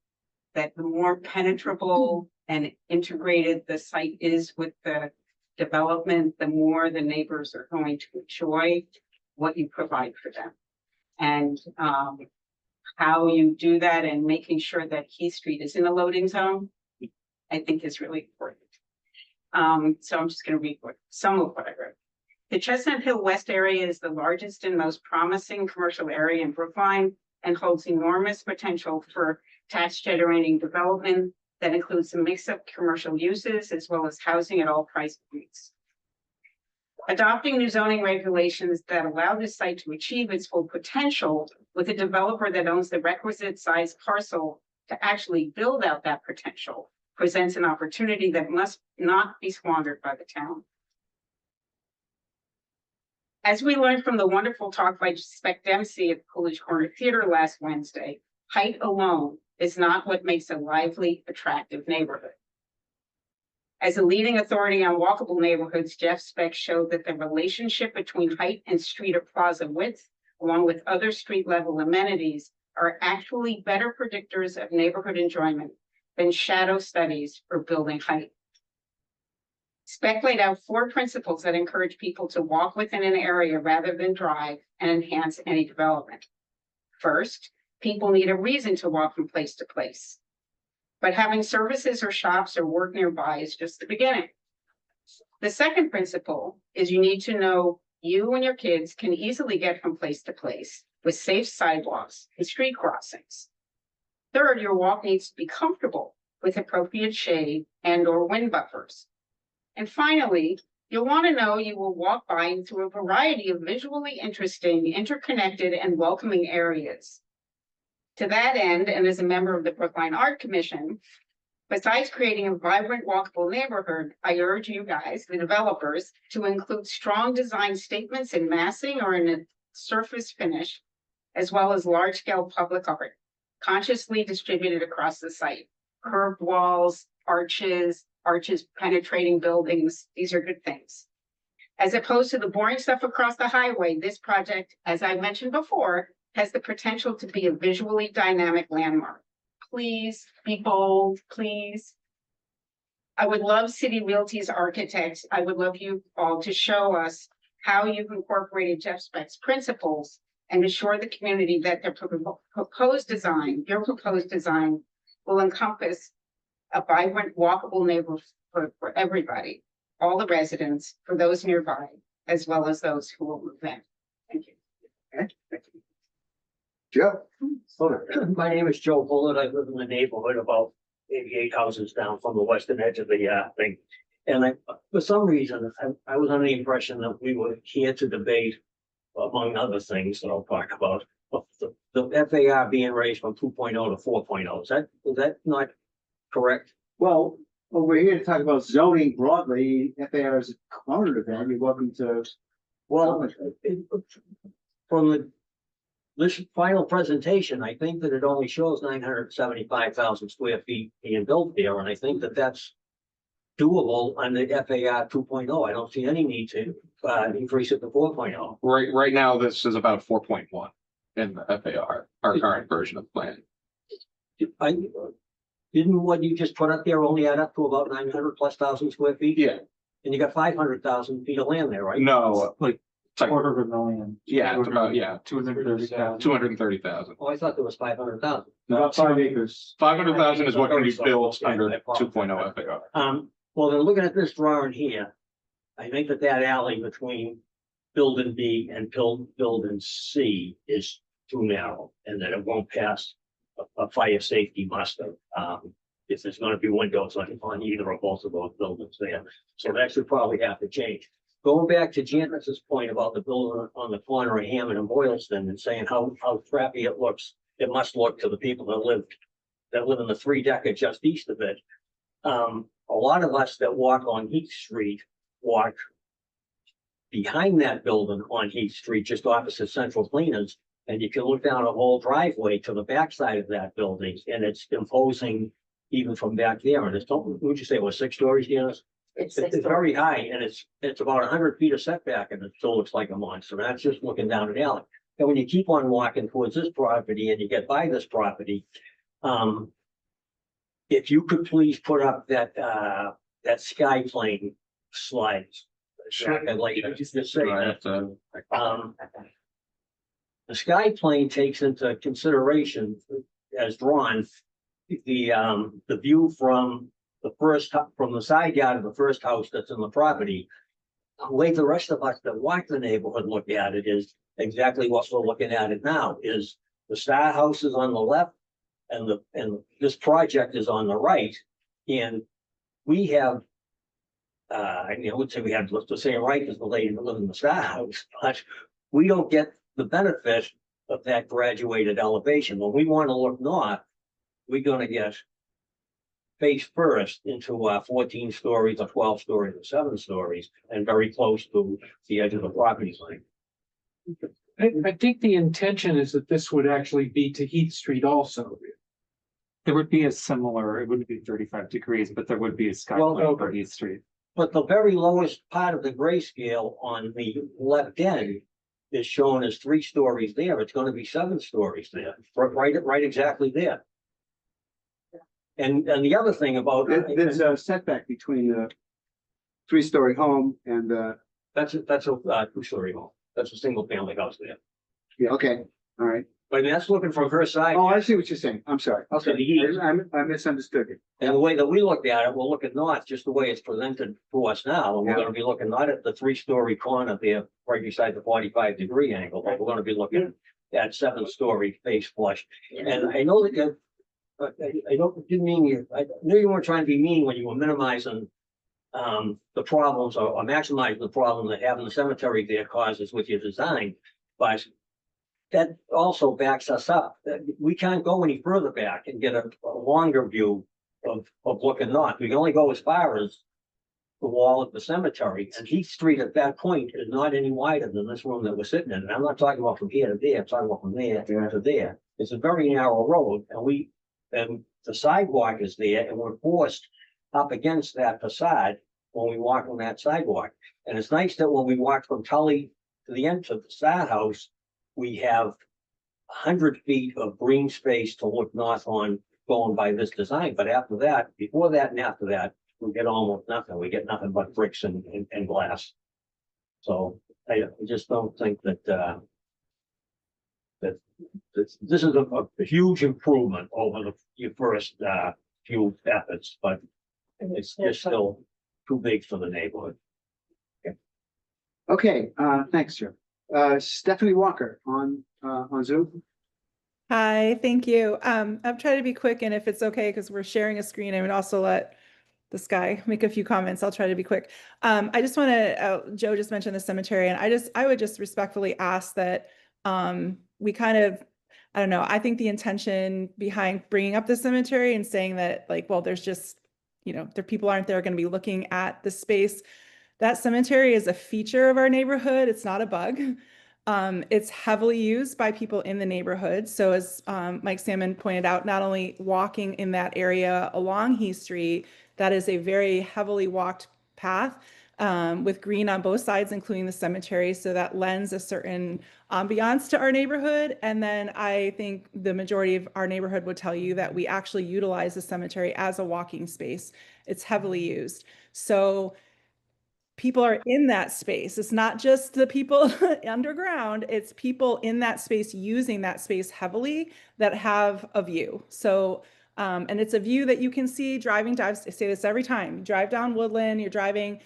That the more penetrable and integrated the site is with the development, the more the neighbors are going to enjoy what you provide for them. And how you do that and making sure that Heath Street is in a loading zone, I think is really important. So I'm just going to read some of what I wrote. The Chestnut Hill West area is the largest and most promising commercial area in Brookline and holds enormous potential for tax generating development that includes a mix of commercial uses as well as housing at all price points. Adopting new zoning regulations that allow this site to achieve its full potential with a developer that owns the requisite size parcel to actually build out that potential presents an opportunity that must not be squandered by the town. As we learned from the wonderful talk by Spec Dempsey at the Coolidge Corner Theater last Wednesday, height alone is not what makes a lively, attractive neighborhood. As a leading authority on walkable neighborhoods, Jeff Speck showed that the relationship between height and street or plaza width, along with other street level amenities, are actually better predictors of neighborhood enjoyment than shadow studies for building height. Speck laid out 4 principles that encourage people to walk within an area rather than drive and enhance any development. First, people need a reason to walk from place to place. But having services or shops or work nearby is just the beginning. The second principle is you need to know you and your kids can easily get from place to place with safe sidewalks and street crossings. Third, your walk needs to be comfortable with appropriate shade and or wind buffers. And finally, you'll want to know you will walk by and through a variety of visually interesting, interconnected, and welcoming areas. To that end, and as a member of the Brookline Art Commission, besides creating a vibrant, walkable neighborhood, I urge you guys, the developers, to include strong design statements in massing or in a surface finish, as well as large-scale public art, consciously distributed across the site. Curved walls, arches penetrating buildings, these are good things. As opposed to the boring stuff across the highway, this project, as I mentioned before, has the potential to be a visually dynamic landmark. Please be bold, please. I would love City Realty's architects. I would love you all to show us how you've incorporated Jeff Speck's principles and assure the community that their proposed design, your proposed design, will encompass a vibrant, walkable neighborhood for everybody, all the residents, for those nearby, as well as those who will move in. Thank you. Okay, thank you. Joe. My name is Joe Bullitt. I live in the neighborhood about 88 houses down from the western edge of the thing. And for some reason, I was under the impression that we were here to debate, among other things that I'll talk about, of the FAR being raised from 2.0 to 4.0. Is that not correct? Well, we're here to talk about zoning broadly. FAR is a component of that. You're welcome to. Well, from this final presentation, I think that it only shows 975,000 square feet being built there, and I think that that's doable on the FAR 2.0. I don't see any need to increase it to 4.0. Right now, this is about 4.1 in the FAR, our current version of the plan. Didn't what you just put up there only add up to about 900,000+ square feet? Yeah. And you got 500,000 feet of land there, right? No, Like it's like, quarter of a million. yeah, it's about, yeah, 230,000. 230,000. Oh, I thought there was 500,000. About 5 acres. 500,000 is what can be built Okay, under I apologize. 2.0 FAR. Well, then looking at this drawing here, I think that alley between building B and building C is too narrow, and that it won't pass a fire safety muster. If there's gonna be windows on either or both of those buildings there, so that should probably have to change. Going back to Janice's point about the building on the corner of Hammond and Boylston and saying how crappy it looks, it must look to the people that live in the 3-decker just east of it. A lot of us that walk on Heath Street walk behind that building on Heath Street, just opposite Central Cleaners. And you can look down a whole driveway to the backside of that building, and it's imposing even from back there. And it's, would you say it was 6 stories, Janice? It's It's very high, and it's about 100 feet of setback, and it still looks like a monster. That's just looking down an alley. And when you keep on walking towards this property and you get by this property, if you could please put up that sky plane slides. Sure. I'd like to just say that. That, The sky plane takes into consideration, as drawn, the view from the side yard of the first house that's in the property. The way the rest of us that walk the neighborhood look at it is exactly what we're looking at it now, is the Star House is on the left and this project is on the right. And we have, I would say we have the same right as the lady that lives in the Star House, but we don't get the benefit of that graduated elevation. When we want to look north, we're gonna get face first into 14 stories or 12 stories or 7 stories and very close to the edge of the property line. I think the intention is that this would actually be to Heath Street also. There would be a similar, it wouldn't be 35 degrees, but there would be a sky Well, plane for Heath Street. But the very lowest part of the grayscale on the left end is shown as 3 stories there. It's gonna be 7 stories there, right exactly there. And the other thing about. There's a setback between the 3-story home and the. That's a 2-story home. That's a single family house there. Yeah, okay, all right. But that's looking from her side. Oh, I see what you're saying. I'm sorry. Okay. I misunderstood you. And the way that we look at it, we'll look at north, just the way it's presented to us now. And we're gonna be looking not at the 3-story corner there, right beside the 45-degree angle, but we're gonna be looking at 7-story face flush. And I know that didn't mean you, I knew you weren't trying to be mean when you were minimizing the problems or maximizing the problem that having the cemetery there causes with your design. But that also backs us up. We can't go any further back and get a longer view of looking north. We can only go as far as the wall of the cemetery, and Heath Street at that point is not any wider than this room that we're sitting in. And I'm not talking about from here to there, I'm talking about from there to there. It's a very narrow road, and the sidewalk is there, and we're forced up against that facade when we walk on that sidewalk. And it's nice that when we walk from Tully to the end of the Star House, we have 100 feet of green space to look north on going by this design. But after that, before that and after that, we get almost nothing. We get nothing but bricks and glass. So I just don't think that this is a huge improvement over your first few efforts, but it's just still too big for the neighborhood. Okay, thanks, Joe. Stephanie Walker on Zoom. Hi, thank you. I'll try to be quick, and if it's okay, because we're sharing a screen, I would also let this guy make a few comments. I'll try to be quick. I just want to, Joe just mentioned the cemetery, and I would just respectfully ask that we kind of, I don't know, I think the intention behind bringing up the cemetery and saying that like, well, there's just, people aren't there going to be looking at the space. That cemetery is a feature of our neighborhood. It's not a bug. It's heavily used by people in the neighborhood. So as Mike Salmon pointed out, not only walking in that area along Heath Street, that is a very heavily walked path with green on both sides, including the cemetery. So that lends a certain ambiance to our neighborhood. And then I think the majority of our neighborhood would tell you that we actually utilize the cemetery as a walking space. It's heavily used. So people are in that space. It's not just the people underground, it's people in that space using that space heavily that have a view. So, and it's a view that you can see driving down. I say this every time. You drive down Woodland, you're driving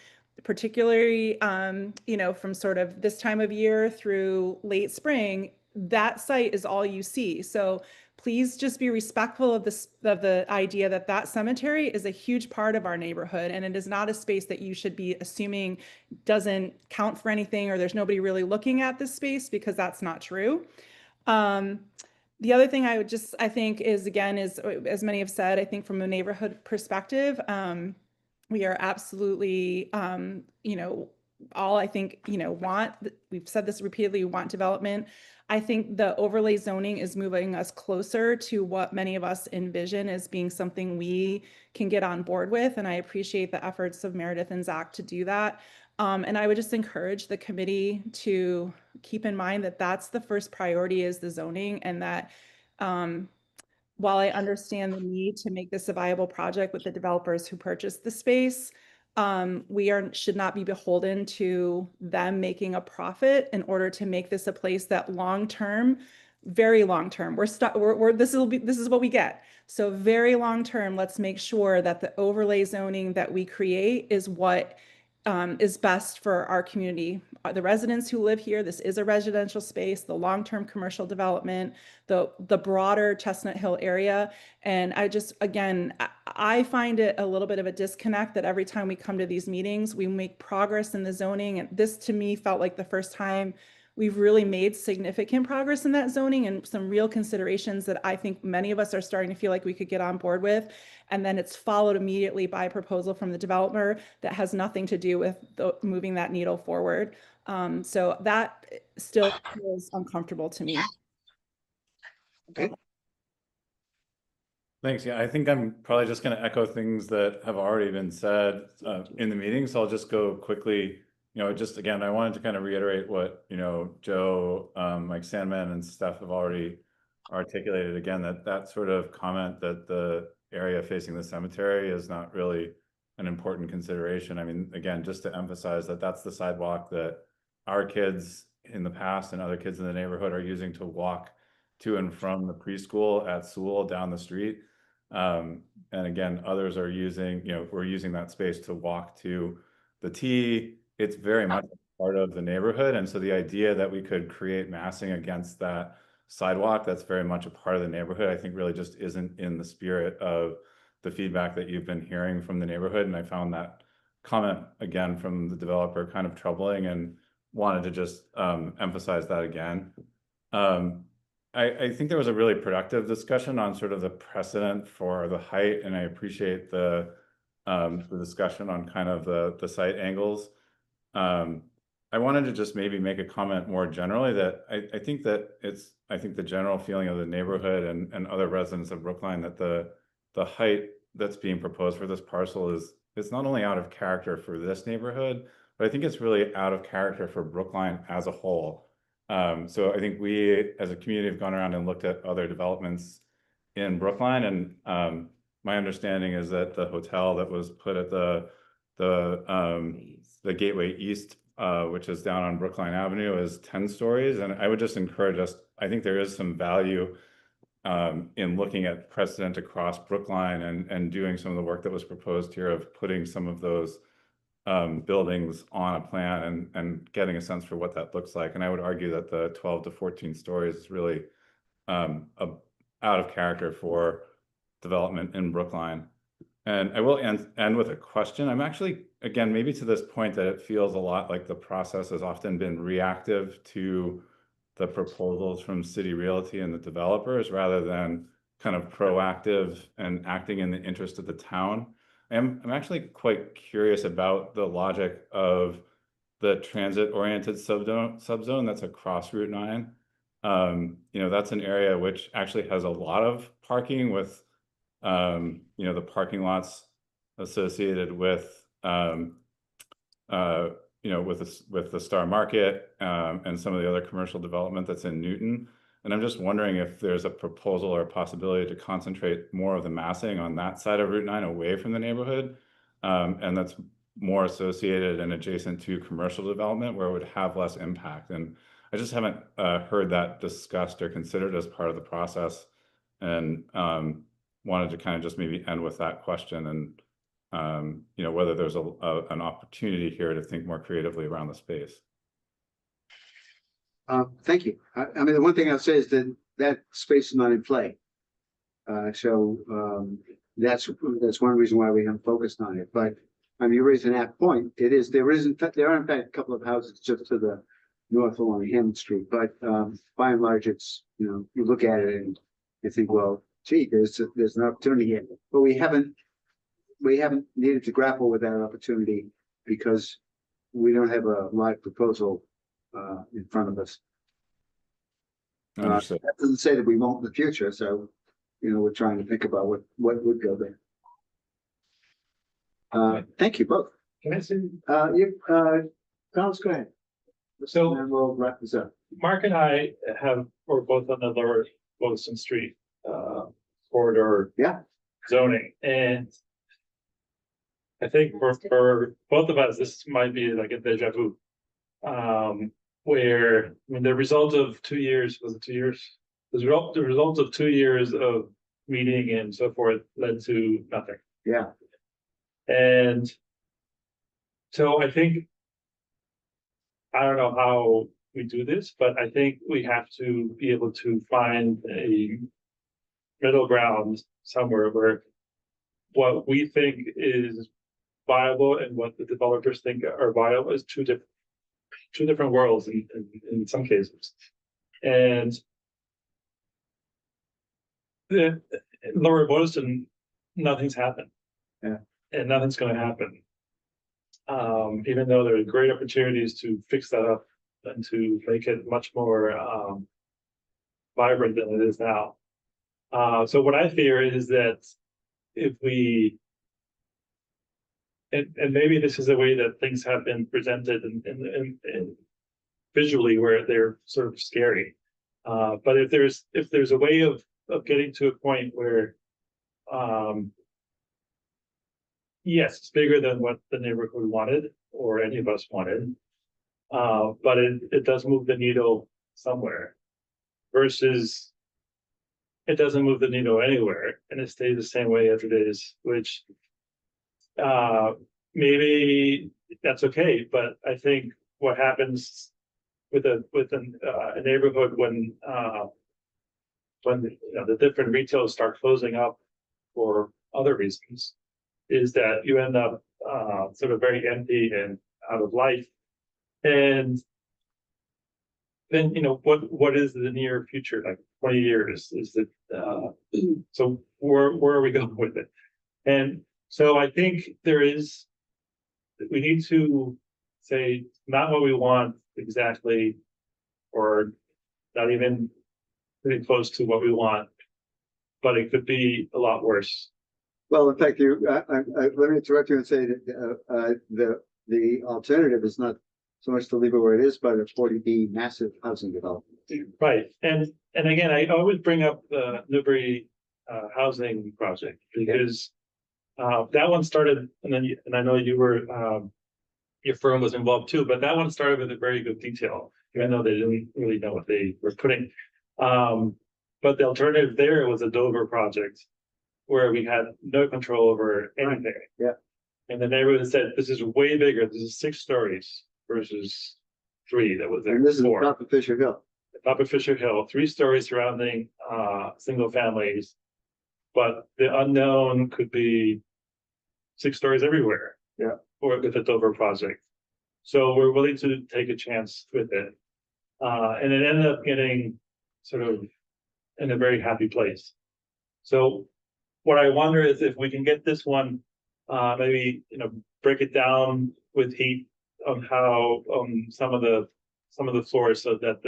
particularly, from sort of this time of year through late spring, that site is all you see. So please just be respectful of the idea that that cemetery is a huge part of our neighborhood, and it is not a space that you should be assuming doesn't count for anything or there's nobody really looking at this space, because that's not true. The other thing I think is, again, is as many have said, I think from a neighborhood perspective, we are absolutely, all I think, want, we've said this repeatedly, we want development. I think the overlay zoning is moving us closer to what many of us envision as being something we can get on board with. And I appreciate the efforts of Meredith and Zach to do that. And I would just encourage the committee to keep in mind that that's the first priority, is the zoning, and that while I understand the need to make this a viable project with the developers who purchased the space, we should not be beholden to them making a profit in order to make this a place that long-term, very long-term, this is what we get. So very long-term, let's make sure that the overlay zoning that we create is what is best for our community, the residents who live here. This is a residential space, the long-term commercial development, the broader Chestnut Hill area. And I find it a little bit of a disconnect that every time we come to these meetings, we make progress in the zoning. And this to me felt like the first time we've really made significant progress in that zoning, and some real considerations that I think many of us are starting to feel like we could get on board with. And then it's followed immediately by a proposal from the developer that has nothing to do with moving that needle forward. So that still feels uncomfortable to me. Okay. Thanks. Yeah, I think I'm probably just going to echo things that have already been said in the meeting. So I'll just go quickly. Just again, I wanted to kind of reiterate what, Joe, Mike Sandman and Steph have already articulated again, that sort of comment that the area facing the cemetery is not really an important consideration. I mean, again, just to emphasize that that's the sidewalk that our kids in the past and other kids in the neighborhood are using to walk to and from the preschool at Sewell down the street. And again, others are using, we're using that space to walk to the T. It's very much part of the neighborhood. And so the idea that we could create massing against that sidewalk that's very much a part of the neighborhood, I think really just isn't in the spirit of the feedback that you've been hearing from the neighborhood. And I found that comment again from the developer kind of troubling, and wanted to just emphasize that again. I think there was a really productive discussion on sort of the precedent for the height, and I appreciate the discussion on kind of the site angles. I wanted to just maybe make a comment more generally that I think the general feeling of the neighborhood and other residents of Brookline that the height that's being proposed for this parcel is not only out of character for this neighborhood, but I think it's really out of character for Brookline as a whole. So I think we as a community have gone around and looked at other developments in Brookline, and my understanding is that the hotel that was put at the Gateway East, which is down on Brookline Avenue, is 10 stories. And I would just encourage us, I think there is some value in looking at precedent across Brookline and doing some of the work that was proposed here of putting some of those buildings on a plan and getting a sense for what that looks like. And I would argue that the 12 to 14 stories is really out of character for development in Brookline. And I will end with a question. I'm actually, again, maybe to this point that it feels a lot like the process has often been reactive to the proposals from City Realty and the developers rather than kind of proactive and acting in the interest of the town. I'm actually quite curious about the logic of the transit-oriented subzone that's across Route 9. You know, that's an area which actually has a lot of parking with, you know, the parking lots associated with, you know, with the Star Market and some of the other commercial development that's in Newton. And I'm just wondering if there's a proposal or a possibility to concentrate more of the massing on that side of Route 9 away from the neighborhood. And that's more associated and adjacent to commercial development where it would have less impact. And I just haven't heard that discussed or considered as part of the process. And wanted to kind of just maybe end with that question and you know, whether there's an opportunity here to think more creatively around the space. Thank you. I mean, the one thing I'll say is that that space is not in play. So that's one reason why we haven't focused on it. But I mean, you raise an apt point. There are in fact a couple of houses just to the north along Hammond Street. But by and large, it's, you know, you look at it and you think, well, gee, there's an opportunity here. But we haven't needed to grapple with that opportunity because we don't have a live proposal in front of us. Understood. That doesn't say that we won't in the future. So, you know, we're trying to think about what would go there. Thank you both. Can I say? Collins, go ahead. So and then we'll wrap this up. Mark and I we're both on the lower Wilson Street corridor zoning, and I think for both of us, this might be like a deja vu. Where I mean, the result of 2 years was it 2 years? The result of 2 years of meeting and so forth led to nothing. Yeah. And so I think I don't know how we do this, but I think we have to be able to find a middle ground somewhere where what we think is viable and what the developers think are viable is two different worlds in some cases. And the Lower Boylston, nothing's happened. Yeah. And nothing's going to happen. Even though there are great opportunities to fix that up and to make it much more vibrant than it is now. So what I fear is that if we, and maybe this is the way that things have been presented and visually where they're sort of scary. But if there's a way of getting to a point where yes, it's bigger than what the neighborhood wanted or any of us wanted, but it does move the needle somewhere versus it doesn't move the needle anywhere and it stays the same way as it is, which maybe that's okay. But I think what happens with a neighborhood when you know, the different retailers start closing up for other reasons is that you end up sort of very empty and out of life. And then, you know, what is the near future, like 20 years? Is it so where are we going with it? And so I think we need to say not what we want exactly, or not even pretty close to what we want, but it could be a lot worse. Well, in fact, let me interrupt you and say that the alternative is not so much to leave it where it is, but a 40B massive housing development. Right, and again, I always bring up the Newbury housing project because that one started, and I know you were your firm was involved too, but that one started with a very good detail, even though they didn't really know what they were putting. But the alternative there was a Dover project where we had no control over anything. Yeah. And the neighborhood said, this is way bigger. This is 6 stories versus 3 that was there. And this is before. top of Fisher Hill. Top of Fisher Hill, 3 stories surrounding single families. But the unknown could be 6 stories everywhere. Yeah. Or with the Dover project. So we're willing to take a chance with it. And it ended up getting sort of in a very happy place. So what I wonder is if we can get this one, maybe, break it down with heat on how, some of the floors, so that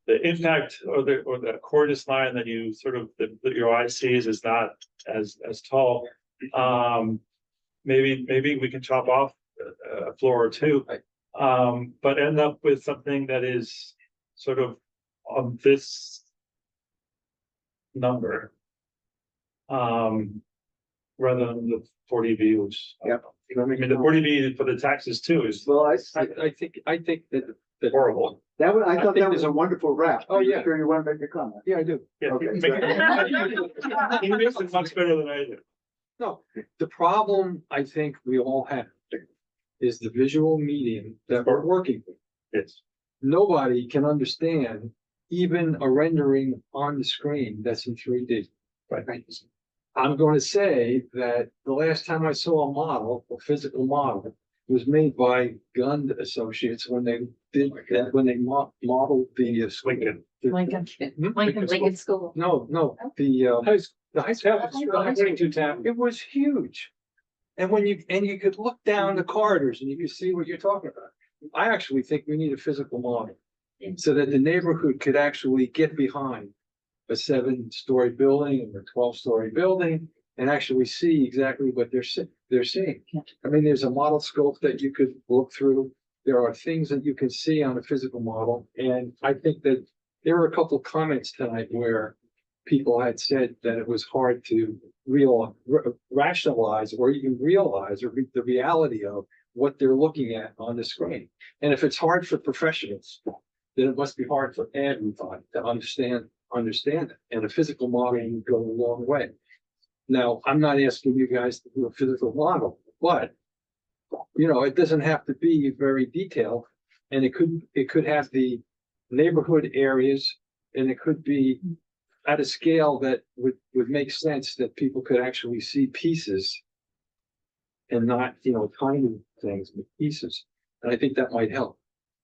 the impact or the cornice line that you sort of, that your eye sees is not as tall. Maybe we can chop off a floor or two, but end up with something that is sort of on this number, rather than the 40B, which. Yep. I mean, the 40B for the taxes too is. Well, I think that horrible. That was, I thought that was a wonderful wrap. Oh, yeah. Sure you want to make a comment? Yeah, I do. Yeah, Okay. he makes it much better than I do. No, the problem I think we all have is the visual medium that we're working with. Yes. Nobody can understand even a rendering on the screen that's in 3D. Right. I'm going to say that the last time I saw a model, a physical model, was made by Gund Associates when they did that, when they modeled the Lincoln. Lincoln School. No, the high school. It was huge. And when you could look down the corridors and you could see what you're talking about. I actually think we need a physical model so that the neighborhood could actually get behind a 7-story building or a 12-story building and actually see exactly what they're seeing. I mean, there's a model scope that you could look through. There are things that you can see on a physical model. And I think that there were a couple of comments tonight where people had said that it was hard to rationalize or even realize the reality of what they're looking at on the screen. And if it's hard for professionals, then it must be hard for everybody to understand it. And a physical model would go a long way. Now, I'm not asking you guys to do a physical model, but it doesn't have to be very detailed, and it could have the neighborhood areas, and it could be at a scale that would make sense that people could actually see pieces and not, tiny things, but pieces. And I think that might help,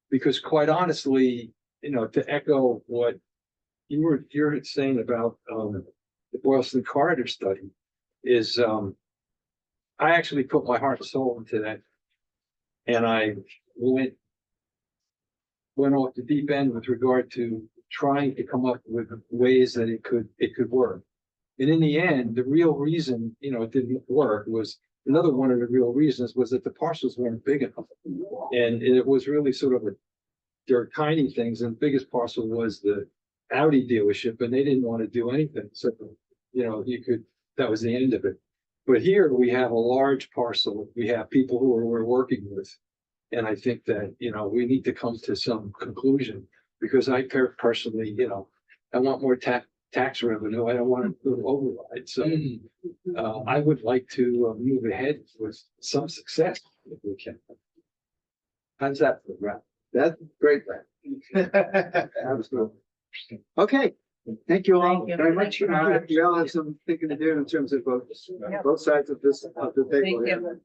because quite honestly, to echo what you're saying about the Boylston corridor study is, I actually put my heart and soul into that. And I went off the deep end with regard to trying to come up with ways that it could work. And in the end, the real reason, it didn't work was another one of the real reasons was that the parcels weren't big enough. And it was really sort of they're tiny things. And the biggest parcel was the Audi dealership, and they didn't want to do anything. So, that was the end of it. But here we have a large parcel. We have people who we're working with. And I think that, we need to come to some conclusion, because I personally, I want more tax revenue. I don't want to do override. So I would like to move ahead with some success if we can. How's that for Brad? That's great, Brad. Absolutely. Okay, thank you all very much. We all have some thinking to do in terms of both sides of the table here.